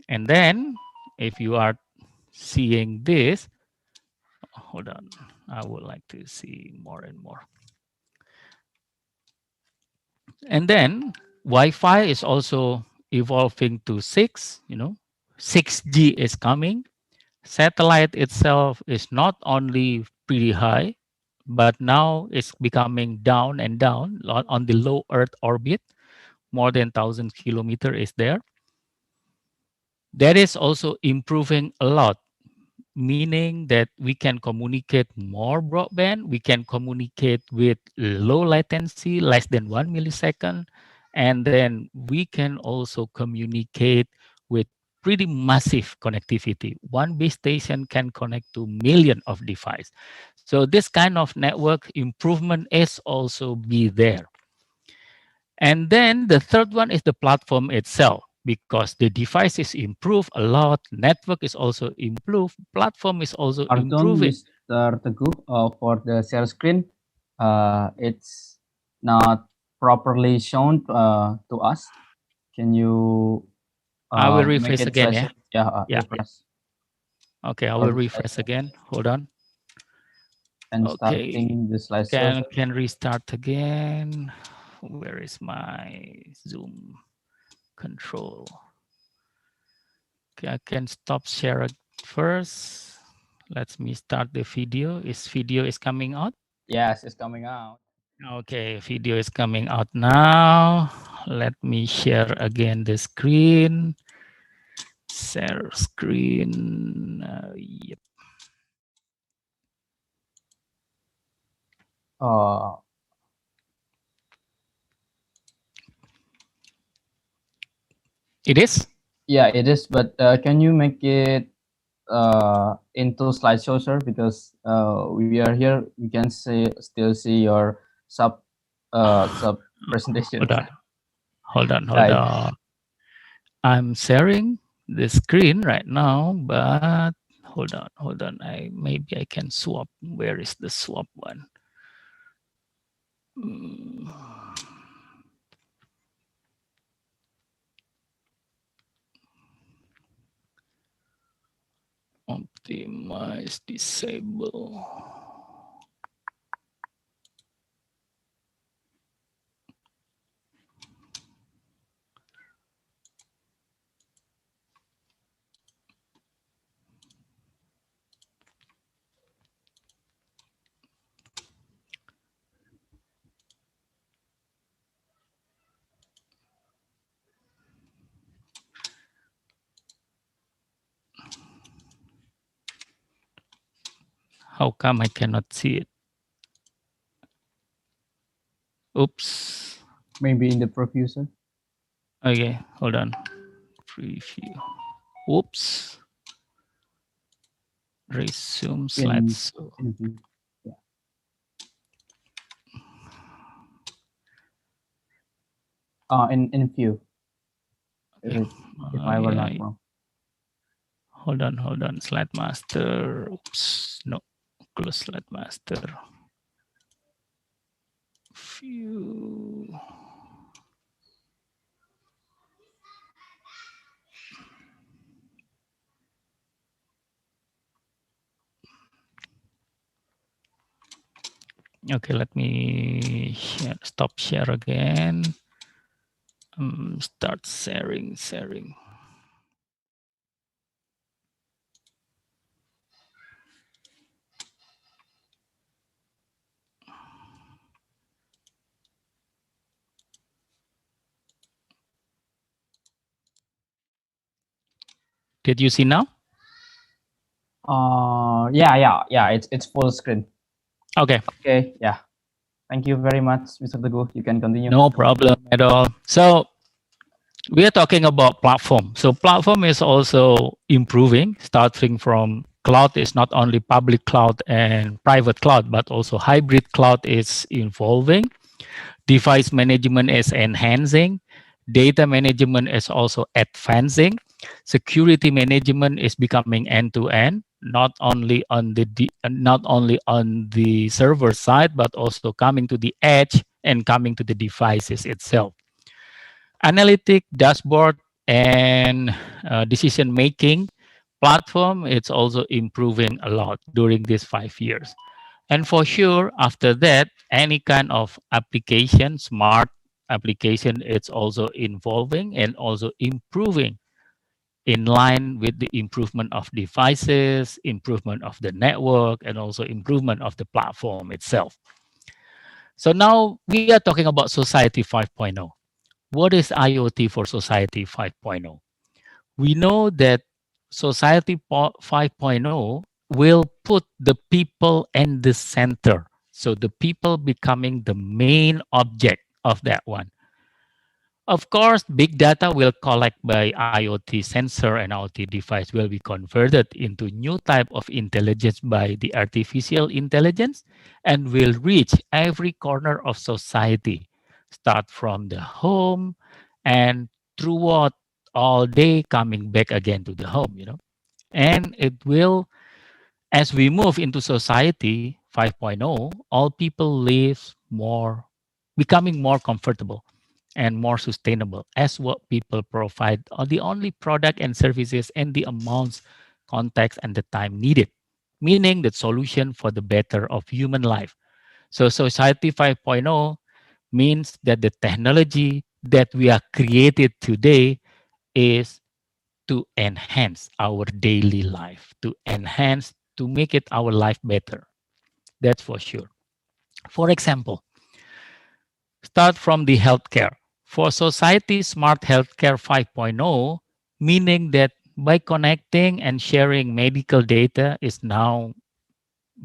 Speaker 9: And then if you are seeing this, hold on, I would like to see more and more. And then Wi-Fi is also evolving to 6, 6G is coming. Satellite itself is not only pretty high, but now it's becoming down and down on the low Earth orbit. More than 1,000 kilometers is there. That is also improving a lot. meaning that we can communicate more broadband, we can communicate with low latency, less than 1 millisecond, and then we can also communicate with pretty massive connectivity. One base station can connect to million of devices. So this kind of network improvement is also be there. And then the third one is the platform itself, because the device is improved a lot, network is also improved, platform is also
Speaker 5: Pardon,
Speaker 9: improving.
Speaker 5: Mr. Teguh, for the share screen, it's not properly shown to us. Can you
Speaker 9: I will
Speaker 5: make
Speaker 9: refresh
Speaker 5: it
Speaker 9: again, yeah?
Speaker 5: slideshow? Yeah,
Speaker 9: Yeah.
Speaker 5: refresh
Speaker 9: Okay, I
Speaker 5: or
Speaker 9: will refresh
Speaker 5: slideshow.
Speaker 9: again. Hold on.
Speaker 5: And
Speaker 9: Okay,
Speaker 5: starting the slideshow.
Speaker 9: can restart again. Where is my Zoom control? Okay, I can stop share first. Let me start the video. Is video is coming out?
Speaker 5: Yes, it's coming out.
Speaker 9: Okay, video is coming out now. Let me share again the screen. Share screen. Yep. It is?
Speaker 5: Yeah, it is. But can you make it into slideshow, sir? Because we are here, we can still see your sub presentation.
Speaker 9: Hold on.
Speaker 5: Yeah,
Speaker 9: I'm sharing the screen right now, but hold on. Maybe I can swap. Where is the swap one? Optimize, disable. How come I cannot see it? Oops.
Speaker 5: maybe in the preview, sir.
Speaker 9: Okay, hold on. Preview. Oops. Resume slides.
Speaker 5: In view. Yeah. In view.
Speaker 9: Okay.
Speaker 5: If I were not wrong.
Speaker 9: Hold on. Slide master. Oops. No. Close slide master. View. Okay, let me stop share again. Start sharing. Did you see now?
Speaker 5: Yeah. It's full screen.
Speaker 9: Okay.
Speaker 5: Okay. Yeah. Thank you very much, Mr. Teguh. You can continue.
Speaker 9: No problem at all. So we are talking about platform. So platform is also improving, starting from cloud is not only public cloud and private cloud, but also hybrid cloud is evolving. Device management is enhancing. Data management is also advancing. Security management is becoming end-to-end, not only on the server side, but also coming to the edge and coming to the devices itself. Analytic dashboard and decision making platform, it's also improving a lot during these 5 years. And for sure, after that, any kind of application, smart application, it's also evolving and also improving in line with the improvement of devices, improvement of the network, and also improvement of the platform itself. So now we are talking about Society 5.0. What is IoT for Society 5.0? We know that Society 5.0 will put the people in the center. So the people becoming the main object of that one. Of course, big data will collect by IoT sensor and IoT device will be converted into new type of intelligence by the artificial intelligence and will reach every corner of society, start from the home and throughout all day coming back again to the home. And it will, as we move into society 5.0, all people live more, becoming more comfortable and more sustainable as what people provide are the only product and services and the amounts, context, and the time needed, meaning the solution for the better of human life. So Society 5.0 means that the technology that we are created today is to enhance our daily life, to enhance, to make it our life better. That's for sure. For example, start from the healthcare. For society, smart healthcare 5.0, meaning that by connecting and sharing medical data is now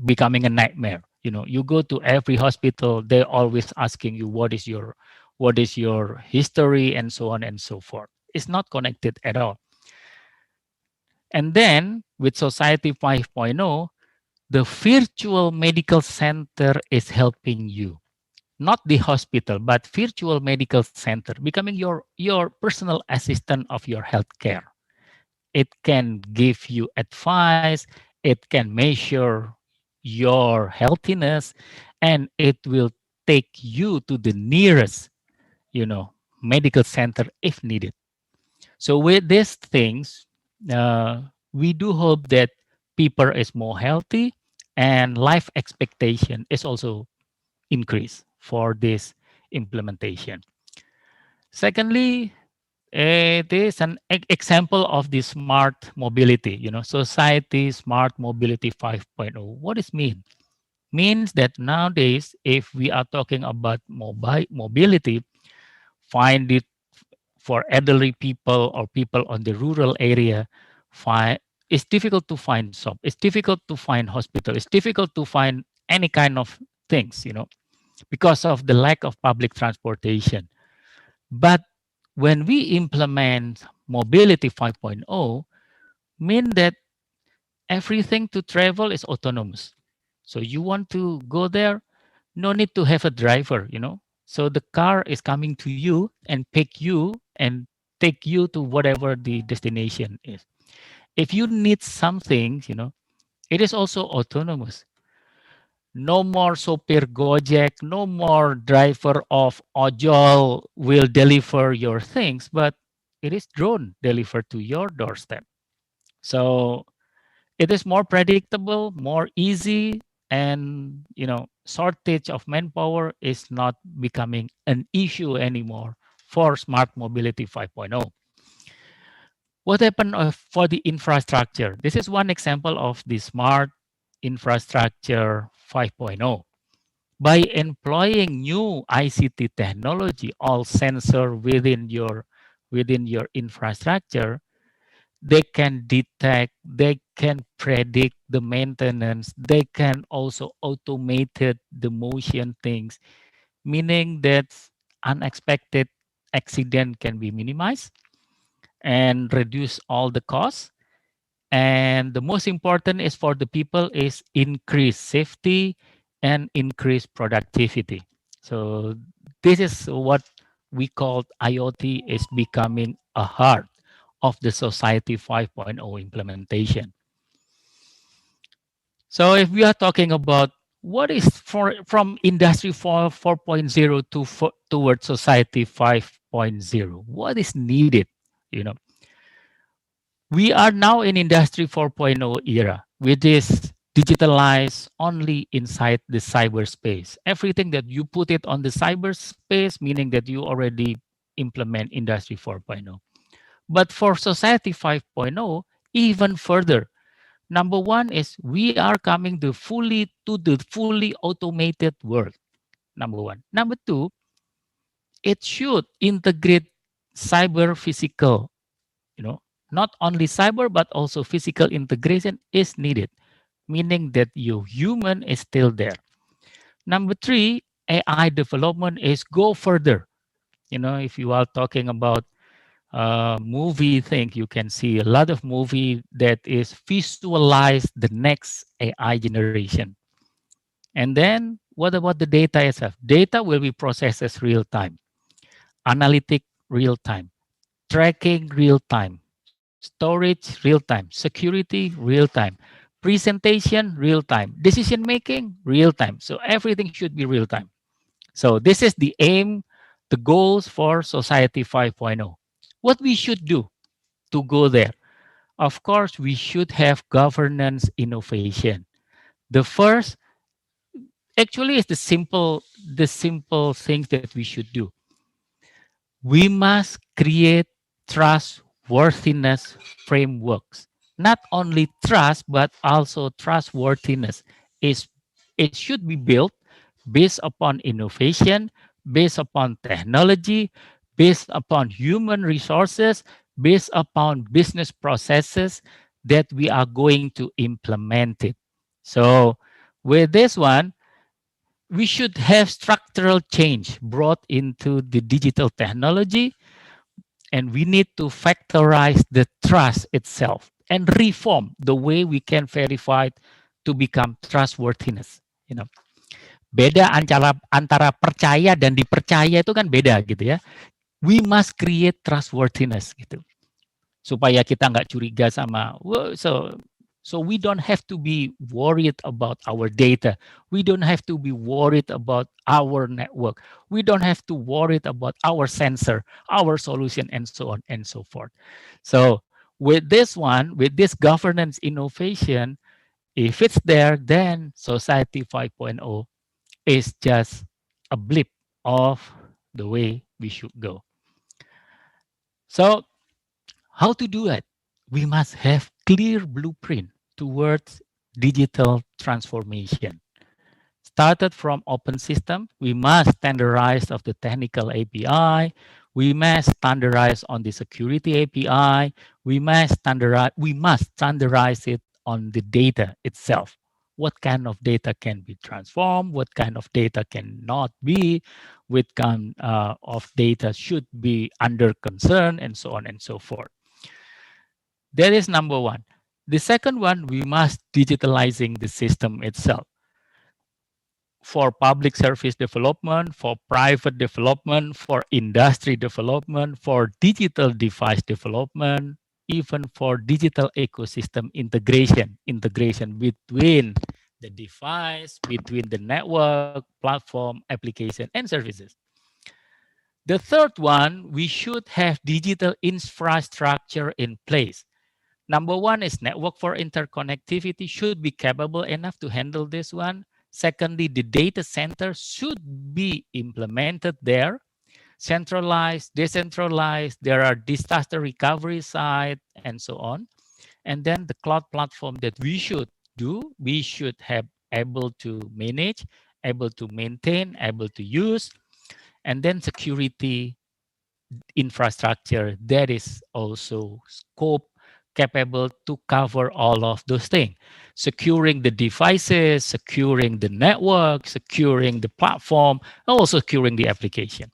Speaker 9: becoming a nightmare. You go to every hospital, they're always asking you what is your history and so on and so forth. It's not connected at all. And then with society 5.0, the virtual medical center is helping you, not the hospital, but virtual medical center, becoming your personal assistant of your healthcare. It can give you advice, it can measure your healthiness, and it will take you to the nearest, you know, medical center if needed. So with these things, we do hope that people is more healthy and life expectation is also increase for this implementation. Secondly, it is an example of the smart mobility, society smart mobility 5.0. What does mean? Means that nowadays, if we are talking about mobile mobility, find it for elderly people or people on the rural area, find it's difficult to find shop. It's difficult to find hospital. It's difficult to find any kind of things, because of the lack of public transportation. But when we implement mobility 5.0, mean that everything to travel is autonomous. So you want to go there, no need to have a driver. So the car is coming to you and pick you and take you to whatever the destination is. If you need something, it is also autonomous. No more sopir Gojek, no more driver of ojol will deliver your things, but it is drone delivered to your doorstep. So it is more predictable, more easy, and shortage of manpower is not becoming an issue anymore for smart mobility 5.0. What happened for the infrastructure? This is one example of the smart infrastructure 5.0. By employing new ICT technology, all sensor within your infrastructure, they can detect, they can predict the maintenance, they can also automate the motion things, meaning that unexpected accident can be minimized and reduce all the costs. And the most important is for the people is increase safety and increase productivity. So this is what we call IoT is becoming a heart of the society 5.0 implementation. So if we are talking about what is from industry 4.0 towards society 5.0, what is needed? You know, we are now in industry 4.0 era, which is digitalized only inside the cyberspace. Everything that you put it on the cyberspace, meaning that you already implement industry 4.0. But for society 5.0, even further. Number one is we are coming to the fully automated world. Number one. Number two, it should integrate cyber physical, Not only cyber, but also physical integration is needed, meaning that your human is still there. Number three, AI development is go further. You know, if you are talking about movie thing, you can see a lot of movie that is visualize the next AI generation. And then what about the data itself? Data will be processed as real time, analytic real time, tracking real time, storage real time, security real time, presentation real time, decision making real time. So everything should be real time. So this is the aim, the goals for Society 5.0. What we should do to go there? Of course, we should have governance innovation. The first actually is the simple things that we should do. We must create trustworthiness frameworks. Not only trust, but also trustworthiness. Is it should be built based upon innovation, based upon technology, based upon human resources, based upon business processes that we are going to implement it. So with this one, we should have structural change brought into the digital technology, and we need to factorize the trust itself and reform the way we can verify to become trustworthiness. You know, beda antara percaya dan dipercaya itu kan beda gitu ya. We must create trustworthiness gitu, supaya kita nggak curiga sama. So we don't have to be worried about our data. We don't have to be worried about our network. We don't have to worry about our sensor, our solution, and so on and so forth. So with this one, with this governance innovation, if it's there, then Society 5.0 is just a blip of the way we should go. So how to do it? We must have clear blueprint towards digital transformation. Started from open system, we must standardize of the technical API. We must standardize on the security API. We must standardize it on the data itself. What kind of data can be transformed? What kind of data cannot be? What kind of data should be under concern, and so on and so forth. That is number one. The second one, we must digitalizing the system itself for public service development, for private development, for industry development, for digital device development, even for digital ecosystem integration between the device, between the network, platform, application, and services. The third one, we should have digital infrastructure in place. Number one is network for interconnectivity should be capable enough to handle this one. Secondly, the data center should be implemented there, centralized, decentralized. There are disaster recovery side and so on. And then the cloud platform that we should do, we should have able to manage, able to maintain, able to use. And then security infrastructure that is also scope capable to cover all of those things, securing the devices, securing the network, securing the platform, and also securing the application.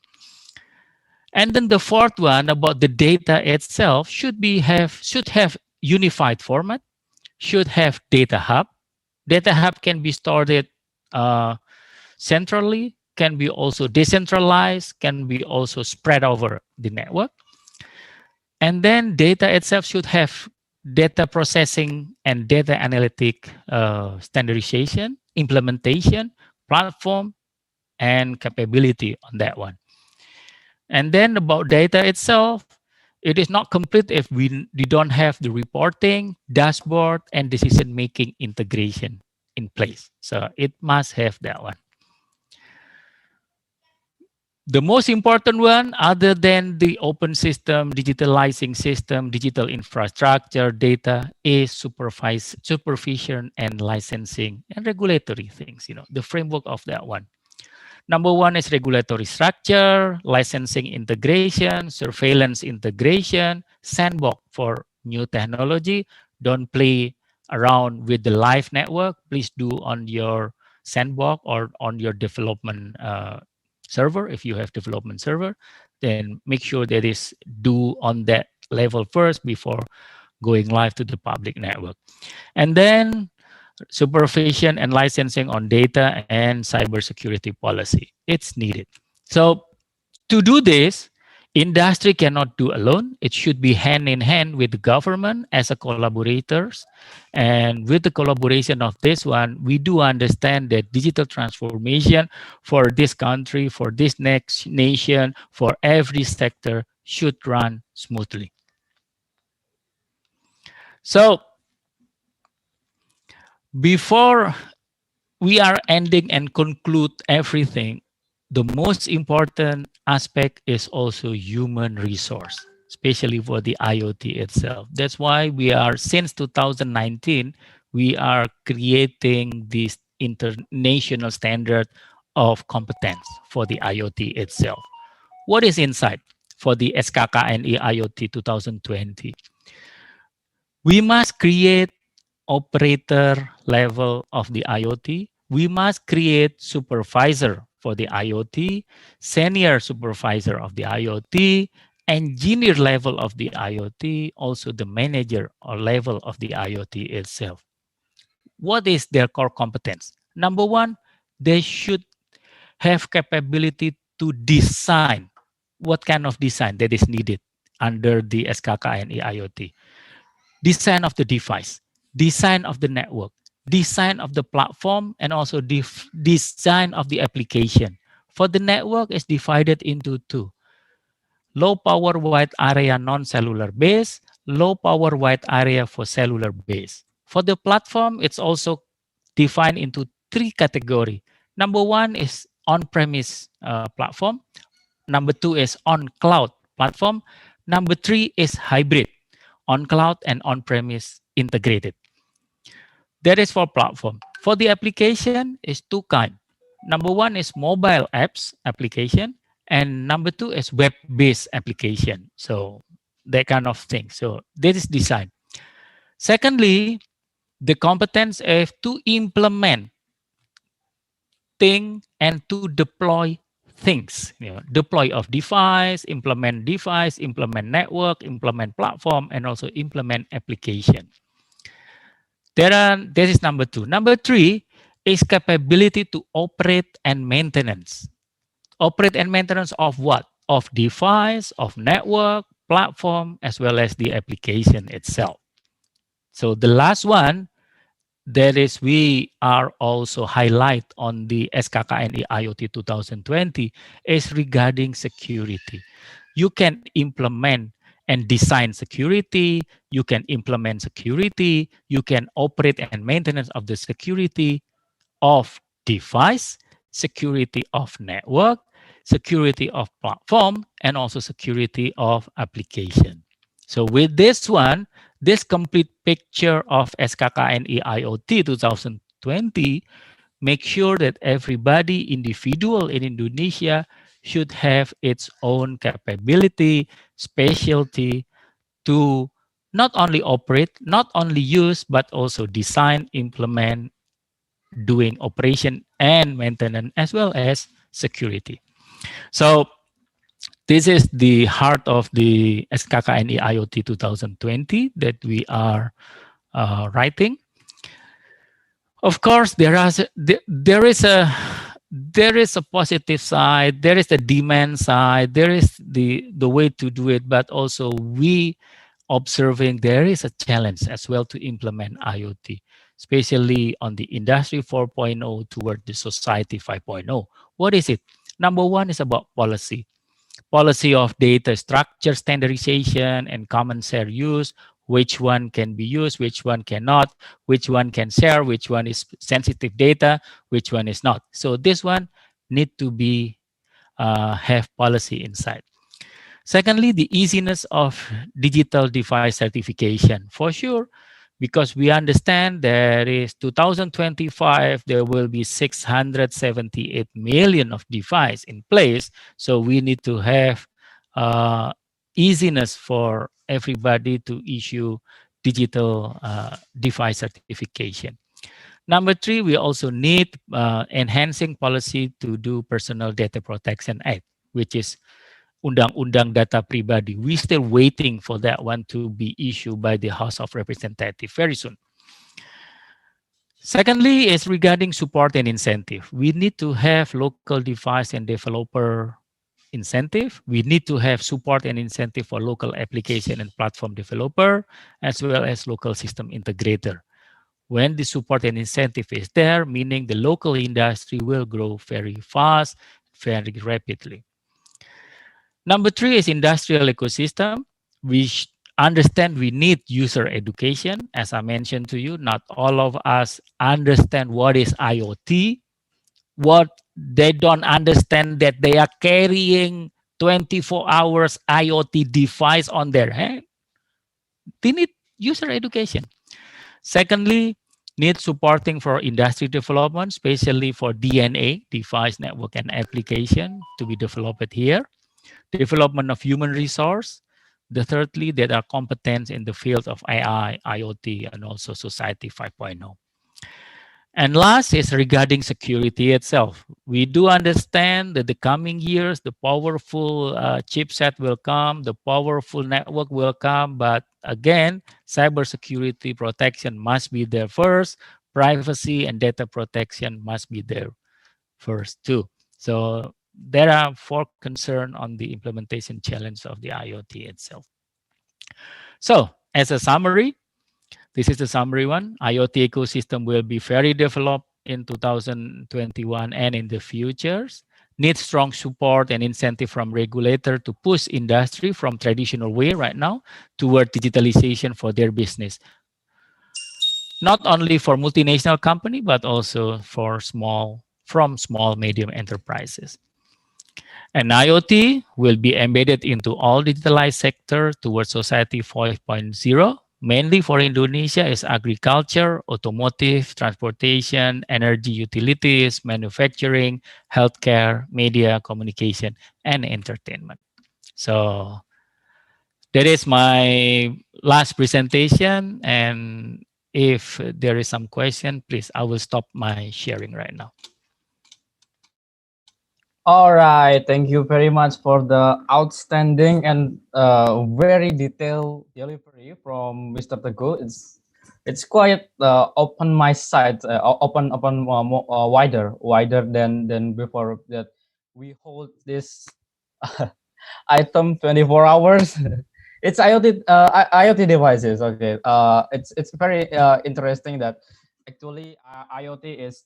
Speaker 9: And then the fourth one about the data itself should have unified format, should have data hub. Data hub can be stored centrally, can be also decentralized, can be also spread over the network. And then data itself should have data processing and data analytic standardization, implementation, platform, and capability on that one. And then about data itself, it is not complete if we don't have the reporting, dashboard, and decision-making integration in place. So it must have that one. The most important one, other than the open system, digitalizing system, digital infrastructure, data, is supervision and licensing and regulatory things, the framework of that one. Number one is regulatory structure, licensing integration, surveillance integration, sandbox for new technology. Don't play around with the live network. Please do on your sandbox or on your development server. If you have development server, then make sure that is do on that level first before going live to the public network. And then supervision and licensing on data and cybersecurity policy. It's needed. So to do this, industry cannot do alone. It should be hand in hand with the government as a collaborators. And with the collaboration of this one, we do understand that digital transformation for this country, for this next nation, for every sector should run smoothly. So before we are ending and conclude everything, the most important aspect is also human resource, especially for the IoT itself. That's why we are, since 2019, we are creating this international standard of competence for the IoT itself. What is inside for the SKKNI IoT 2020? We must create operator level of the IoT. We must create supervisor for the IoT, senior supervisor of the IoT, engineer level of the IoT, also the manager or level of the IoT itself. What is their core competence? Number one, they should have capability to design. What kind of design that is needed under the SKKNI IoT? Design of the device, design of the network, design of the platform, and also design of the application. For the network, is divided into two: low power wide area non-cellular base, low power wide area for cellular base. For the platform, it's also defined into three categories. Number one is on-premise platform. Number two is on-cloud platform. Number three is hybrid, on-cloud and on-premise integrated. That is for platform. For the application, is two kind. Number one is mobile apps application, and number two is web-based application. So that kind of thing. So that is design. Secondly, the competence is to implement thing and to deploy things. Deploy of device, implement network, implement platform, and also implement application. This is number two. Number three is capability to operate and maintenance. Operate and maintenance of what? Of device, of network, platform, as well as the application itself. So the last one, that is, we are also highlight on the SKKNI IoT 2020 is regarding security. You can implement and design security, you can implement security, you can operate and maintenance of the security of device, security of network, security of platform, and also security of application. So with this one, this complete picture of SKKNI IoT 2020 make sure that everybody, individual in Indonesia, should have its own capability, specialty to not only operate, not only use, but also design, implement, doing operation and maintenance, as well as security. So this is the heart of the SKKNI IoT 2020 that we are writing. Of course, there is a positive side, there is the demand side, there is the way to do it, but also we observing there is a challenge as well to implement IoT, especially on the industry 4.0 toward the society 5.0. What is it? Number one is about policy. Policy of data structure standardization and common share use, which one can be used, which one cannot, which one can share, which one is sensitive data, which one is not. So this one need to be have policy inside. Secondly, the easiness of digital device certification. For sure, because we understand there is 2025, there will be 678 million of device in place. So we need to have easiness for everybody to issue digital device certification. Number three, we also need enhancing policy to do Personal Data Protection Act, which is Undang-Undang Data Pribadi. We're still waiting for that one to be issued by the House of Representatives very soon. Secondly, is regarding support and incentive. We need to have local device and developer incentive. We need to have support and incentive for local application and platform developer, as well as local system integrator. When the support and incentive is there, meaning the local industry will grow very fast, very rapidly. Number three is industrial ecosystem. We understand we need user education. As I mentioned to you, not all of us understand what is IoT. What they don't understand that they are carrying 24 hours IoT device on their hand. They need user education. Secondly, need supporting for industry development, especially for DNA, device network and application to be developed here. Development of human resource. The thirdly, that are competence in the field of AI, IoT, and also Society 5.0. And last is regarding security itself. We do understand that the coming years, the powerful chipset will come, the powerful network will come, but again, cybersecurity protection must be there first, privacy and data protection must be there first too. So there are four concerns on the implementation challenge of the IoT itself. So as a summary, this is the summary one. IoT ecosystem will be very developed in 2021 and in the futures. Needs strong support and incentive from regulator to push industry from traditional way right now toward digitalization for their business. Not only for multinational company, but also for small medium enterprises. And IoT will be embedded into all digitalized sector towards Society 5.0. Mainly for Indonesia is agriculture, automotive, transportation, energy utilities, manufacturing, healthcare, media, communication, and entertainment. So that is my last presentation. And if there is some question, please, I will stop my sharing right now.
Speaker 5: All right, thank you very much for the outstanding and very detailed delivery from Mr. Teguh. It's quite open my side, open wider than before that we hold this item 24 hours. It's IoT devices. Okay, it's very interesting that actually IoT is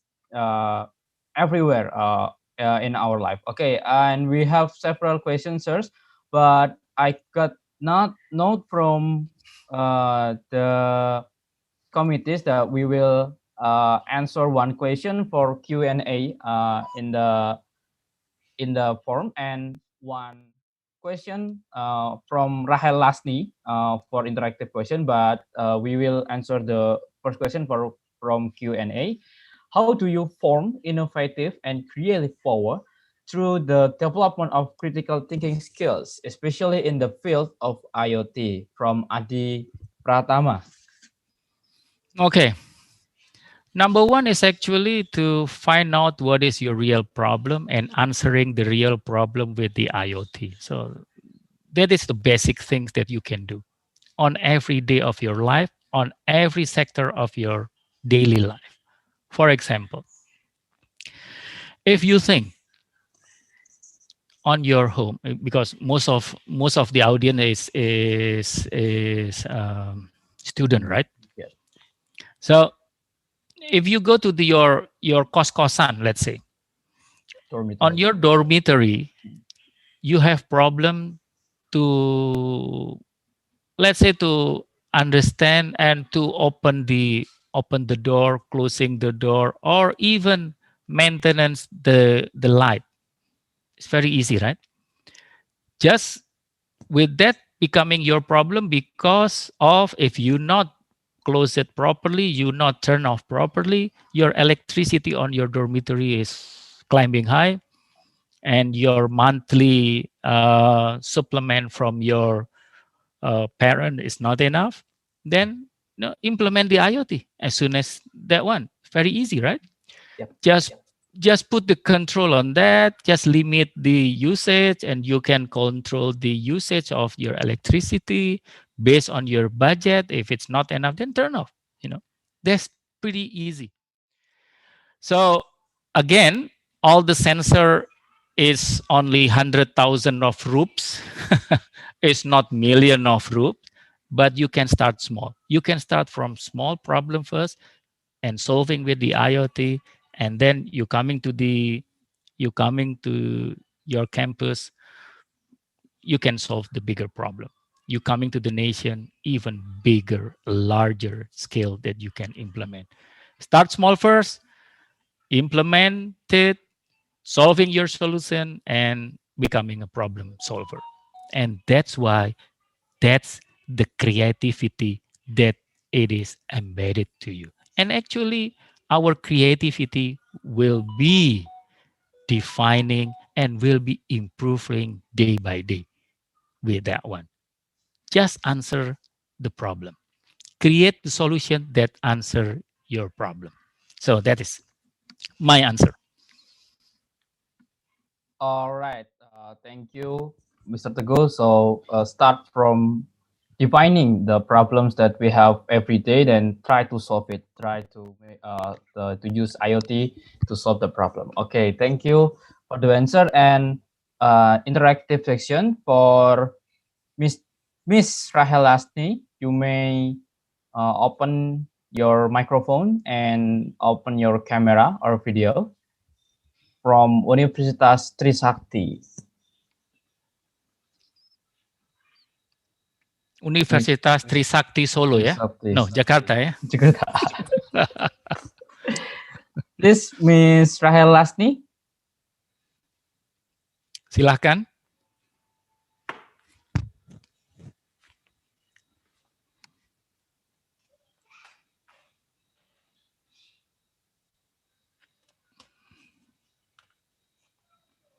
Speaker 5: everywhere. In our life. Okay, and we have several questions, sirs, but I got not note from the committees that we will answer one question for Q&A in the form, and one question from Rahel Lasni for interactive question, but we will answer the first question from Q&A. How do you form innovative and creative power through the development of critical thinking skills, especially in the field of IoT? From Adi Pratama.
Speaker 9: Okay. Number one is actually to find out what is your real problem and answering the real problem with the IoT. So that is the basic things that you can do on every day of your life, on every sector of your daily life. For example, if you think on your home, because most of the audience is student, right?
Speaker 5: Yes.
Speaker 9: So if you go to your kos-kosan, let's say,
Speaker 5: Dormitory.
Speaker 9: on your dormitory, you have problem to, let's say, to understand and to open the door, closing the door, or even maintenance the light. It's very easy, right? Just with that becoming your problem because of if you not close it properly, you not turn off properly, your electricity on your dormitory is climbing high, and your monthly supplement from your parent is not enough, then implement the IoT as soon as that one. Very easy, right?
Speaker 5: Yep.
Speaker 9: Just just put the control on that. Just limit the usage, and you can control the usage of your electricity based on your budget. If it's not enough, then turn off. That's pretty easy. So again, all the sensor is only 100,000 of rupees. It's not million of rupees, but you can start small. You can start from small problem first and solving with the IoT, and then you coming to your campus, you can solve the bigger problem. You coming to the nation, even bigger, larger scale that you can implement. Start small first, implement it, solving your solution, and becoming a problem solver. And that's the creativity that it is embedded to you. And actually, our creativity will be defining and will be improving day by day with that one. Just answer the problem. Create the solution that answer your problem. So that is my answer.
Speaker 5: All right. Thank you, Mr. Teguh. So start from defining the problems that we have every day, then try to solve it. Try to use IoT to solve the problem. Okay. Thank you for the answer and interactive section for Miss Miss Rahel Lasni. You may open your microphone and open your camera or video from Universitas Trisakti.
Speaker 9: Universitas Trisakti Solo ya?
Speaker 5: Trisakti.
Speaker 9: No, Jakarta ya.
Speaker 5: Jakarta. Please, Miss Rahel Lasni.
Speaker 9: Silahkan.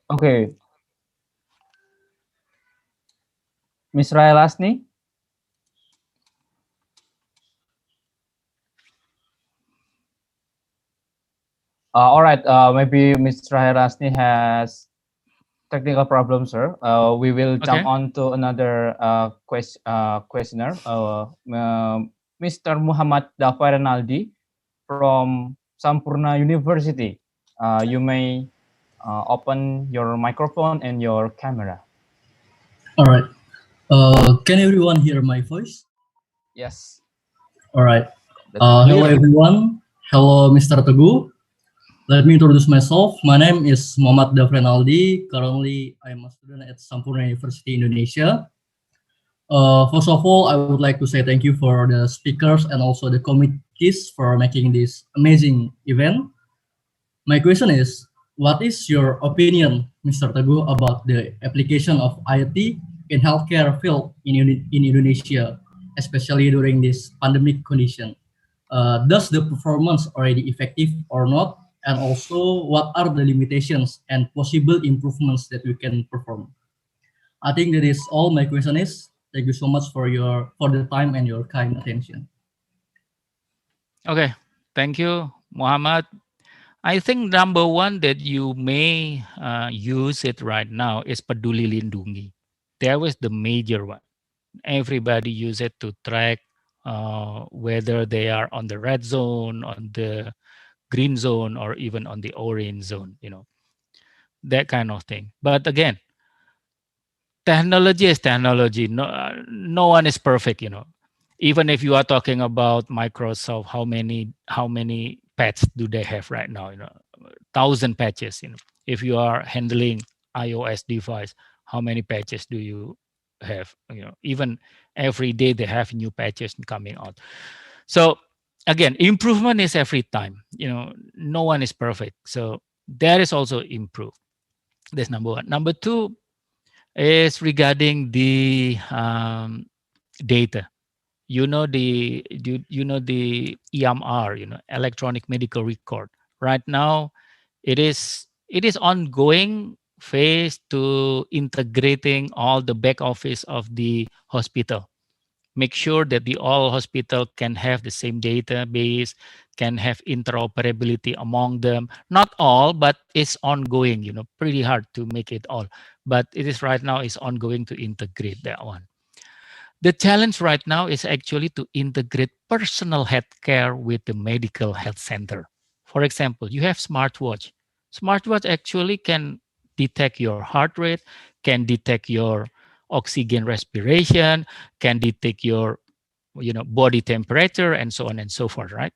Speaker 5: Okay. Miss Rahel Lasni. All right. Maybe Miss Rahel Lasni has technical problem, sir. We will jump on to another questioner. Mr. Muhammad Dafar Renaldi from Sampurna University. You may open your microphone and your camera.
Speaker 10: All right. Can everyone hear my voice?
Speaker 5: Yes.
Speaker 10: All right. Hello, everyone. Hello, Mr. Teguh. Let me introduce myself. My name is Muhammad Dafrenaldi. Currently, I'm a student at Sampurna University, Indonesia. First of all, I would like to say thank you for the speakers and also the committees for making this amazing event. My question is, what is your opinion, Mr. Teguh, about the application of IoT in healthcare field in Indonesia, especially during this pandemic condition? Does the performance already effective or not? And also, what are the limitations and possible improvements that we can perform? I think that is all my question is. Thank you so much for the time and your kind attention.
Speaker 9: Okay, thank you, Muhammad. I think number one that you may use it right now is Peduli Lindungi. That was the major one. Everybody use it to track whether they are on the red zone, on the green zone, or even on the orange zone, that kind of thing. But again, technology is technology. No one is perfect, Even if you are talking about Microsoft, how many patches do they have right now? 1,000 patches. If you are handling iOS device, how many patches do you have? Even every day they have new patches coming out. So again, improvement is every time. No one is perfect. So that is also improved. That's number one. Number two is regarding the data. The EMR, electronic medical record. Right now, it is ongoing phase to integrating all the back office of the hospital. Make sure that the all hospital can have the same database, can have interoperability among them. Not all, but it's ongoing, pretty hard to make it all. But it is right now is ongoing to integrate that one. The challenge right now is actually to integrate personal health care with the medical health center. For example, you have smartwatch. Smartwatch actually can detect your heart rate, can detect your oxygen respiration, can detect your body temperature and so on and so forth, right?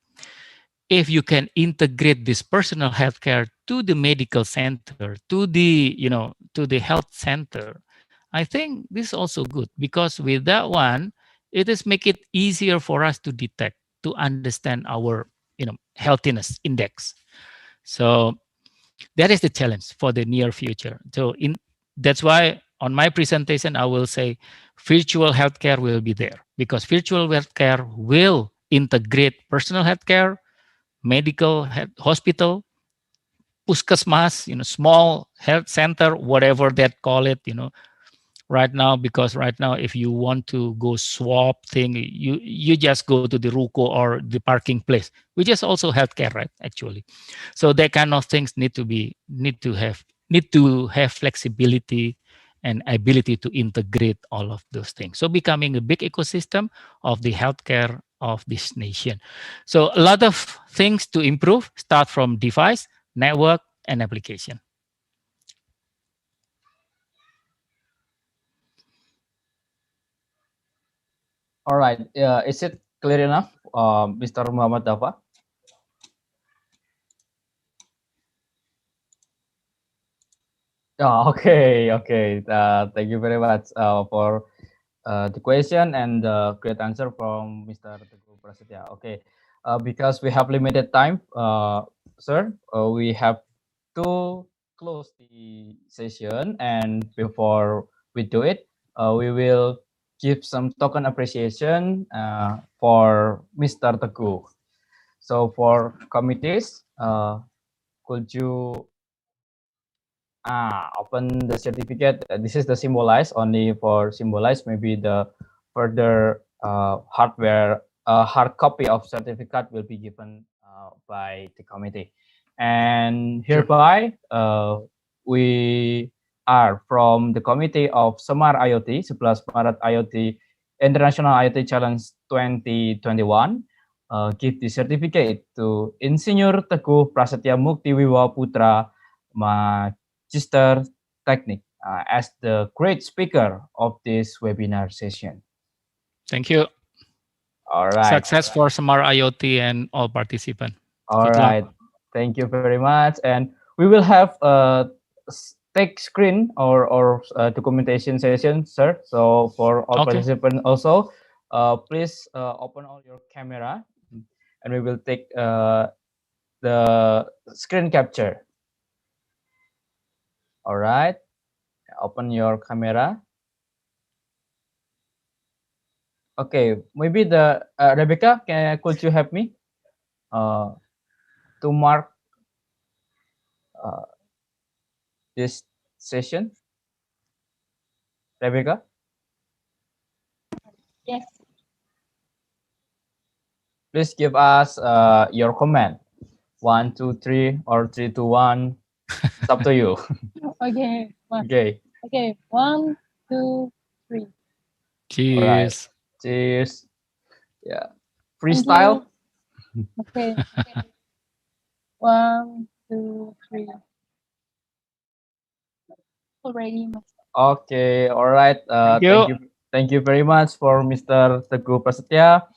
Speaker 9: If you can integrate this personal healthcare to the medical center, to the health center, I think this is also good because with that one, it is make it easier for us to detect, to understand our healthiness index. So that is the challenge for the near future. That's why on my presentation I will say virtual healthcare will be there because virtual healthcare will integrate personal healthcare, medical hospital, puskesmas, small health center, whatever that call it, right now, because right now if you want to go swap thing, you just go to the ruko or the parking place, which is also healthcare, right, actually. So that kind of things need to have flexibility and ability to integrate all of those things, so becoming a big ecosystem of the healthcare of this nation. So a lot of things to improve, start from device, network, and application.
Speaker 5: All right. Is it clear enough, Mr. Muhammad Dafa? Oh, okay, okay. Thank you very much for the question and the great answer from Mr. Teguh Prasetya. Okay, because we have limited time, sir, we have to close the session. And before we do it, we will give some token appreciation for Mr. Teguh. So for committees, could you open the certificate? This is the symbolize, only for symbolize. Maybe the further hard copy of certificate will be given by the committee. And hereby, we are from the committee of Semar IoT, 11 Maret IoT International IoT Challenge 2021. Give the certificate to Insinyur Teguh Prasetya Mukti Wiwa Putra, Magister Technique, as the great speaker of this webinar session.
Speaker 9: Thank you.
Speaker 5: All right.
Speaker 9: Success for Semar IoT and all participants.
Speaker 5: All
Speaker 9: Good
Speaker 5: right.
Speaker 9: luck.
Speaker 5: Thank you very much. And we will have a take screen or documentation session, sir. So for all
Speaker 9: Okay.
Speaker 5: participants also, please open all your camera, and we will take the screen capture. All right. Open your camera. Okay, maybe the Rebecca, could you help me to mark this session? Rebecca,
Speaker 7: Yes.
Speaker 5: please give us your comment. 1, 2, 3, or 3, 2, 1. It's up to you.
Speaker 7: Okay.
Speaker 5: Okay.
Speaker 7: Okay. 1, 2, 3.
Speaker 5: All right.
Speaker 9: Cheers.
Speaker 5: Cheers. Yeah.
Speaker 7: Thank
Speaker 5: Freestyle.
Speaker 7: you. Okay. 1, 2, 3. Already.
Speaker 5: Okay. All right.
Speaker 9: Thank
Speaker 5: Thank
Speaker 9: you.
Speaker 5: you. Thank you very much for Mr. Teguh Prasetya.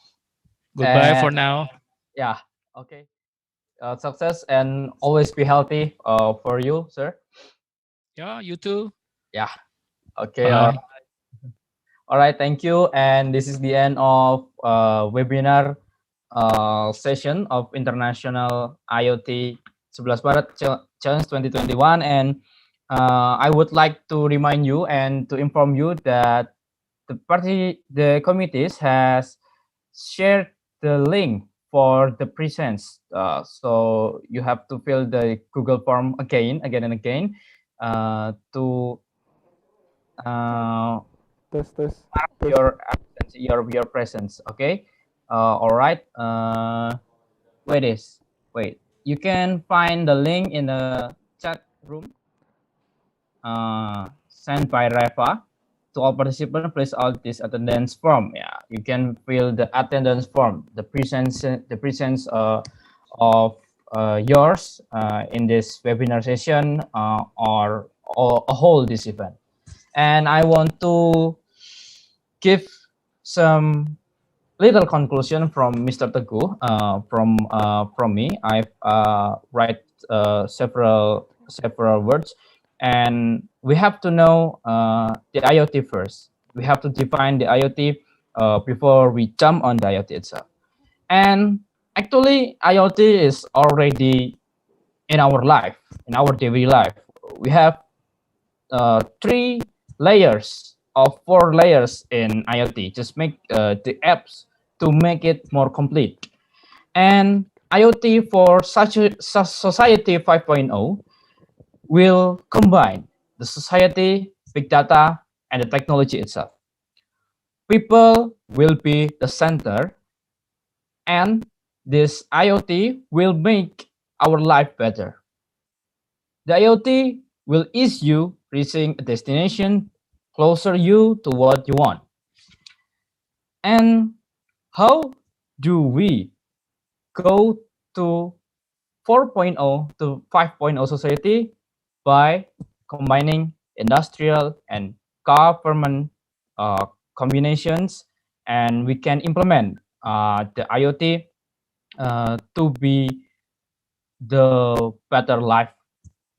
Speaker 9: Goodbye for
Speaker 5: And
Speaker 9: now.
Speaker 5: yeah. Okay. Success and always be healthy for you, sir.
Speaker 9: Yeah, you too.
Speaker 5: Yeah. Okay.
Speaker 9: Bye.
Speaker 5: All right. Thank you. And this is the end of webinar session of International IoT 11 Maret Challenge 2021. And I would like to remind you and to inform you that the committees has shared the link for the presents. So you have to fill the Google form again and again. to
Speaker 2: Test, test, test.
Speaker 5: your absence, your presence. Okay. All right. Wait. You can find the link in the chat room. Sent by Reva. To all participants, please out this attendance form. Yeah, you can fill the attendance form. The presence of yours in this webinar session or hold this event. And I want to give some little conclusion from Mr. Teguh, from me. I've write several words, and we have to know the IoT first. We have to define the IoT before we jump on the IoT itself. And actually, IoT is already in our life, in our daily life. We have 3 layers or 4 layers in IoT. Just make the apps to make it more complete. And IoT for such a society 5.0 will combine the society, big data, and the technology itself. People will be the center, and this IoT will make our life better. The IoT will ease you reaching a destination closer you to what you want. And how do we go to 4.0 to 5.0 society? By combining industrial and government combinations, and we can implement the IoT to be the better life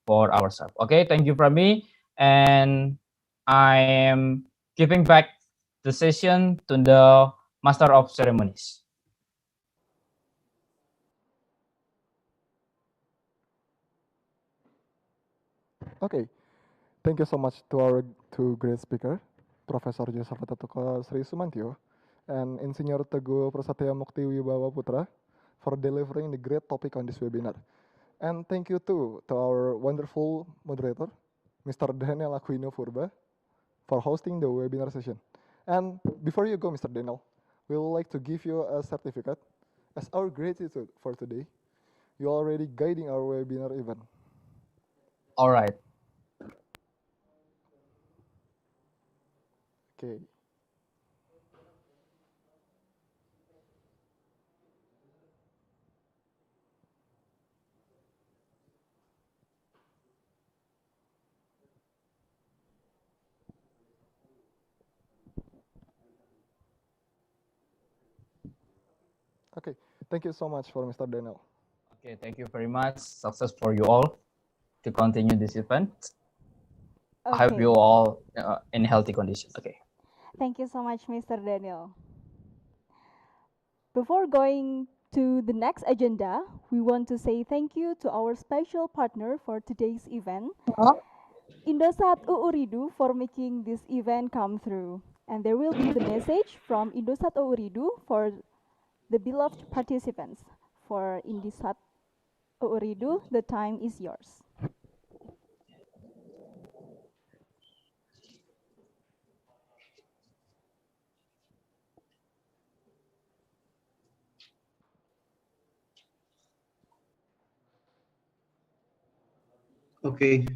Speaker 5: for ourselves. Okay, thank you from me, and I am giving back the session to the Master of Ceremonies.
Speaker 2: Okay, thank you so much to our two great speaker, Professor Joseph Tatuko Sri Sumantio and Insinyur Teguh Prasatya Mukti Wibawa Putra for delivering the great topic on this webinar. And thank you too to our wonderful moderator, Mr. Daniel Aquino Furba, for hosting the webinar session. And before you go, Mr. Daniel, we would like to give you a certificate as our gratitude for today. You're already guiding our webinar event.
Speaker 5: All right.
Speaker 2: Okay. Okay, thank you so much for Mr. Daniel.
Speaker 5: Okay, thank you very much. Success for you all to continue this event. I hope you all in healthy condition. Okay.
Speaker 3: Thank you so much, Mr. Daniel. Before going to the next agenda, we want to say thank you to our special partner for today's event, Indosat Uuridu, for making this event come through. And there will be the message from Indosat Uuridu for the beloved participants. For Indosat Uuridu, the time is yours.
Speaker 11: Okay.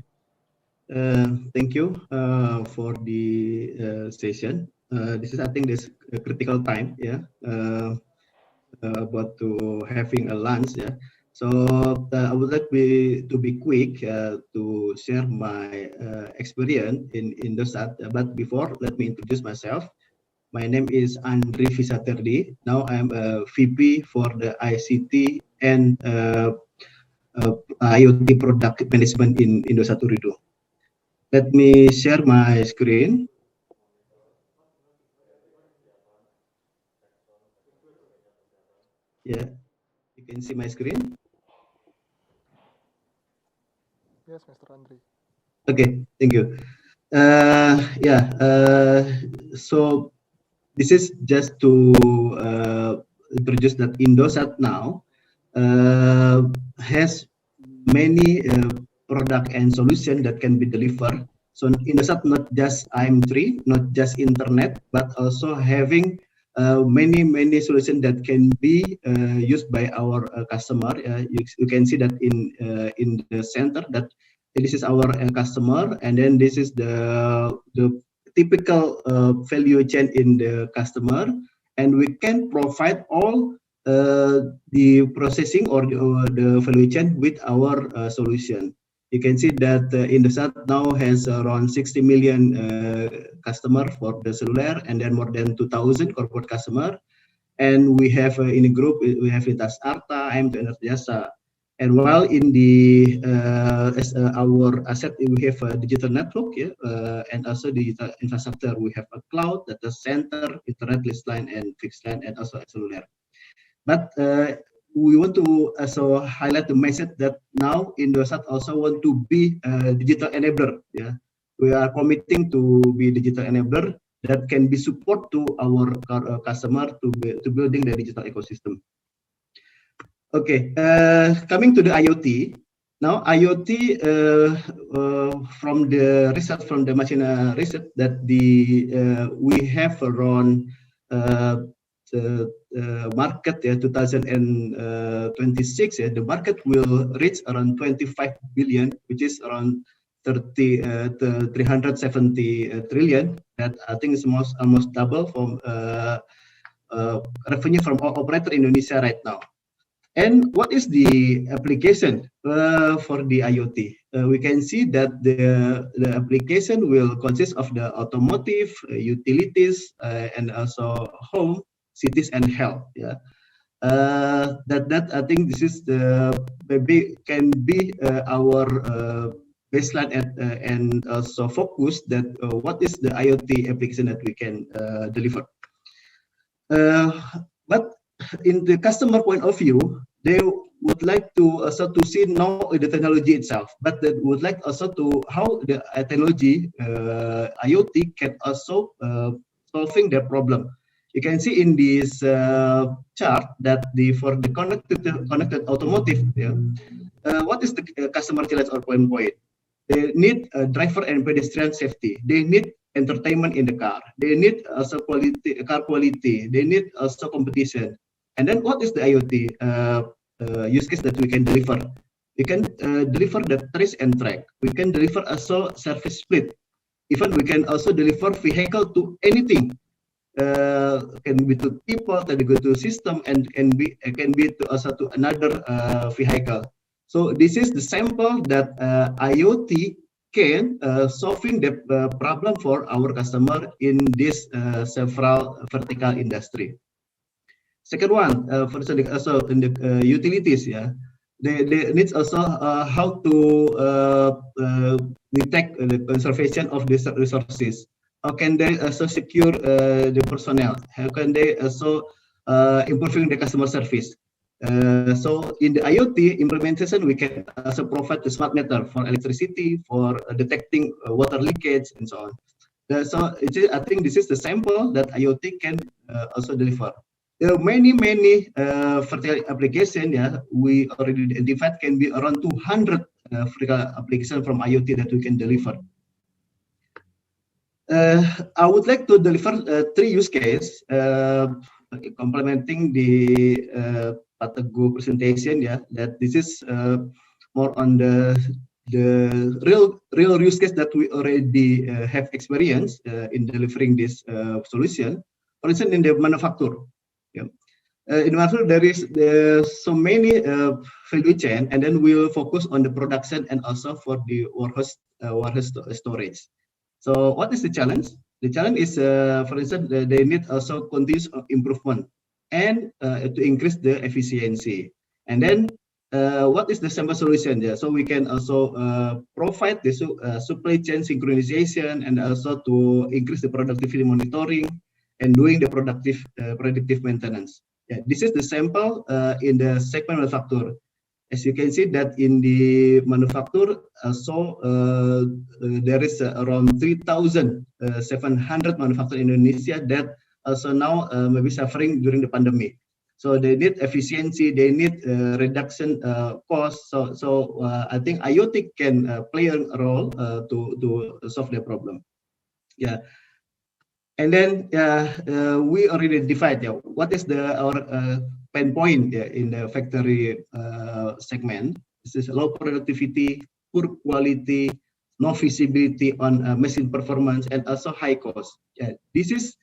Speaker 11: Thank you for the session. This is, I think, this critical time. Yeah. About to having a lunch. Yeah. So I would like to be quick to share my experience in Indosat. But before, let me introduce myself. My name is Andri Visaterdi. Now I'm a VP for the ICT and IoT product management in Indosat Uuridu. Let me share my screen. Yeah, you can see my screen.
Speaker 2: Yes, Mr. Andri.
Speaker 11: Okay, thank you. So this is just to introduce that Indosat now has many product and solution that can be delivered. So Indosat not just IM3, not just internet, but also having many solutions that can be used by our customer. You can see that in the center that this is our customer, and then this is the typical value chain in the customer, and we can provide all the processing or the value chain with our solution. You can see that Indosat now has around 60 million customer for the cellular, and then more than 2,000 corporate customer. And we have in a group, we have Lintas Arta, IM2 Energiasa. And while in the our asset, we have a digital network, and also digital infrastructure. We have a cloud, data center, internet list line, and fixed line, and also a cellular. But we want to also highlight the message that now Indosat also want to be a digital enabler. Yeah, we are committing to be digital enabler that can be support to our customer to building the digital ecosystem. Okay, coming to the IoT. Now IoT from the research from the Machina research that we have around market 2026, the market will reach around 25 billion, which is around 370 trillion. That I think is almost double from revenue from operator Indonesia right now. And what is the application for the IoT? We can see that the application will consist of the automotive, utilities, and also home, cities, and health. Yeah, that I think this is the maybe can be our baseline and also focus that what is the IoT application that we can deliver. But in the customer point of view, they would like to also to see not the technology itself, but they would like also to how the technology IoT can also solving their problem. You can see in this chart that for the connected automotive, what is the customer challenge or pain point? They need driver and pedestrian safety. They need entertainment in the car. They need also car quality. They need also competition. And then what is the IoT use case that we can deliver? We can deliver the trace and track. We can deliver also service split. Even we can also deliver vehicle to anything. Can be to people, can be to system, and can be to also to another vehicle. So this is the sample that IoT can solving the problem for our customer in this several vertical industry. Second one, for instance, also in the utilities, they need also how to detect the conservation of these resources. How can they also secure the personnel? How can they also improving the customer service? So in the IoT implementation, we can also provide the smart meter for electricity, for detecting water leakage, and so on. So I think this is the sample that IoT can also deliver. There are many vertical applications. We already identified can be around 200 vertical applications from IoT that we can deliver. I would like to deliver 3 use cases complementing the Pak Teguh presentation. That this is more on the real use case that we already have experience in delivering this solution. For instance, in the manufacture. In manufacture, there's so many value chain, and then we'll focus on the production and also for the warehouse storage. So what is the challenge? The challenge is, for instance, they need also continuous improvement and to increase the efficiency. And then what is the sample solution? So we can also provide the supply chain synchronization and also to increase the productivity monitoring and doing the predictive maintenance. This is the sample in the segment manufacture. As you can see that in the manufacture, there is around 3,700 manufacturers in Indonesia that also now maybe suffering during the pandemic. So they need efficiency, they need reduction cost. So I think IoT can play a role to solve their problem. Yeah. And then we already defined what is our pain point in the factory segment. This is low productivity, poor quality, no visibility on machine performance, and also high cost. Yeah, this is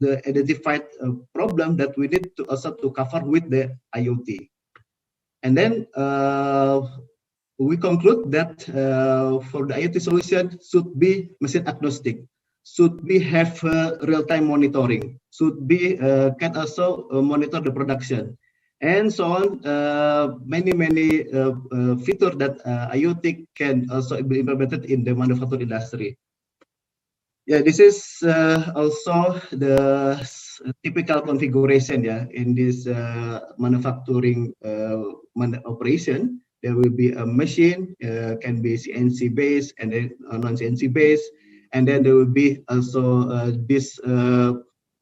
Speaker 11: the identified problem that we need to also to cover with the IoT. And then we conclude that for the IoT solution should be machine agnostic, should be have real-time monitoring, should be can also monitor the production, and so on. Many features that IoT can also be implemented in the manufacturing industry. Yeah, this is also the typical configuration in this manufacturing operation. There will be a machine, can be CNC based and then non-CNC based, and then there will be also this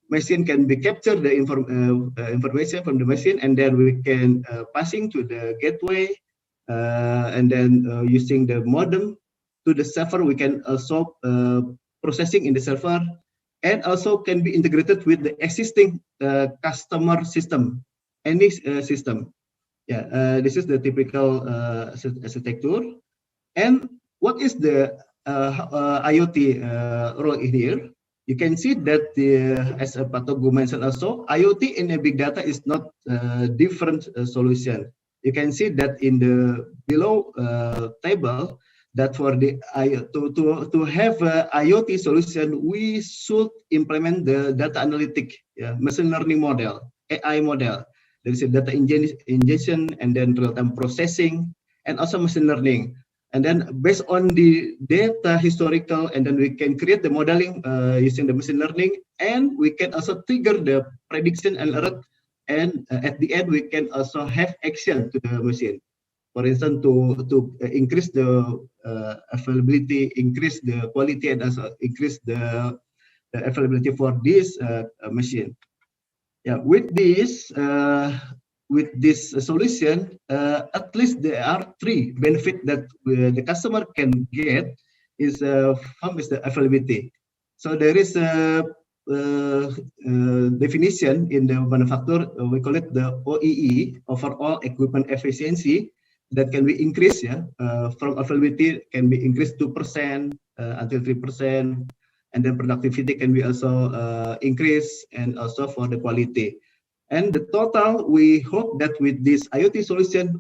Speaker 11: machine can be captured the information from the machine, and then we can passing to the gateway, and then using the modem to the server, we can also processing in the server, and also can be integrated with the existing customer system, any system. Yeah, this is the typical architecture. And what is the IoT role in here? You can see that as Pak Teguh mentioned also, IoT in a big data is not different solution. You can see that in the below table, that for the to have a IoT solution, we should implement the data analytic, machine learning model, AI model. There is a data ingestion and then real-time processing and also machine learning. And then based on the data historical, and then we can create the modeling using the machine learning, and we can also trigger the prediction and alert. And at the end, we can also have action to the machine. For instance, to increase the availability, increase the quality, and also increase the availability for this machine. Yeah, with this solution, at least there are three benefits that the customer can get. Is one is the availability. So there is a definition in the manufacturer. We call it the OEE, overall equipment efficiency, that can be increased. From availability can be increased 2% until 3%. And then productivity can be also increased, and also for the quality. And the total, we hope that with this IoT solution,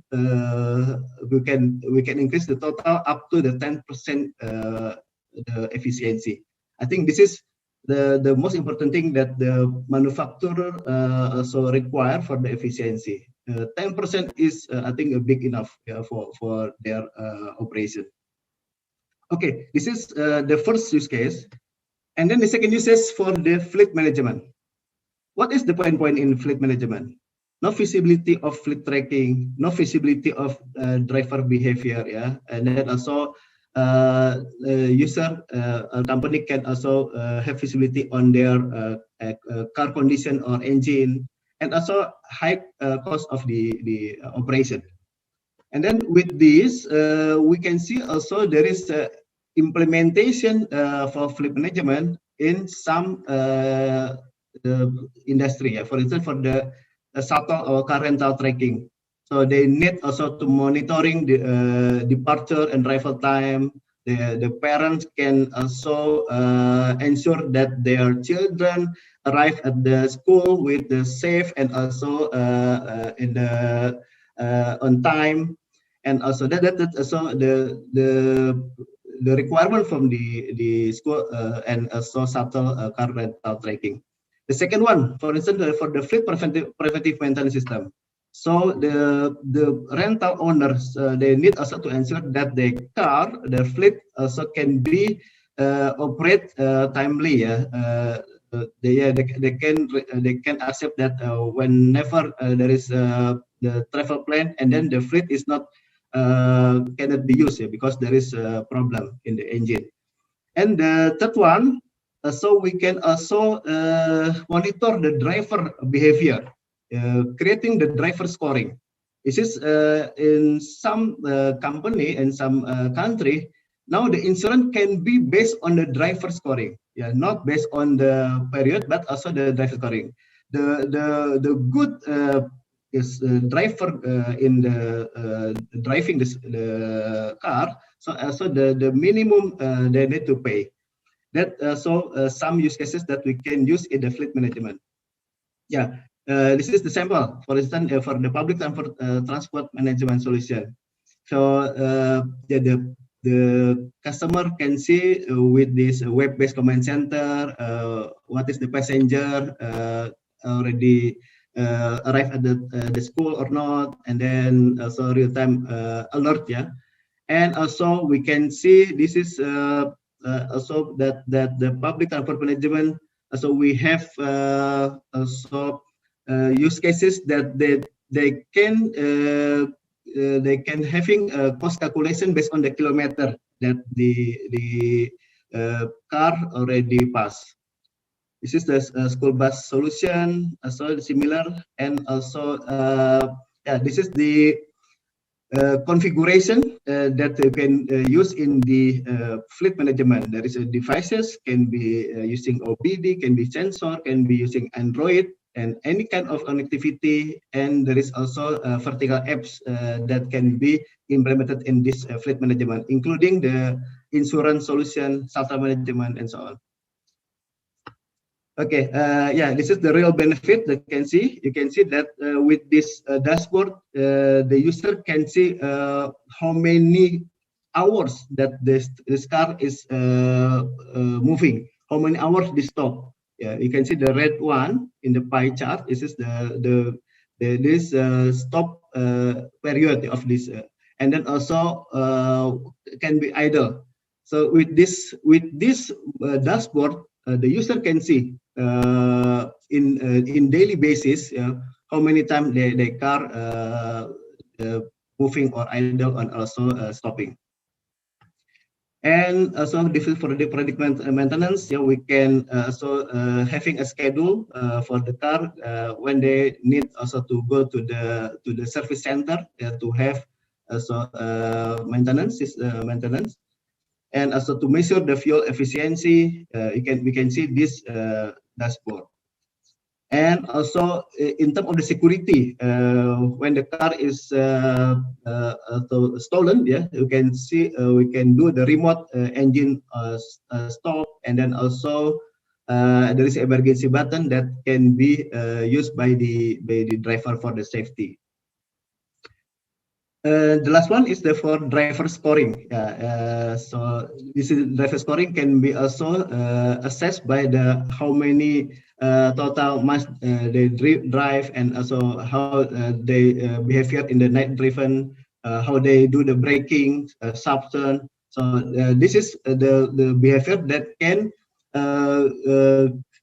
Speaker 11: we can increase the total up to the 10% the efficiency. I think this is the most important thing that the manufacturer also require for the efficiency. 10% is, I think, big enough for their operation. Okay, this is the first use case. And then the second use case for the fleet management. What is the point in fleet management? No visibility of fleet tracking, no visibility of driver behavior, and then also user company can also have visibility on their car condition or engine, and also high cost of the operation. And then with this, we can see also there is implementation for fleet management in some industry. For instance, for the shuttle or car rental tracking. So they need also to monitoring the departure and arrival time. The parents can also ensure that their children arrive at the school with the safe and also in the on time. And also that's also the requirement from the school and also shuttle car rental tracking. The second one, for instance, for the fleet preventive maintenance system. So the rental owners, they need also to ensure that the fleet also can be operate timely. They can accept that whenever there is the travel plan, and then the fleet is not cannot be used because there is a problem in the engine. And the third one, so we can also monitor the driver behavior, creating the driver scoring. This is in some company and some country. Now the insurance can be based on the driver scoring, yeah, not based on the period, but also the driver scoring. The good is driver in the driving the car. So also the minimum they need to pay. That some use cases that we can use in the fleet management. Yeah, this is the sample. For instance, for the public transport management solution. So the customer can see with this web-based command center what is the passenger already arrived at the school or not, and then also real-time alert. Yeah, and also we can see this is also that the public transport management. So we have also use cases that they can having a cost calculation based on the kilometer that the car already passed. This is the school bus solution, also similar, and also yeah, this is the configuration that you can use in the fleet management. There is a devices, can be using OBD, can be sensor, can be using Android, and any kind of connectivity. And there is also vertical apps that can be implemented in this fleet management, including the insurance solution, SATA management, and so on. Okay, yeah, this is the real benefit that you can see. You can see that with this dashboard, the user can see how many hours that this car is moving, how many hours they stop. Yeah, you can see the red one in the pie chart. This is this stop period of this, and then also can be idle. So with this dashboard, the user can see in daily basis how many times the car moving or idle and also stopping. And also for the predictive maintenance, yeah, we can also having a schedule for the car when they need also to go to the service center to have also maintenance. And also to measure the fuel efficiency, we can see this dashboard. And also in terms of the security, when the car is stolen, yeah, you can see we can do the remote engine stop, and then also there is an emergency button that can be used by the driver for the safety. The last one is for driver scoring. So this is driver scoring can be also assessed by the how many total miles they drive, and also how they behavior in the night driven, how they do the braking, subturn. So this is the behavior that can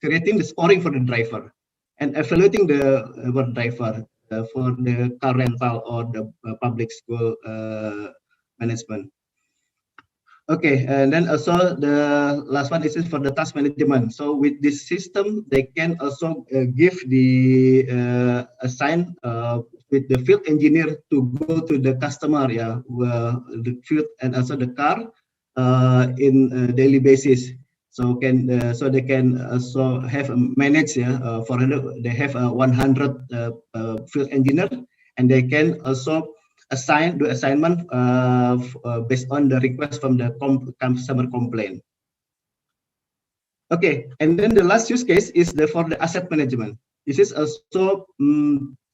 Speaker 11: creating the scoring for the driver and evaluating the driver for the car rental or the public school management. Okay, and then also the last one is for the task management. So with this system, they can also give the assign with the field engineer to go to the customer, yeah, the field and also the car in a daily basis. So they can also have manage, yeah, for they have 100 field engineer, and they can also do assignment based on the request from the customer complaint. Okay, and then the last use case is for the asset management. This is also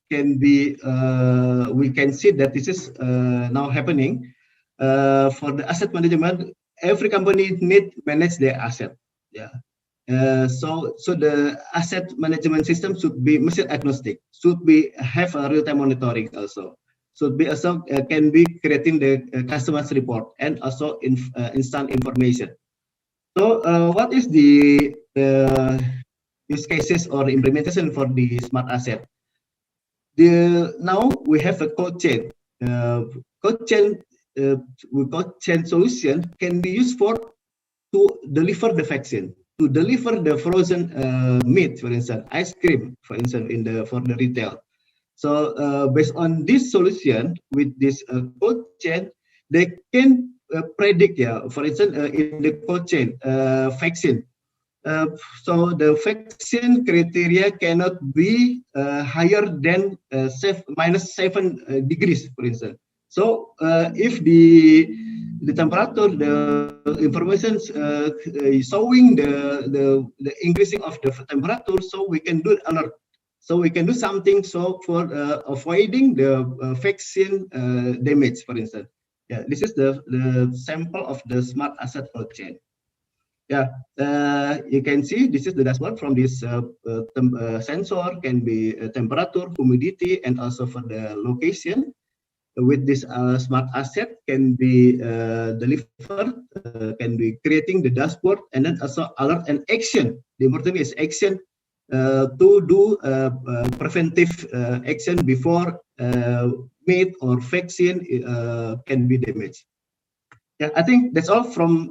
Speaker 11: can be we can see that this is now happening for the asset management. Every company need manage their asset. Yeah. So the asset management system should be machine agnostic. Should be have a real time monitoring also. Should be also can be creating the customer's report and also instant information. So what is the use cases or implementation for the smart asset? Now we have a cold chain. Cold chain solution can be used to deliver the vaccine. to deliver the frozen meat, for instance, ice cream, for instance, for the retail. So based on this solution with this cold chain, they can predict, for instance, in the cold chain vaccine. So the vaccine criteria cannot be higher than -7 degrees, for instance. So if the temperature, the information showing the increasing of the temperature, so we can do alert. So we can do something so for avoiding the vaccine damage, for instance. Yeah, this is the sample of the smart asset cold chain. Yeah, you can see this is the dashboard from this sensor, can be temperature, humidity, and also for the location. With this smart asset can be delivered, can be creating the dashboard, and then also alert and action. The important is action to do preventive action before meat or vaccine can be damaged. Yeah, I think that's all from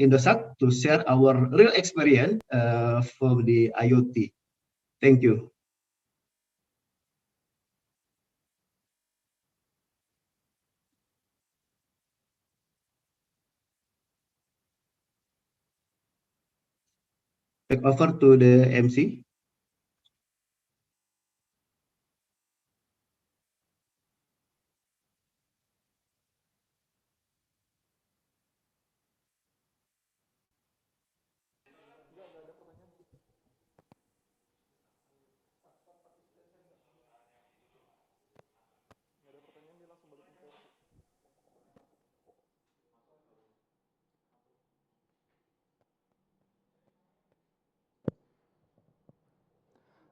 Speaker 11: Indosat to share our real experience for the IoT. Thank you. Back over to the MC.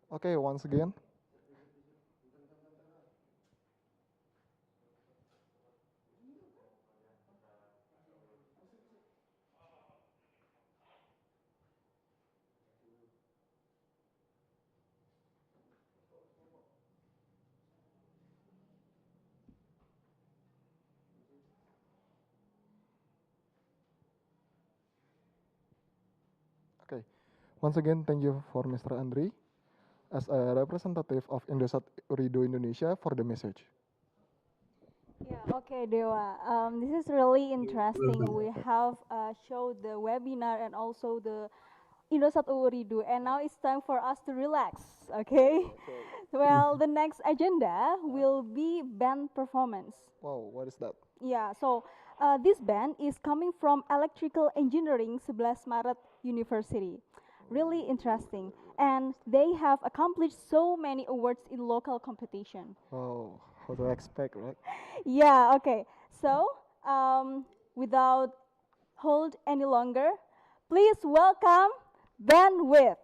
Speaker 2: Okay, once again. Okay, once again, thank you for Mr. Andri as a representative of Indosat Urido Indonesia for the message.
Speaker 3: Yeah, okay, Dewa. This is really interesting. We have showed the webinar and also the Indosat Uridu, and now it's time for us to relax, okay? Well, the next agenda will be band performance.
Speaker 2: Wow, what is that?
Speaker 3: Yeah, so this band is coming from Electrical Engineering 11 Maret University. Really interesting. And they have accomplished so many awards in local competition.
Speaker 2: Oh, how to expect, right?
Speaker 3: Yeah, okay. So, without hold any longer, please welcome Bandwidth.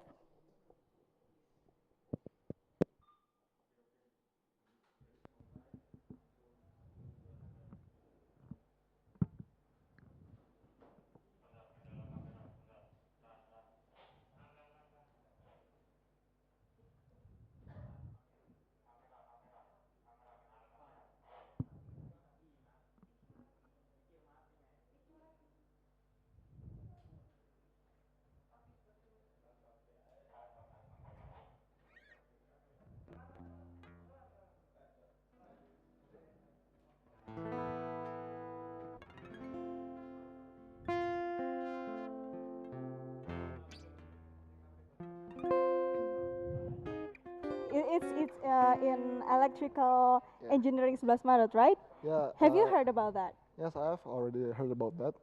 Speaker 3: It's in Electrical
Speaker 2: Yeah.
Speaker 3: Engineering 11 Maret, right?
Speaker 2: Yeah.
Speaker 3: Have you heard about that?
Speaker 2: Yes, I have already heard about that.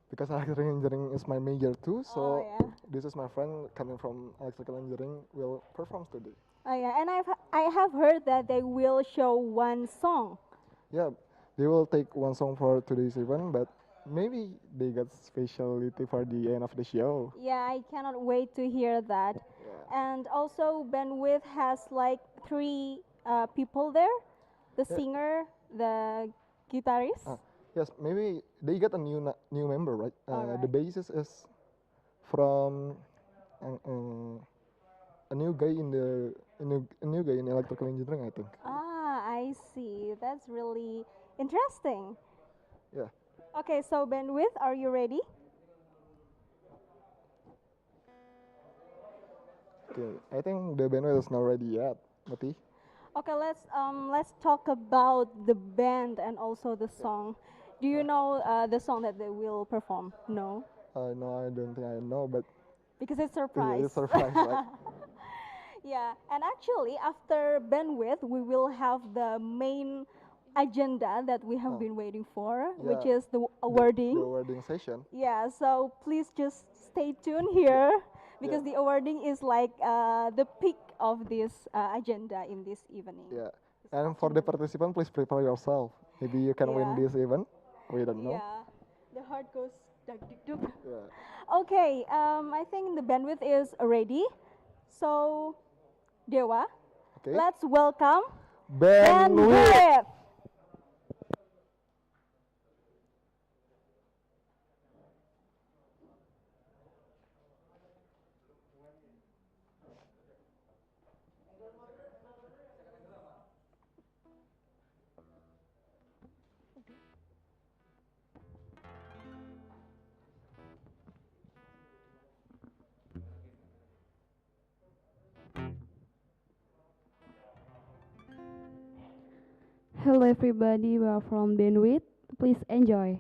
Speaker 2: Because electrical engineering is my major too, so
Speaker 3: Oh, yeah.
Speaker 2: this is my friend coming from electrical engineering will perform today.
Speaker 3: Oh yeah, and I have heard that they will show one song.
Speaker 2: Yeah, they will take one song for today's event, but maybe they got specialty for the end of the show.
Speaker 3: Yeah, I cannot wait to hear that.
Speaker 2: Yeah.
Speaker 3: And also, Bandwidth has like three people there: the
Speaker 2: Yeah.
Speaker 3: singer, the guitarist.
Speaker 2: Yes, maybe they got a new member, right? The
Speaker 3: Alright.
Speaker 2: bassist is from a new guy in the a new guy in electrical engineering, I think.
Speaker 3: Ah, I see. That's really interesting.
Speaker 2: Yeah.
Speaker 3: Okay, so Bandwidth, are you ready?
Speaker 2: Okay, I think the bandwidth is not ready yet, Mati.
Speaker 3: Okay, let's talk about the band and also the song. Do you know the song that they will perform? No,
Speaker 2: No, I don't think I know, but
Speaker 3: because it's
Speaker 2: yeah,
Speaker 3: surprise.
Speaker 2: it's surprise, right?
Speaker 3: Yeah, and actually after bandwidth, we will have the main agenda that we have
Speaker 2: Oh,
Speaker 3: been waiting for,
Speaker 2: yeah,
Speaker 3: which is the awarding.
Speaker 2: the awarding session.
Speaker 3: Yeah, so please just stay tuned here because
Speaker 2: Yeah.
Speaker 3: the awarding is like the peak of this agenda in this evening.
Speaker 2: Yeah,
Speaker 3: this
Speaker 2: and for the
Speaker 3: afternoon.
Speaker 2: participant, please prepare yourself. Maybe you can win
Speaker 3: Yeah.
Speaker 2: this event. We don't know.
Speaker 3: Yeah, the heart goes dug dug dug.
Speaker 2: Yeah.
Speaker 3: Okay, I think the bandwidth is ready. So, Dewa,
Speaker 2: Okay.
Speaker 3: let's welcome
Speaker 2: Bandwidth.
Speaker 3: bandwidth.
Speaker 12: Hello everybody, we are from Bandwidth. Please enjoy.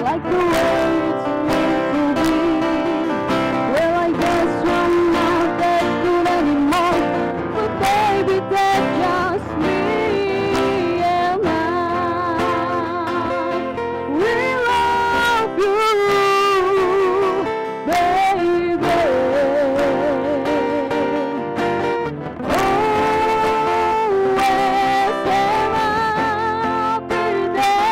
Speaker 12: Like the way it's meant to be. Well, I guess I'm not that good anymore, but baby, that's just me and I. We love you, baby. Always and every day,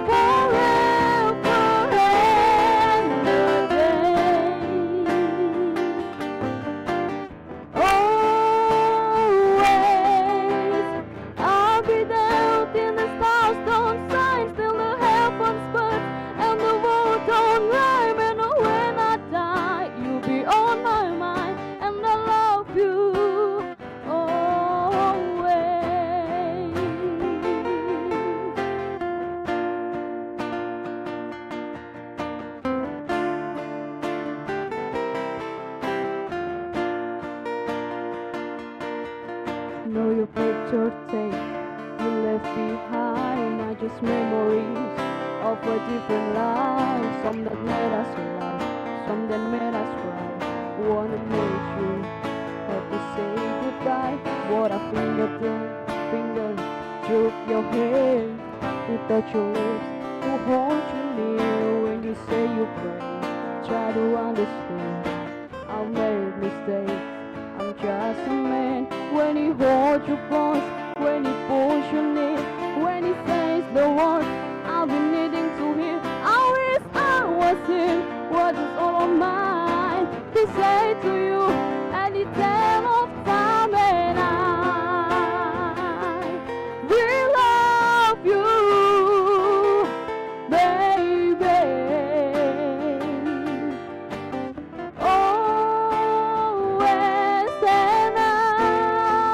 Speaker 12: forever and a day. Always, I'll be there till the stars don't shine, till the heavens burn and the world don't rhyme. And when I die, you'll be on my mind, and I love you always. Know your picture tape you left behind are just memories of a different life. Some that made us laugh, some that made us cry. Wanna make you have to say goodbye. What a finger took your hand, to touch your lips, to hold you near when you say you pray. Try to understand, I'll make mistakes. I'm just a man. When he holds you close, when he pulls you near, when he says the words I've been needing to hear. I wish I was him. What is all of mine to say to you any time of time, and I will love you, baby. Always and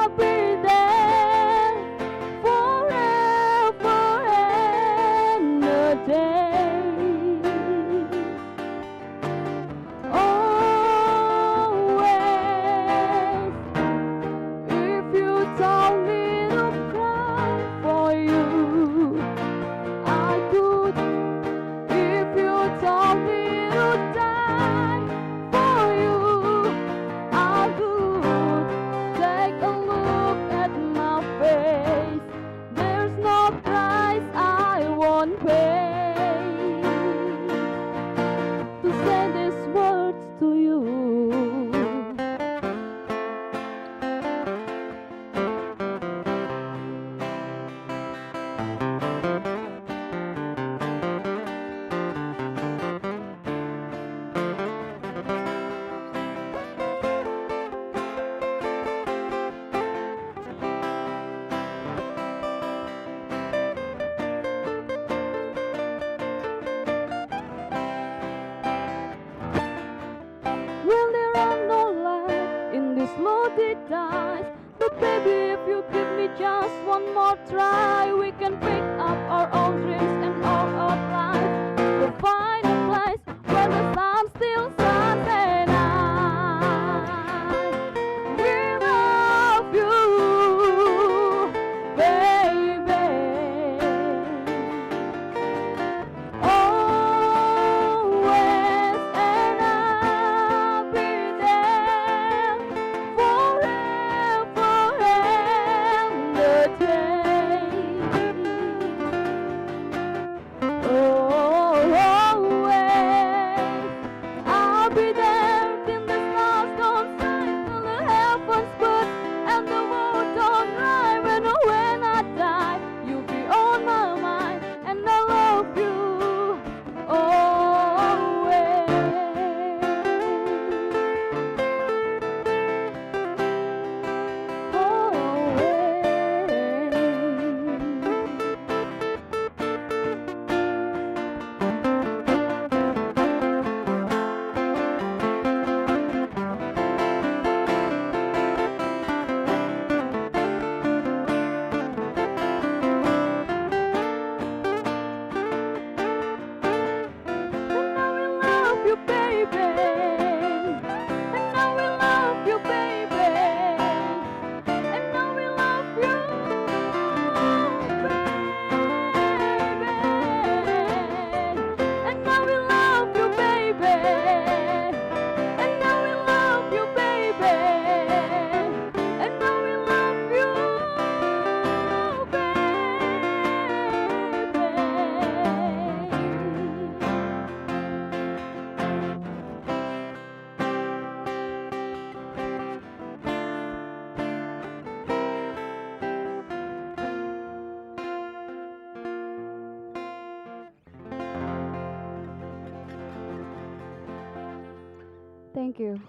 Speaker 12: every day, forever and a day. Always it dies. But baby, if you give me just one more try, we can pick up our own dreams and all our lives. We'll find a place where the sun still shines and we love you, baby. Always, and I'll be there forever and a day. Always, I'll be there till the stars don't shine, till the heavens burn and the world don't cry. When I die, you'll be on my mind, and I love you always. And I will love you, baby. And I will love you, baby. And I will love you, baby. And I will love you, baby. And I will love you, baby. And I will love you, baby. Thank you.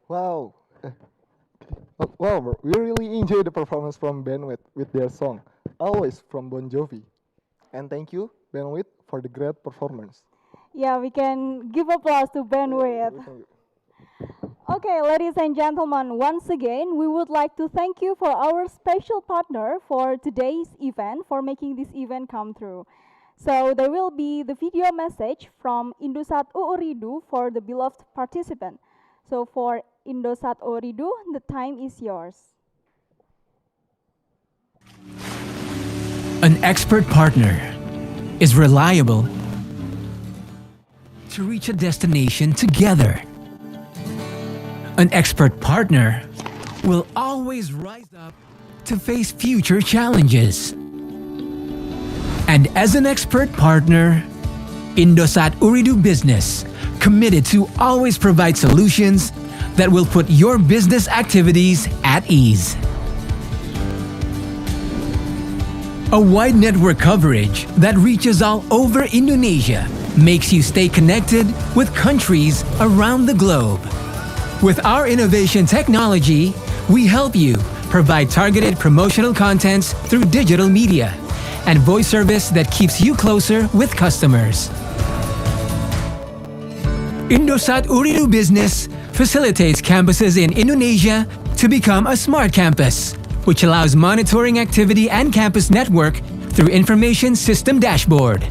Speaker 2: Wow. Wow, we really enjoyed the performance from Bandwidth with their song Always from Bon Jovi. And thank you, Bandwidth, for the great performance.
Speaker 3: Yeah, we can give applause to Bandwidth.
Speaker 2: Thank you.
Speaker 3: Okay, ladies and gentlemen, once again, we would like to thank you for our special partner for today's event, for making this event come through. So there will be the video message from Indosat Ooridu for the beloved participant. So for Indosat Ooridu, the time is yours.
Speaker 13: An expert partner is reliable to reach a destination together. An expert partner will always rise up to face future challenges. And as an expert partner, Indosat Ooridu Business committed to always provide solutions that will put your business activities at ease. A wide network coverage that reaches all over Indonesia makes you stay connected with countries around the globe. With our innovation technology, we help you provide targeted promotional contents through digital media and voice service that keeps you closer with customers. Indosat Ooridu Business facilitates campuses in Indonesia to become a smart campus, which allows monitoring activity and campus network through information system dashboard.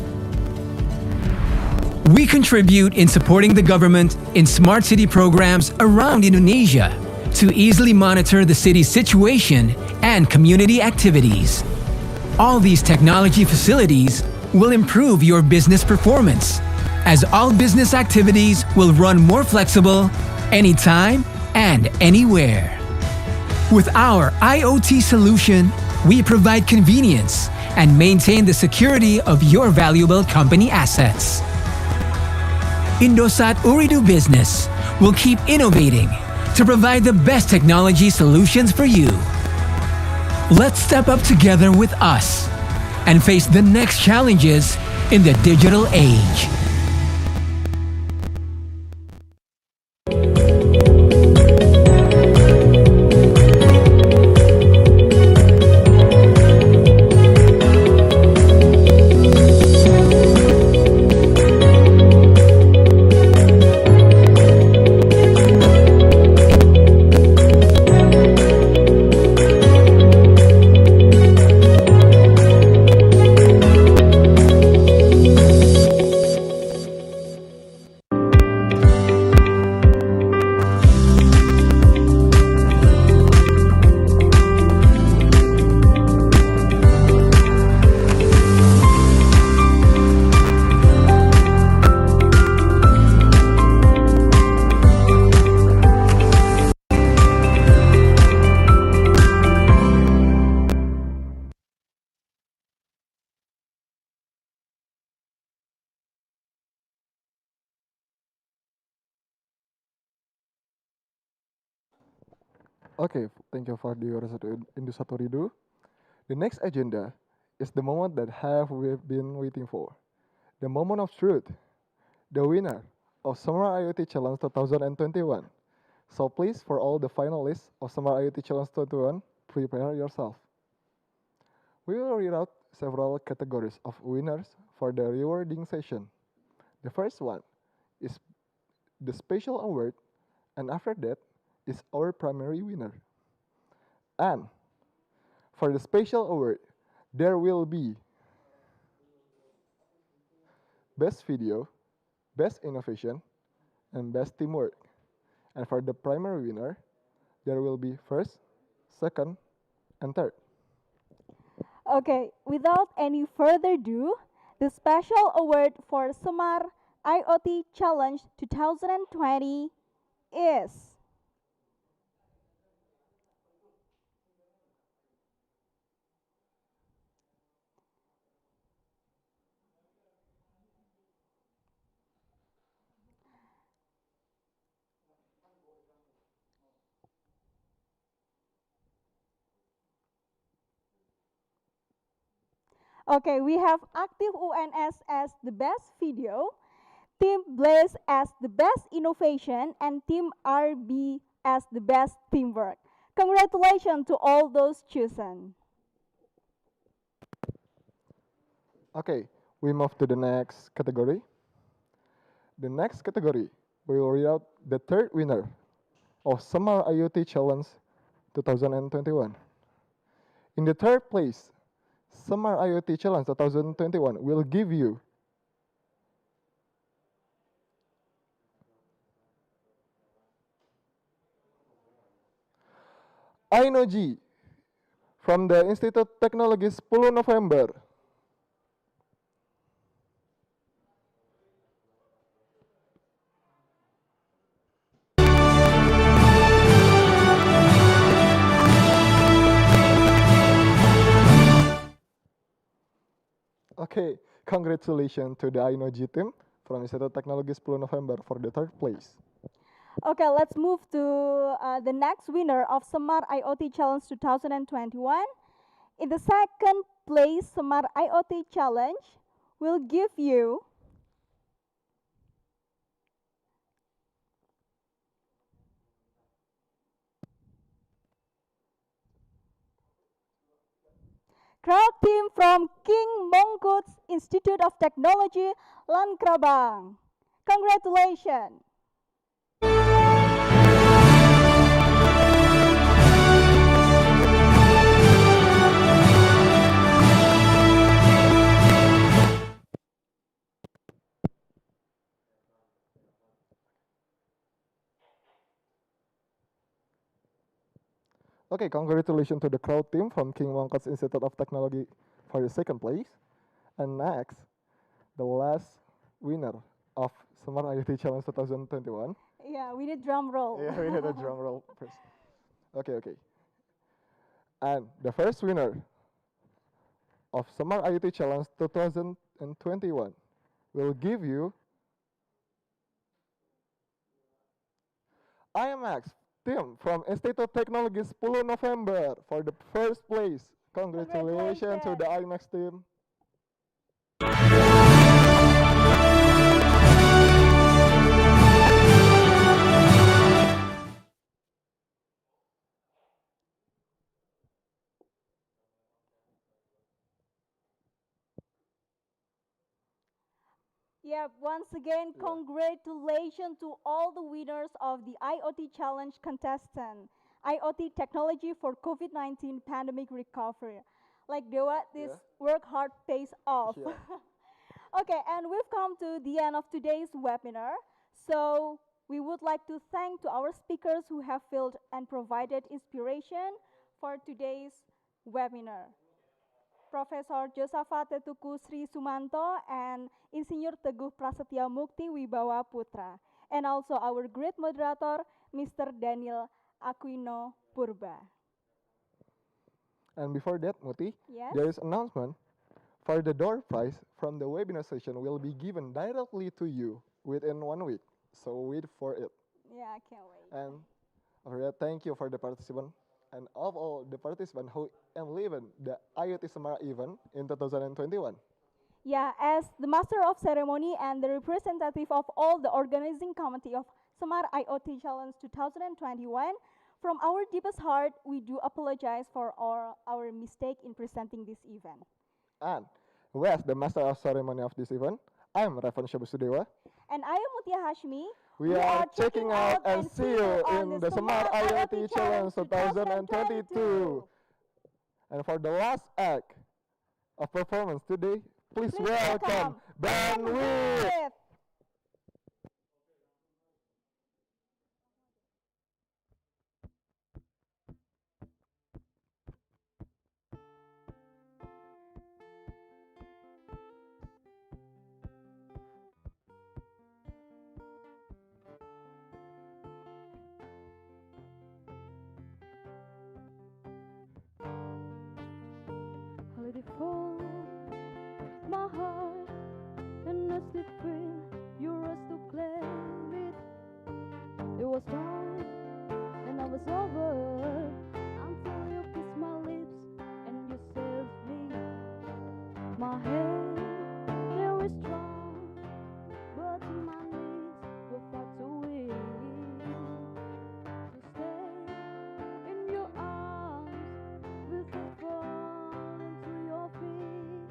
Speaker 13: We contribute in supporting the government in smart city programs around Indonesia to easily monitor the city's situation and community activities. All these technology facilities will improve your business performance, as all business activities will run more flexible anytime and anywhere. With our IoT solution, we provide convenience and maintain the security of your valuable company assets. Indosat Ooridu Business will keep innovating to provide the best technology solutions for you. Let's step up together with us and face the next challenges in the digital age.
Speaker 2: Okay, thank you for the University Indusaturidu. The next agenda is the moment that we've been waiting for. The moment of truth. The winner of Summer IoT Challenge 2021. So please, for all the finalists of Summer IoT Challenge 2021, prepare yourself. We will read out several categories of winners for the rewarding session. The first one is the special award, and after that is our primary winner. And for the special award, there will be Best Video, Best Innovation, and Best Teamwork. And for the primary winner, there will be first, second, and third.
Speaker 3: Okay, without any further ado, the special award for Semar IoT Challenge 2020 is Okay, we have Active UNS as the best video, Team Blaze as the best innovation, and Team RB as the best teamwork. Congratulations to all those chosen.
Speaker 2: Okay, we move to the next category. The next category, we will read out the third winner of Summer IoT Challenge 2021. In the third place, Summer IoT Challenge 2021 will give you Ainoji from the Institut Teknologi 10 November. Okay, congratulations to the Ainoji team from Institut Teknologi 10 November for the third place.
Speaker 3: Okay, let's move to the next winner of Semar IoT Challenge 2021. In the second place, Semar IoT Challenge will give you crowd team from King Mongkut's Institute of Technology, Lankrabang. Congratulations.
Speaker 2: Okay, congratulations to the crowd team from King Mongkut's Institute of Technology for the second place. And next, the last winner of Summer IoT Challenge 2021.
Speaker 3: Yeah, we need drum roll.
Speaker 2: Yeah, we need a drum roll first. Okay. And the first winner of Summer IoT Challenge 2021 will give you IMX team from Institut Teknologi 10 November for the first place. Congratulations to the IMAX team.
Speaker 3: Yeah, once again, congratulations to all the winners of the IoT Challenge contestant. IoT technology for COVID-19 pandemic recovery. Like Dewa, this work hard pays off.
Speaker 2: Yeah.
Speaker 3: Okay, and we've come to the end of today's webinar. So we would like to thank to our speakers who have filled and provided inspiration for today's webinar. Professor Josaphat Tetuku Sri Sumanto and Insinyur Teguh Prasetya Mukti Wibawa Putra. And also our great moderator, Mr. Daniel Aquino Purba.
Speaker 2: And before that, Muti,
Speaker 3: Yes?
Speaker 2: there is announcement for the door prize from the webinar session will be given directly to you within 1 week. So wait for it.
Speaker 3: Yeah, I can't wait.
Speaker 2: And Alright, thank you for the participant and of all the participants who enlivened the IoT Smart event in 2021.
Speaker 3: Yeah, as the master of ceremony and the representative of all the organizing committee of Smart IoT Challenge 2021, from our deepest heart, we do apologize for all our mistake in presenting this event.
Speaker 2: And who as the master of ceremony of this event, I'm Revan Shabusudewa.
Speaker 3: And I am Mutia Hashmi.
Speaker 2: We are checking out and see you in the Smart IoT Challenge 2022. And for the last act of performance today, please welcome Bandwidth.
Speaker 12: Let it fall, my heart, and as it feel, you rush to claim it. It was time, and I was over, until you kissed my lips, and you saved me. My hand, they were strong, but my knees were far too weak to stay in your arms with the fall into your feet.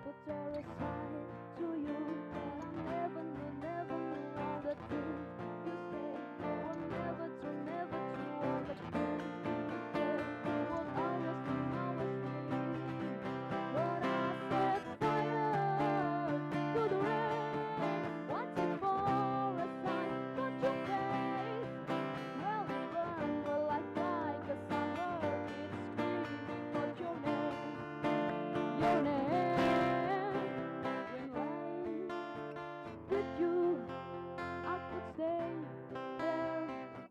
Speaker 12: But there is side to you that I never knew all the things you say. They were never true all the things you said. What I was when I was free. But I set fire to the rain, wanting for a sign, but your face, well, it burned well like a summer. It's screaming out your name, your name. When lying with you, I could stay there,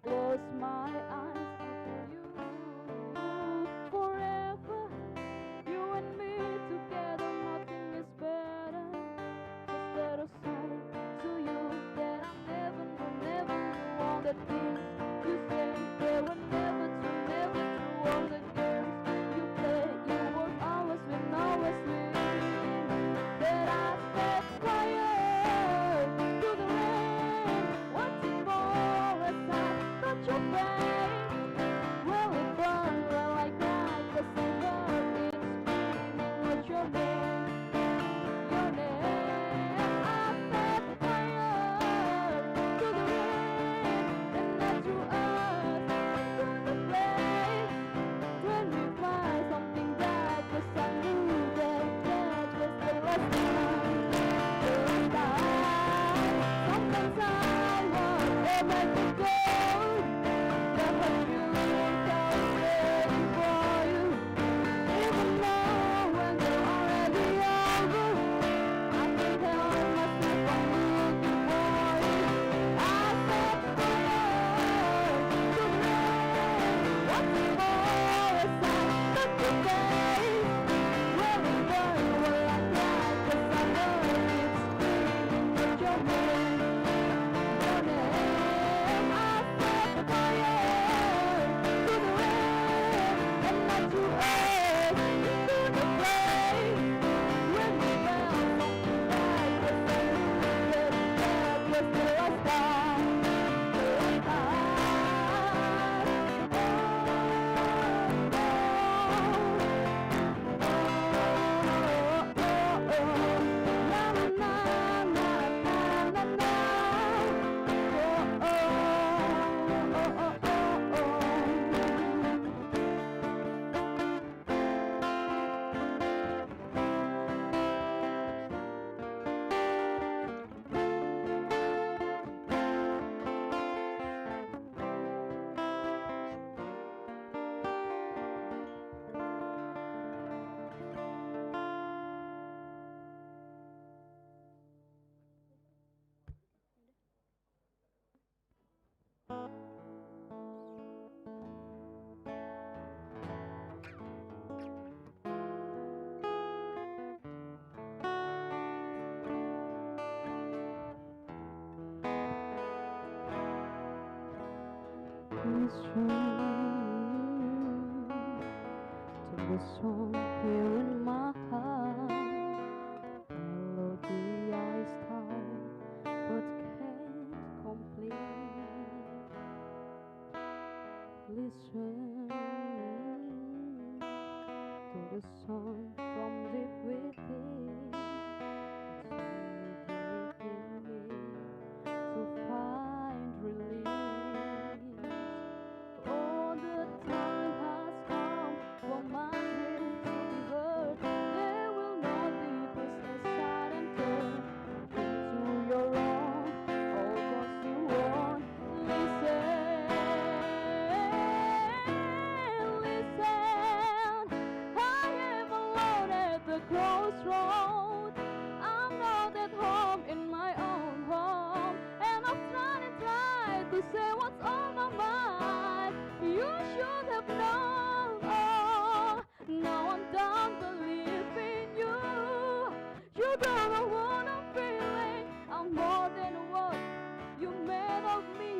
Speaker 12: close my eyes for you forever. You and me together, nothing is better. Just let us side to you that I never knew all the things you say. They were never true all the games you play. You were always when I was with that I set fire to the rain, wanting for a sign, but your face, well, it burned well like a summer. It's screaming out your name, your name. I set fire to the rain, and not to us, into the place when we find something that was I knew that was the last time, the last time. Sometimes I wonder where to go. That was you, I was waiting for you. Even though when they're already over, I can't help myself from looking for you. I set fire to the rain, wanting for a sign, but your face, well, it burned well like a summer. It's screaming out your name, your name. I set fire to the rain, and not to us, into the place when we found something like a summer. That was the last time, the last Listen to the song here in my heart. Melody I start but can't complete. Listen to the song from deep within. It's only breaking me to find release. Oh, the time has come for my dreams to be heard. There will not be peace and silent turn into your own. Oh, 'cause you won't listen. Listen, I am alone at the crossroad. I'm not at home in my own home, and I've tried and tried to say what's on my mind. You should have known. Oh, now I'm done believing you. You don't know what I'm feeling. I'm more than what you made of me.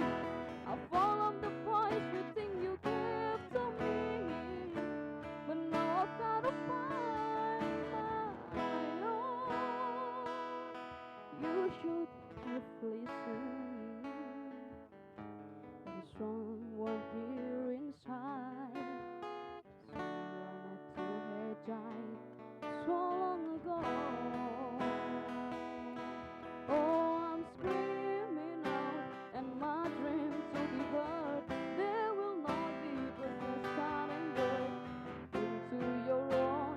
Speaker 12: I fall on the points you think you gave to me, but now I've gotta find my own. You should have listened. The strong one here inside. Someone I to had died so long ago. Oh, I'm screaming out, and my dream to be heard. There will not be business time and birth into your own.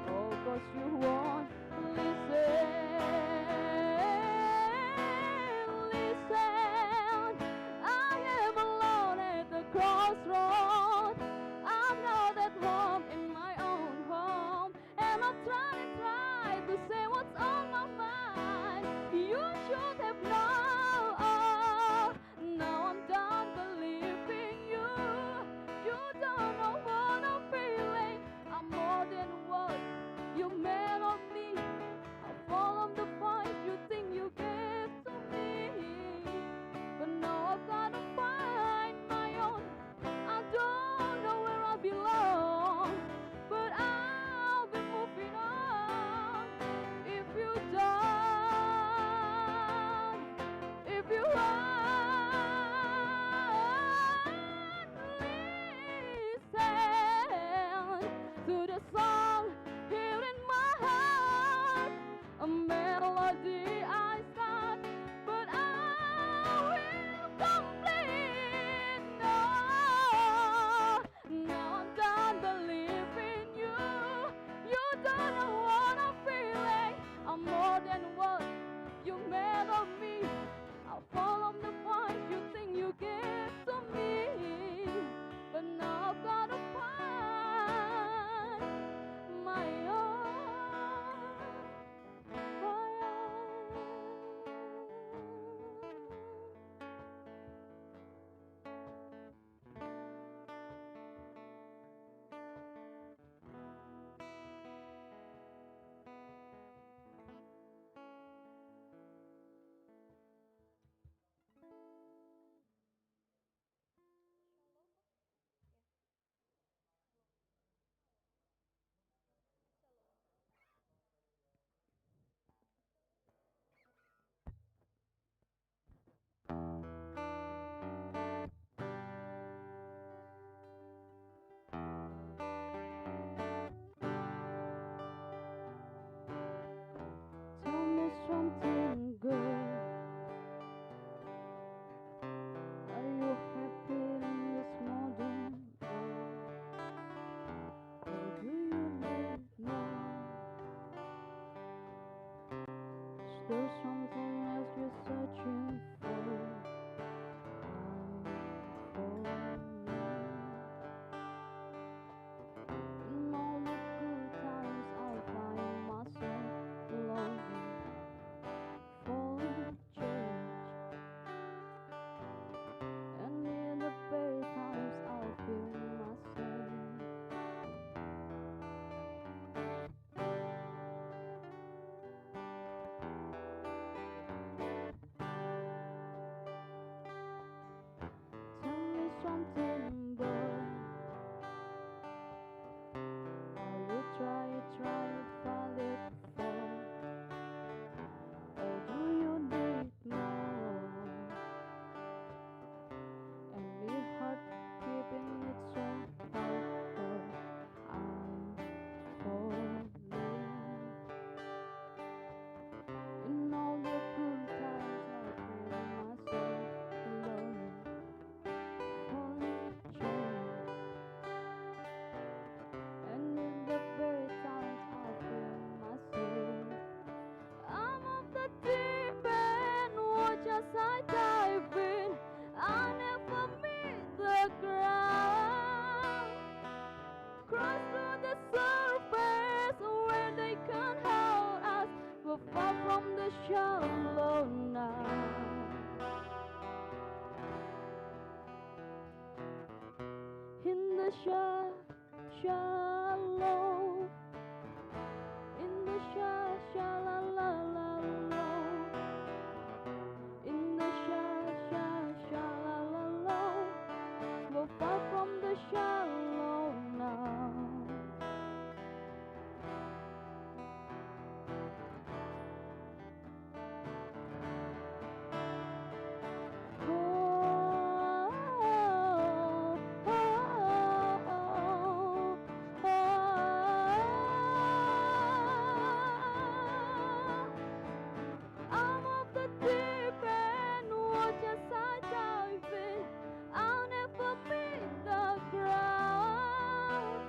Speaker 12: Oh, 'cause you won't listen. Listen, I am alone at the crossroad. I'm not at home in my own home, and I've tried and tried to say what's on my mind. You should have known. Oh, now I'm done believing you. You don't know what I'm feeling. I'm more than what you made of me. I fall on the points you think you gave to me, but now I've gotta find my own. I don't know where I belong, but I'll be moving on. If you don't, if you won't listen to the song here in my heart, a melody I start, but I will complete. No, now I'm done believing you. You don't know what I'm feeling. I'm more than what you made of me. I'll fall on the points you think you gave to me, but now I've gotta find my own. My own. Tell me something good. Are you happy in this modern world? Or do you need more? Is there something else you're searching for? For me. In all the good times, I'll find myself longing for change. And in the bad times, I'll feel myself. the shallow now. In the shallow, in the shallow, in the shallow, we're far from the shallow now. I'm off the deep end, watch as I dive in. I'll never beat the ground.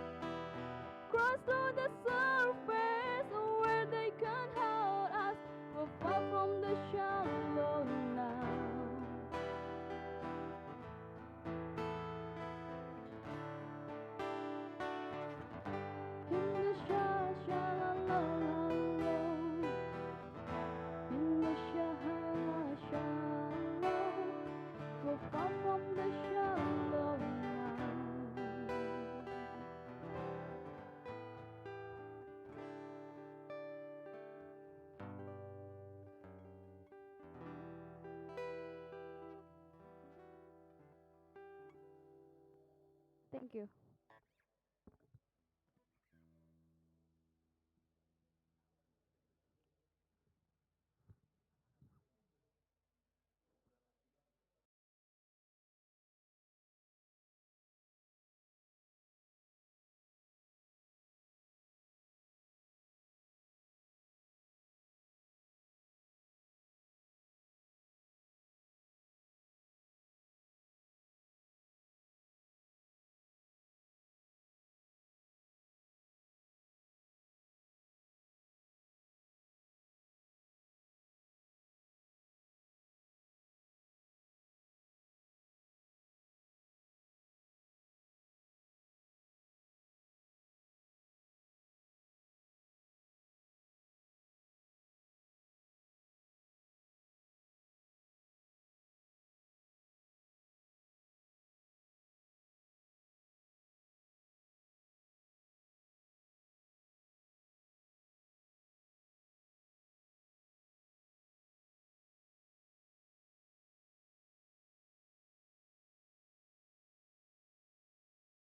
Speaker 12: Cross to the surface where they can't hold us. We're far from the shallow now. In the shallow, in the shallow, we're far from the shallow now. Thank you.